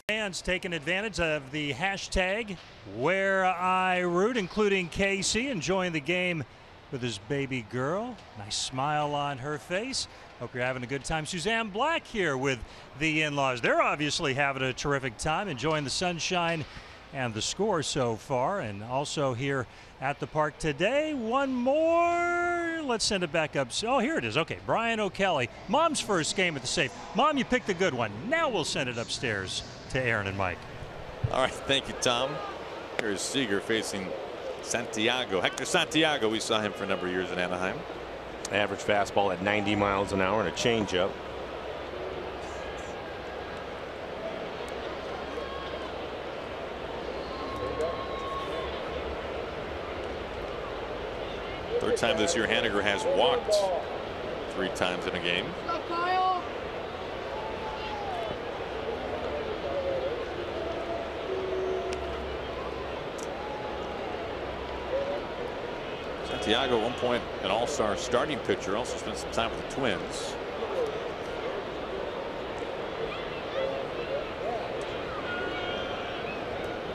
Fans taking advantage of the hashtag Where I Root, including Casey enjoying the game with his baby girl. Nice smile on her face. Hope you're having a good time. Suzanne Black here with the in-laws. They're obviously having a terrific time, enjoying the sunshine and the score so far. And also here at the park today, one more. Let's send it back up. Oh, here it is. Okay, Brian O'Kelly. Mom's first game at the safe. Mom, you picked a good one. Now we'll send it upstairs to Aaron and Mike. All right, thank you, Tom. Here's Seager facing Santiago. Hector Santiago, we saw him for a number of years in Anaheim. Average fastball at 90 miles an hour and a changeup. Third time this year Haniger has walked 3 times in a game. Santiago, at one point an all-star starting pitcher, also spent some time with the Twins.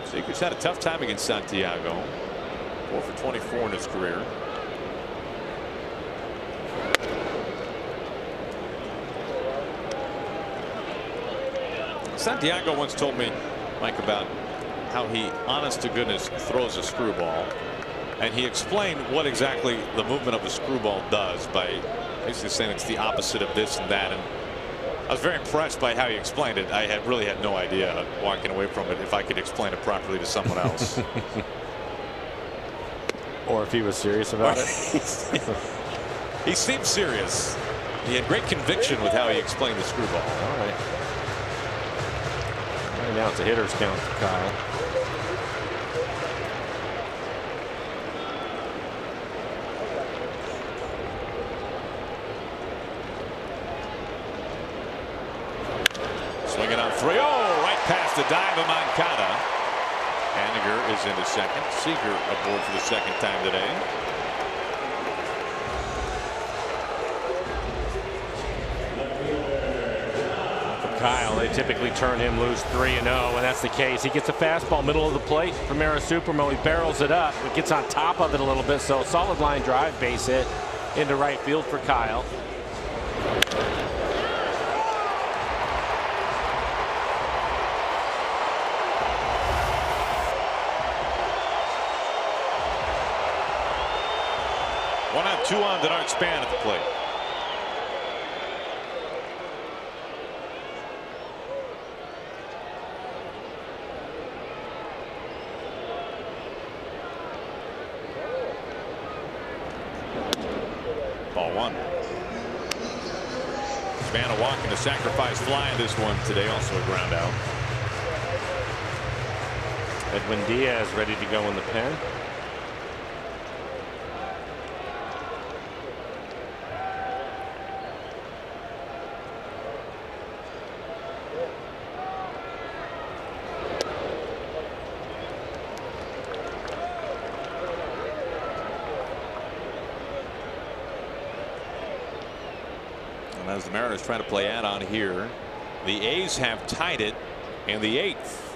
Seager's had a tough time against Santiago. 4 for 24 in his career. Santiago once told me, Mike, about how he, honest to goodness, throws a screwball. And he explained what exactly the movement of a screwball does by basically saying it's the opposite of this and that. And I was very impressed by how he explained it. I really had no idea walking away from it if I could explain it properly to someone else. Or if he was serious about it. He seemed serious. He had great conviction with how he explained the screwball. All right. Right now it's a hitter's count for Kyle. Swinging on 3-0, right past the dive of Moncada. Haniger is into second. Seager aboard for the second time today. For Kyle, they typically turn him loose 3-0, and that's the case. He gets a fastball middle of the plate from Supermo. He barrels it up. It gets on top of it a little bit, so solid line drive, base hit into right field for Kyle. One out, two on Denard Span at the plate. Ball one. Span a walk and a sacrifice fly in this one today, also a ground out. Edwin Diaz ready to go in the pen. As the Mariners try to play add-on here, the A's have tied it in the 8th.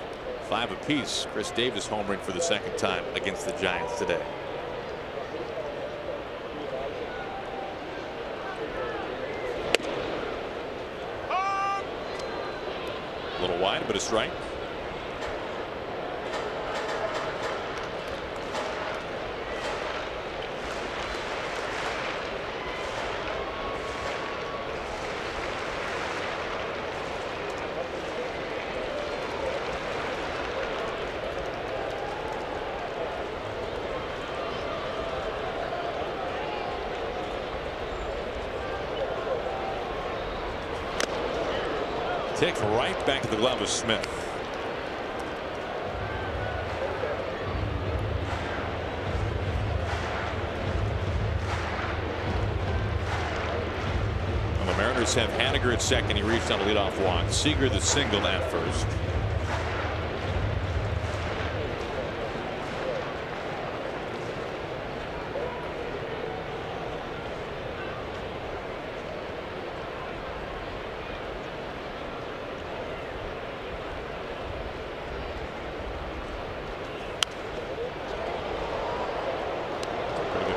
5 apiece. Chris Davis homering for the second time against the Giants today. A little wide, but a strike. Ticked right back to the glove of Smith. Well, the Mariners have Haniger at second. He reached on a leadoff walk. Seager the single at first.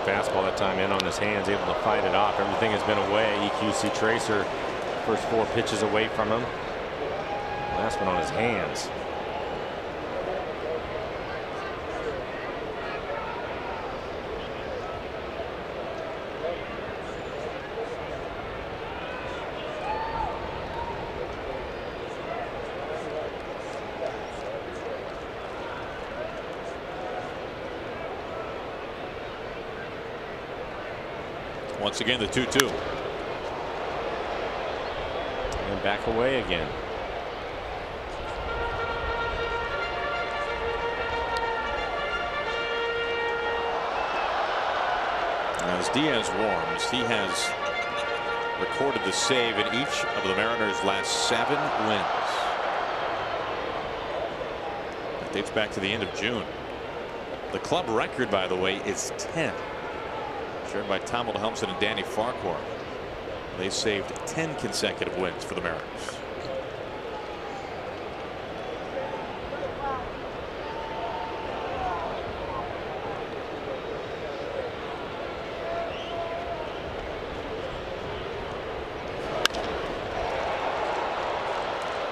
Fastball that time in on his hands, able to fight it off. Everything has been away. EQC Tracer, first 4 pitches away from him. Last one on his hands. Once again, the 2-2. And back away again. As Diaz warms, he has recorded the save in each of the Mariners' last 7 wins. That dates back to the end of June. The club record, by the way, is 10. Shared by Tom Wilhelmsen and Danny Farquhar. They saved 10 consecutive wins for the Mariners.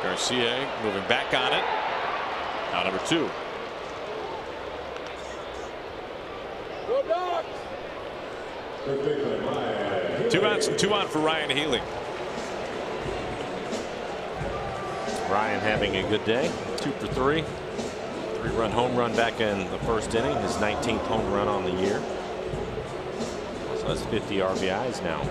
Garcia moving back on it. Now number 2. Two outs and 2 on for Ryan Healy. Ryan having a good day. 2 for 3. 3-run home run back in the first inning. His 19th home run on the year. So that's 50 RBIs now.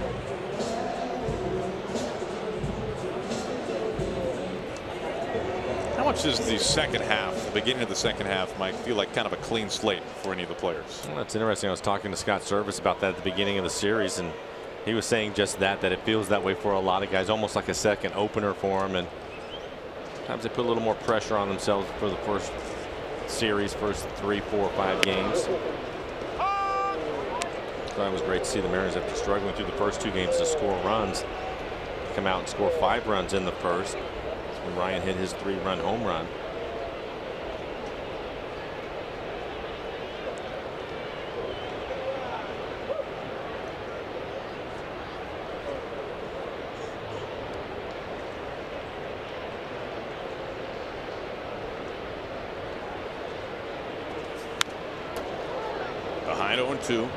How much does the second half, the beginning of the second half, might feel like kind of a clean slate for any of the players? Well, that's interesting. I was talking to Scott Service about that at the beginning of the series, and he was saying just that it feels that way for a lot of guys, almost like a second opener for them. And sometimes they put a little more pressure on themselves for the first series, first 3, 4, 5 games. So it was great to see the Mariners, after struggling through the first 2 games to score runs, come out and score 5 runs in the first. That's when Ryan hit his 3-run home run. Behind 0-2.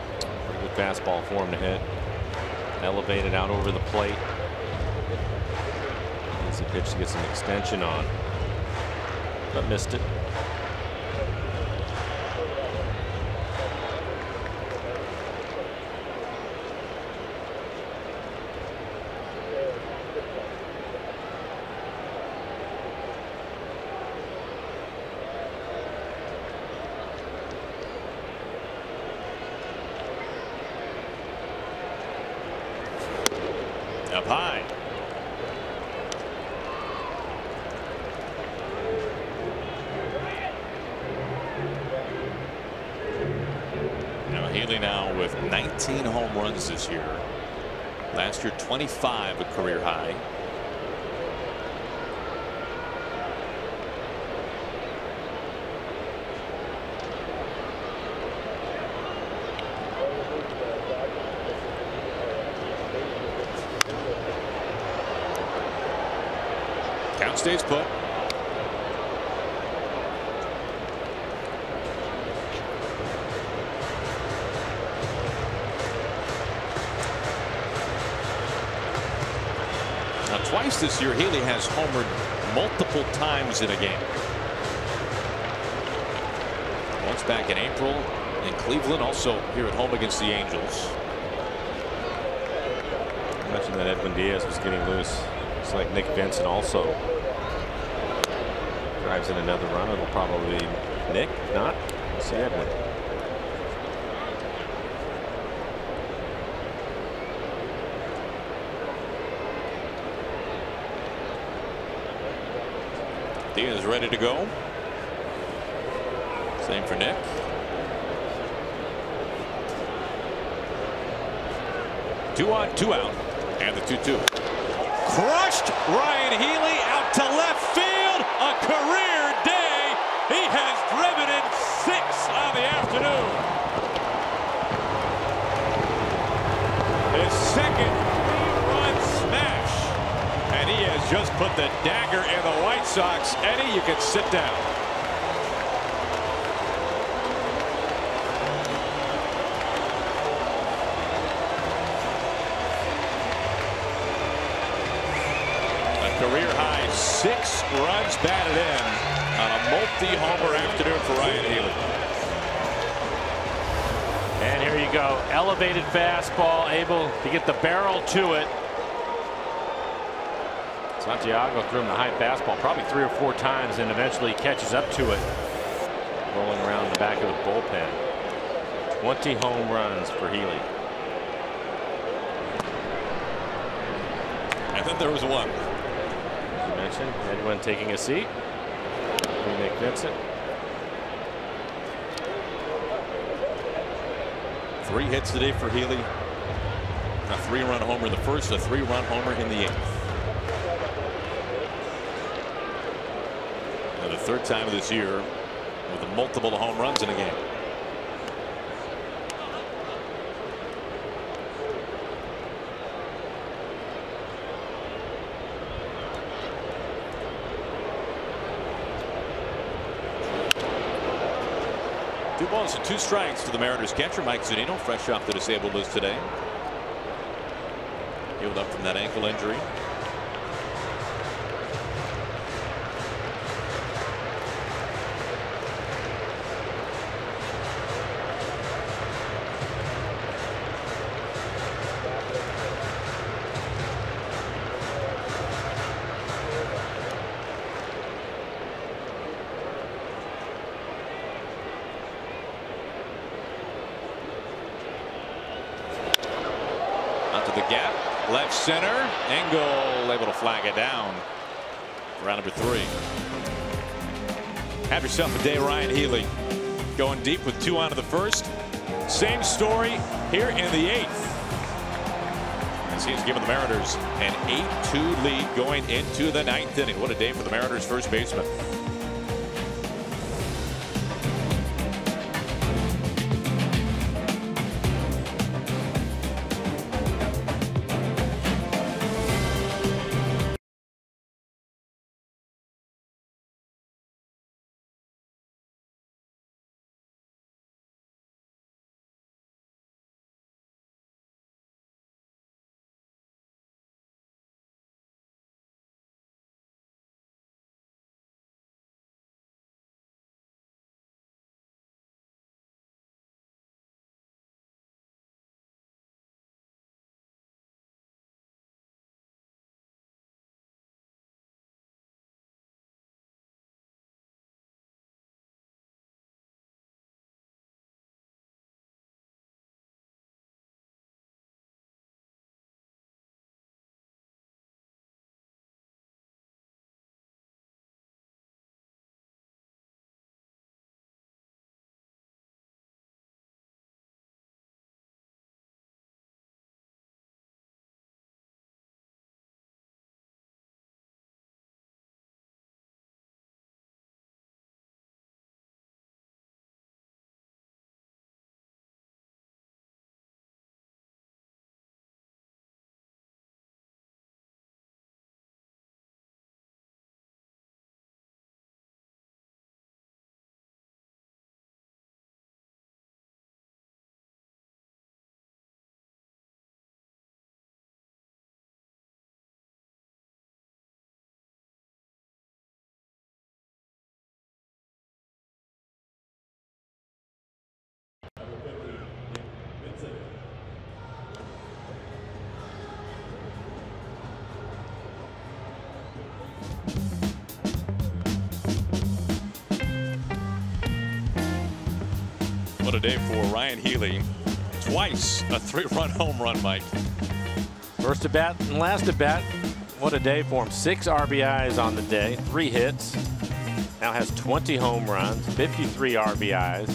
Pretty good fastball for him to hit. Elevated out over the plate. Easy pitch to get some extension on, but missed it. Up high. Now Healy now with 19 home runs this year. Last year 25, a career high. Count stays put. Now twice this year Healy has homered multiple times in a game. Once back in April in Cleveland, also here at home against the Angels. I mentioned that Edwin Diaz was getting loose. It's like Nick Vincent also drives in another run. It'll probably be Nick, if not, we'll see Edwin. Diaz ready to go. Same for Nick. Two on, 2 out, and the 2-2. Crushed Ryan Healy out to left field. A career day. He has driven in 6 on the afternoon. His second 3-run smash. And he has just put the dagger in the White Sox. Eddie, you can sit down. Career high 6 runs batted in on a multi-homer afternoon for Ryan Healy. And here you go. Elevated fastball, able to get the barrel to it. Santiago threw him the high fastball probably 3 or 4 times and eventually catches up to it. Rolling around the back of the bullpen. 20 home runs for Healy. And then there was one. Mentioned Edwin taking a seat. Nick Vincent. 3 hits today for Healy. A 3-run homer in the first, a 3-run homer in the 8th. And the 3rd time of this year with multiple home runs in a game. 2 balls and 2 strikes to the Mariners catcher Mike Zunino, fresh off the disabled list today. Healed up from that ankle injury. To the gap, left center. Engel able to flag it down. Round number 3. Have yourself a day, Ryan Healy. Going deep with 2 on to the first. Same story here in the 8th. As he's given the Mariners an 8-2 lead going into the 9th inning. What a day for the Mariners first baseman. What a day for Ryan Healy. Twice a 3-run home run, Mike. First at bat and last at bat. What a day for him. 6 RBIs on the day, 3 hits. Now has 20 home runs, 53 RBIs.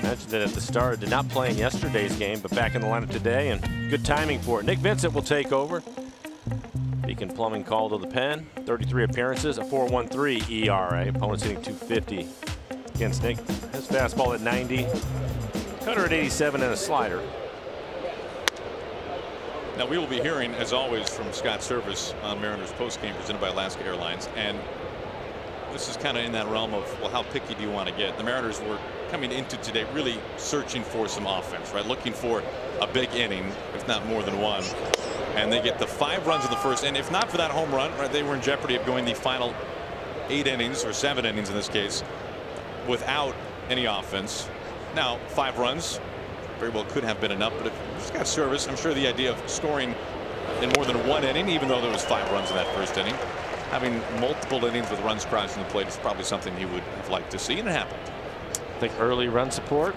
Mentioned it at the start. Did not play in yesterday's game, but back in the lineup today, and good timing for it. Nick Vincent will take over. Beacon Plumbing call to the pen. 33 appearances, a 4.13 ERA. Opponents hitting .250 against Nick. His fastball at 90, cutter at 87, and a slider. Now we will be hearing, as always, from Scott Service on Mariners postgame presented by Alaska Airlines, and this is kind of in that realm of, well, how picky do you want to get? The Mariners were coming into today really searching for some offense, right? Looking for a big inning, if not more than one. And they get the 5 runs in the first, and if not for that home run, right, they were in jeopardy of going the final 8 innings, or 7 innings in this case, without any offense. Now 5 runs very well could have been enough, but if he's got Service, I'm sure the idea of scoring in more than 1 inning, even though there was 5 runs in that first inning, having multiple innings with runs crossing the plate is probably something he would have liked to see, and it happened. I think early run support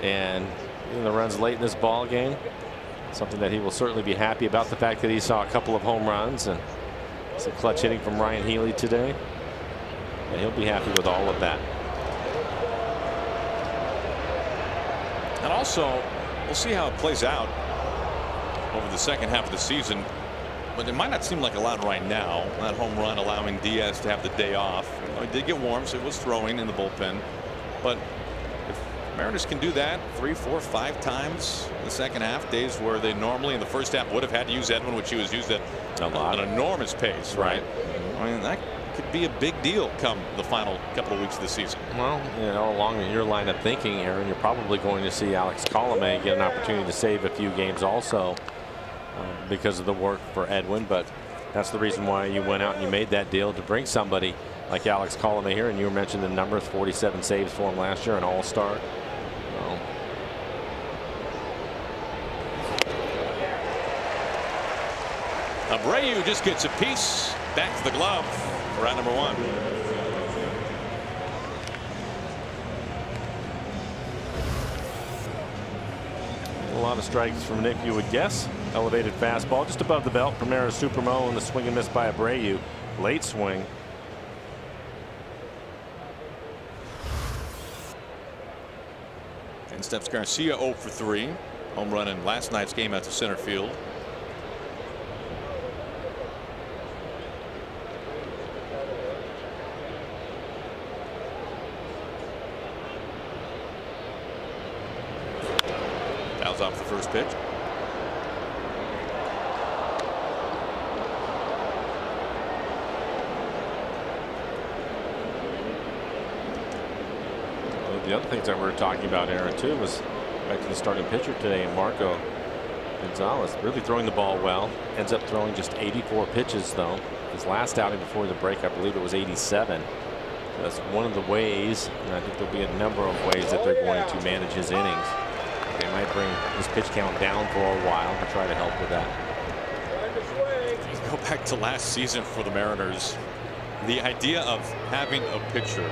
and the runs late in this ball game, something that he will certainly be happy about. The fact that he saw a couple of home runs and some clutch hitting from Ryan Healy today, and he'll be happy with all of that. And also, we'll see how it plays out over the second half of the season. But it might not seem like a lot right now. That home run allowing Diaz to have the day off. He did get warm, so it was throwing in the bullpen. But if Mariners can do that 3, 4, 5 times in the second half, days where they normally in the first half would have had to use Edwin, which he was used at an enormous pace, right? I mean, that could be a big deal come the final couple of weeks of the season. Well, you know, along your line of thinking, Aaron, you're probably going to see Alex Colomé get an opportunity to save a few games also because of the work for Edwin. But that's the reason why you went out and you made that deal, to bring somebody like Alex Colomé here. And you mentioned the number, 47 saves for him last year, an all-star. Abreu just gets a piece back to the glove for round number 1. A lot of strikes from Nick, you would guess. Elevated fastball just above the belt. Primera Supremo, and the swing and miss by Abreu. Late swing. And steps Garcia 0 for 3. Home run in last night's game out to center field. Fouls off the first pitch. The other things that we were talking about, Aaron, too, was back to the starting pitcher today, Marco Gonzalez, really throwing the ball well. Ends up throwing just 84 pitches, though. His last outing before the break, I believe it was 87. So that's one of the ways, and I think there'll be a number of ways that they're going to manage his innings. They might bring his pitch count down for a while to try to help with that. Go back to last season for the Mariners. The idea of having a pitcher,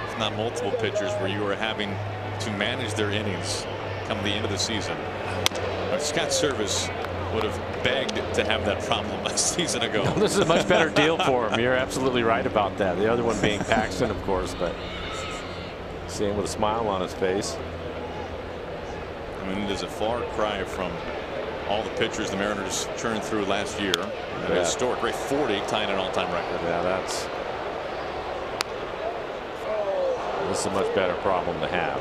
if not multiple pitchers, where you were having to manage their innings come the end of the season. Scott Service would have begged to have that problem a season ago. No, this is a much better deal for him. You're absolutely right about that. The other one being Paxton, of course, but see him with a smile on his face. I mean, it is a far cry from all the pitchers the Mariners churned through last year. A historic great 40, tying an all-time record. Yeah, this is a much better problem to have.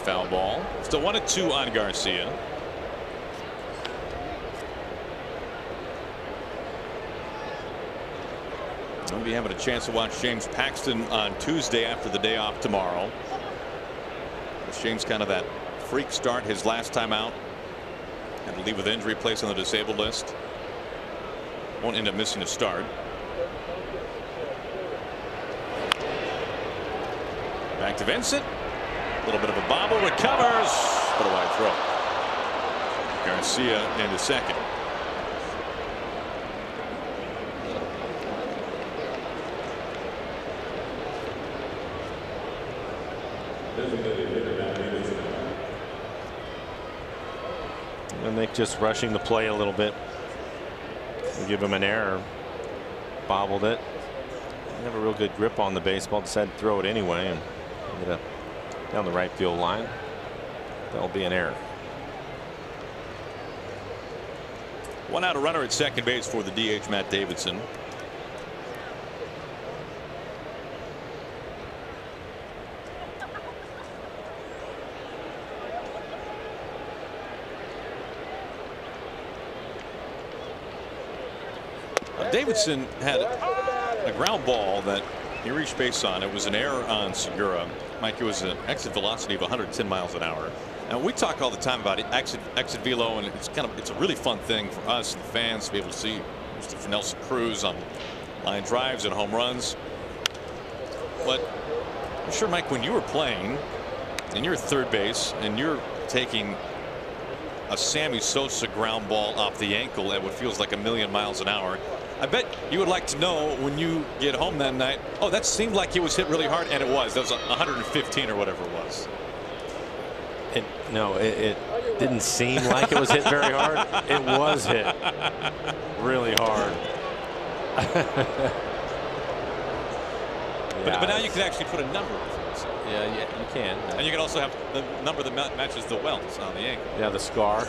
Foul ball. Still 1-2 on Garcia. We'll be having a chance to watch James Paxton on Tuesday after the day off tomorrow. James kind of that freak start his last time out. Had to leave with injury, placed on the disabled list. Won't end up missing a start. Back to Vincent. A little bit of a bobble, recovers, but a wide throw. Garcia into second. And Nick just rushing the play a little bit. We'll give him an error. Bobbled it. Didn't have a real good grip on the baseball. Decided to throw it anyway and ended up down the right field line. That'll be an error. One out, a runner at second base for the DH Matt Davidson. Davidson had a ground ball that he reached base on. It was an error on Segura. Mike, it was an exit velocity of 110 miles an hour. And we talk all the time about exit velo, and it's a really fun thing for us and the fans to be able to see Mr. Nelson Cruz on line drives and home runs. But I'm sure, Mike, when you were playing and you're at third base and you're taking a Sammy Sosa ground ball off the ankle at what feels like 1,000,000 miles an hour, I bet you would like to know when you get home that night, oh, that seemed like it was hit really hard, and it was. That was 115 or whatever it was. No, it didn't seem like it was hit very hard. It was hit really hard. But now you can actually put a number with it. Yeah, you can. And you can also have the number that matches the welts on the ankle. Yeah, the scar.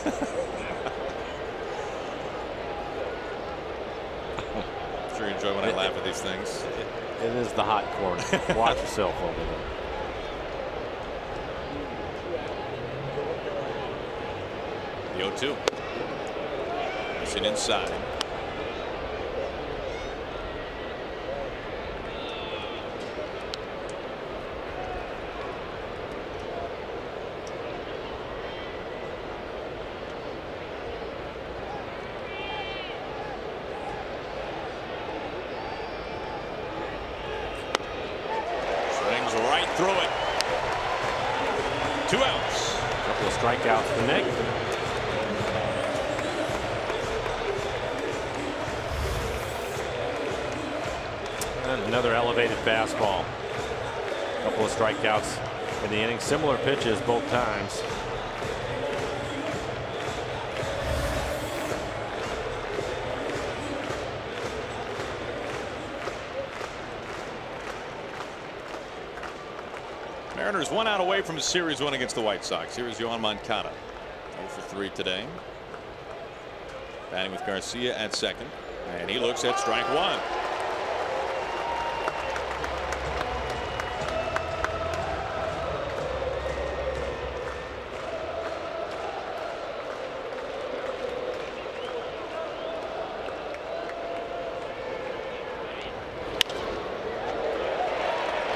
enjoy when I laugh at these things. It is the hot corner. Watch yourself over there. The 0-2. It's an inside. Swings right through it. 2 outs. A couple of strikeouts for Nick. And another elevated fastball. A couple of strikeouts in the inning. Similar pitches both times. Mariners 1 out away from a series win against the White Sox. Here is Yohan Moncada. 0 for 3 today. Batting with Garcia at second. And he looks at strike 1.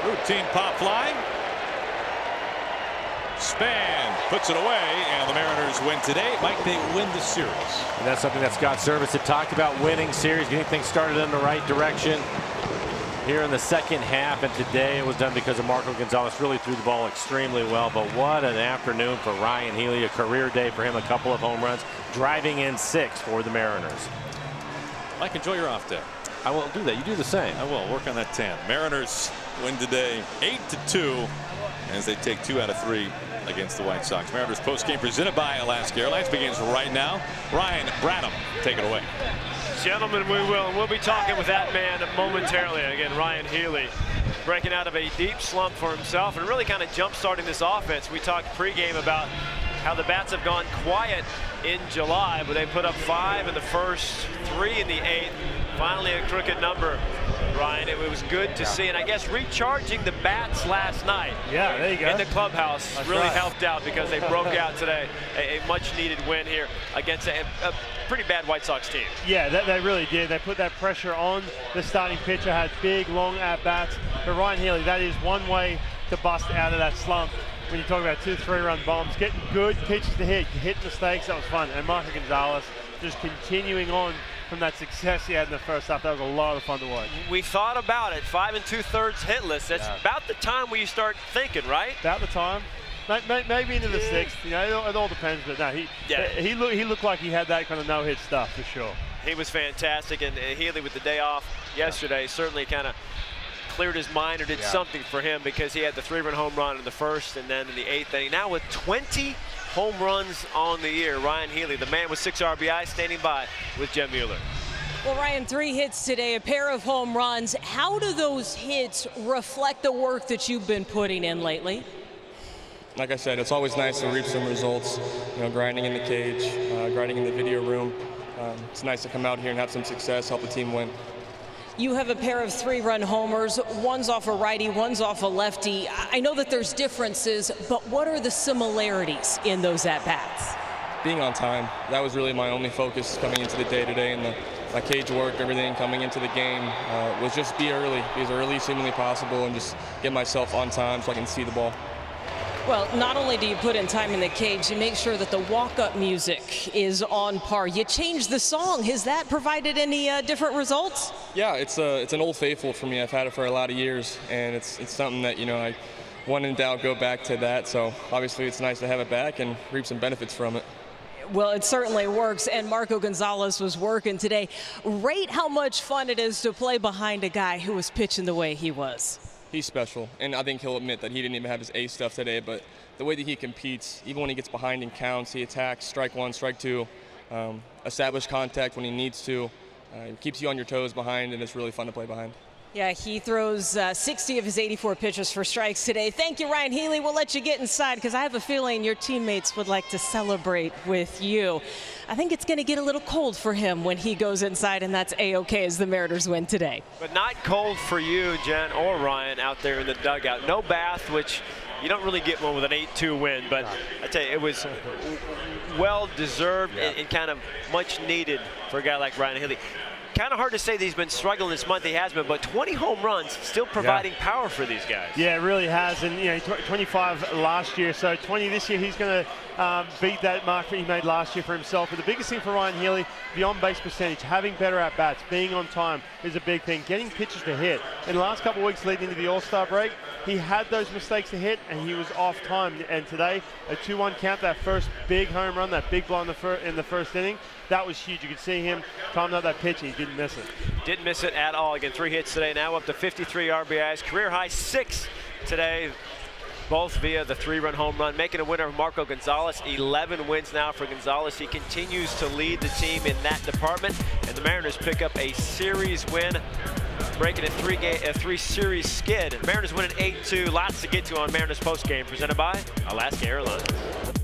Routine pop fly. Span puts it away, and the Mariners win today. Mike, they win the series. And that's something that Scott Service had talked about, winning series, getting things started in the right direction here in the second half. And today it was done because of Marco Gonzalez. Really threw the ball extremely well. But what an afternoon for Ryan Healy. A career day for him. A couple of home runs, driving in 6 for the Mariners. Mike, enjoy your off day. I will do that. You do the same. I will work on that 10. Mariners win today 8-2 as they take 2 out of 3 against the White Sox. Mariners postgame presented by Alaska Airlines begins right now. Ryan Branham, take it away. Gentlemen, we will. And we'll be talking with that man momentarily. Again, Ryan Healy breaking out of a deep slump for himself and really kind of jump-starting this offense. We talked pregame about how the bats have gone quiet in July, but they put up 5 in the first, 3 in the 8th. Finally a crooked number, Ryan. It was good to see, and I guess recharging the bats last night. Yeah, there you go. In the clubhouse. That's really right. helped out because they broke out today. A much-needed win here against a pretty bad White Sox team. Yeah, they really did. They put that pressure on the starting pitcher, had big, long at-bats. But Ryan Healy, that is one way to bust out of that slump. When you talk about 2 3-run bombs, getting good pitches to hitting the stakes, that was fun. And Marco Gonzalez just continuing on from that success he had in the first half. That was a lot of fun to watch. We thought about it, 5 2/3 hitless. That's about the time where you start thinking, right? About the time. Maybe into the 6th. You know, it all depends. But no, he looked like he had that kind of no-hit stuff for sure. He was fantastic, and Healy with the day off yesterday certainly kind of cleared his mind or did something for him, because he had the 3-run home run in the first and then in the 8th inning. Now with 20 home runs on the year, Ryan Healy, the man with 6 RBI, standing by with Jen Mueller. Well, Ryan, 3 hits today, a pair of home runs. How do those hits reflect the work that you've been putting in lately? Like I said, it's always nice to reap some results, you know, grinding in the cage, grinding in the video room. It's nice to come out here and have some success, help the team win. You have a pair of 3-run homers. One's off a righty, one's off a lefty. I know that there's differences, but what are the similarities in those at-bats? Being on time, that was really my only focus coming into the day today, and my cage work, everything coming into the game was just be as early as humanly possible, and just get myself on time so I can see the ball. Well, not only do you put in time in the cage, you make sure that the walk-up music is on par. You changed the song. Has that provided any different results? Yeah, it's an old faithful for me. I've had it for a lot of years, and it's something that, you know, I, when in doubt, go back to that. So obviously it's nice to have it back and reap some benefits from it. Well, it certainly works, and Marco Gonzalez was working today. Rate how much fun it is to play behind a guy who was pitching the way he was. He's special, and I think he'll admit that he didn't even have his ace stuff today, but the way that he competes, even when he gets behind in counts, he attacks, strike 1, strike 2, establish contact when he needs to, keeps you on your toes behind, and it's really fun to play behind. Yeah, he throws 60 of his 84 pitches for strikes today. Thank you, Ryan Healy. We'll let you get inside because I have a feeling your teammates would like to celebrate with you. I think it's going to get a little cold for him when he goes inside, and that's A-OK as the Mariners win today. But not cold for you, Jen or Ryan, out there in the dugout. No bath, which you don't really get one with an 8-2 win, but I tell you, it was well-deserved and kind of much needed for a guy like Ryan Healy. Kind of hard to say that he's been struggling this month. He has been, but 20 home runs still providing power for these guys. Yeah, it really has. And, you know, 25 last year, so 20 this year. He's going to beat that mark that he made last year for himself. But the biggest thing for Ryan Healy, the on-base percentage, having better at-bats, being on time is a big thing. Getting pitches to hit. In the last couple of weeks leading into the All-Star break, he had those mistakes to hit, and he was off time. And today, a 2-1 count, that first big home run, that big blow in the first inning, that was huge. You could see him timing out that pitch, and he didn't miss it. Didn't miss it at all. Again, 3 hits today, now up to 53 RBIs. Career high 6 today, both via the 3-run home run. Making a winner of Marco Gonzalez. 11 wins now for Gonzalez. He continues to lead the team in that department, and the Mariners pick up a series win, breaking a 3-series skid. Mariners win at 8-2. Lots to get to on Mariners postgame, presented by Alaska Airlines.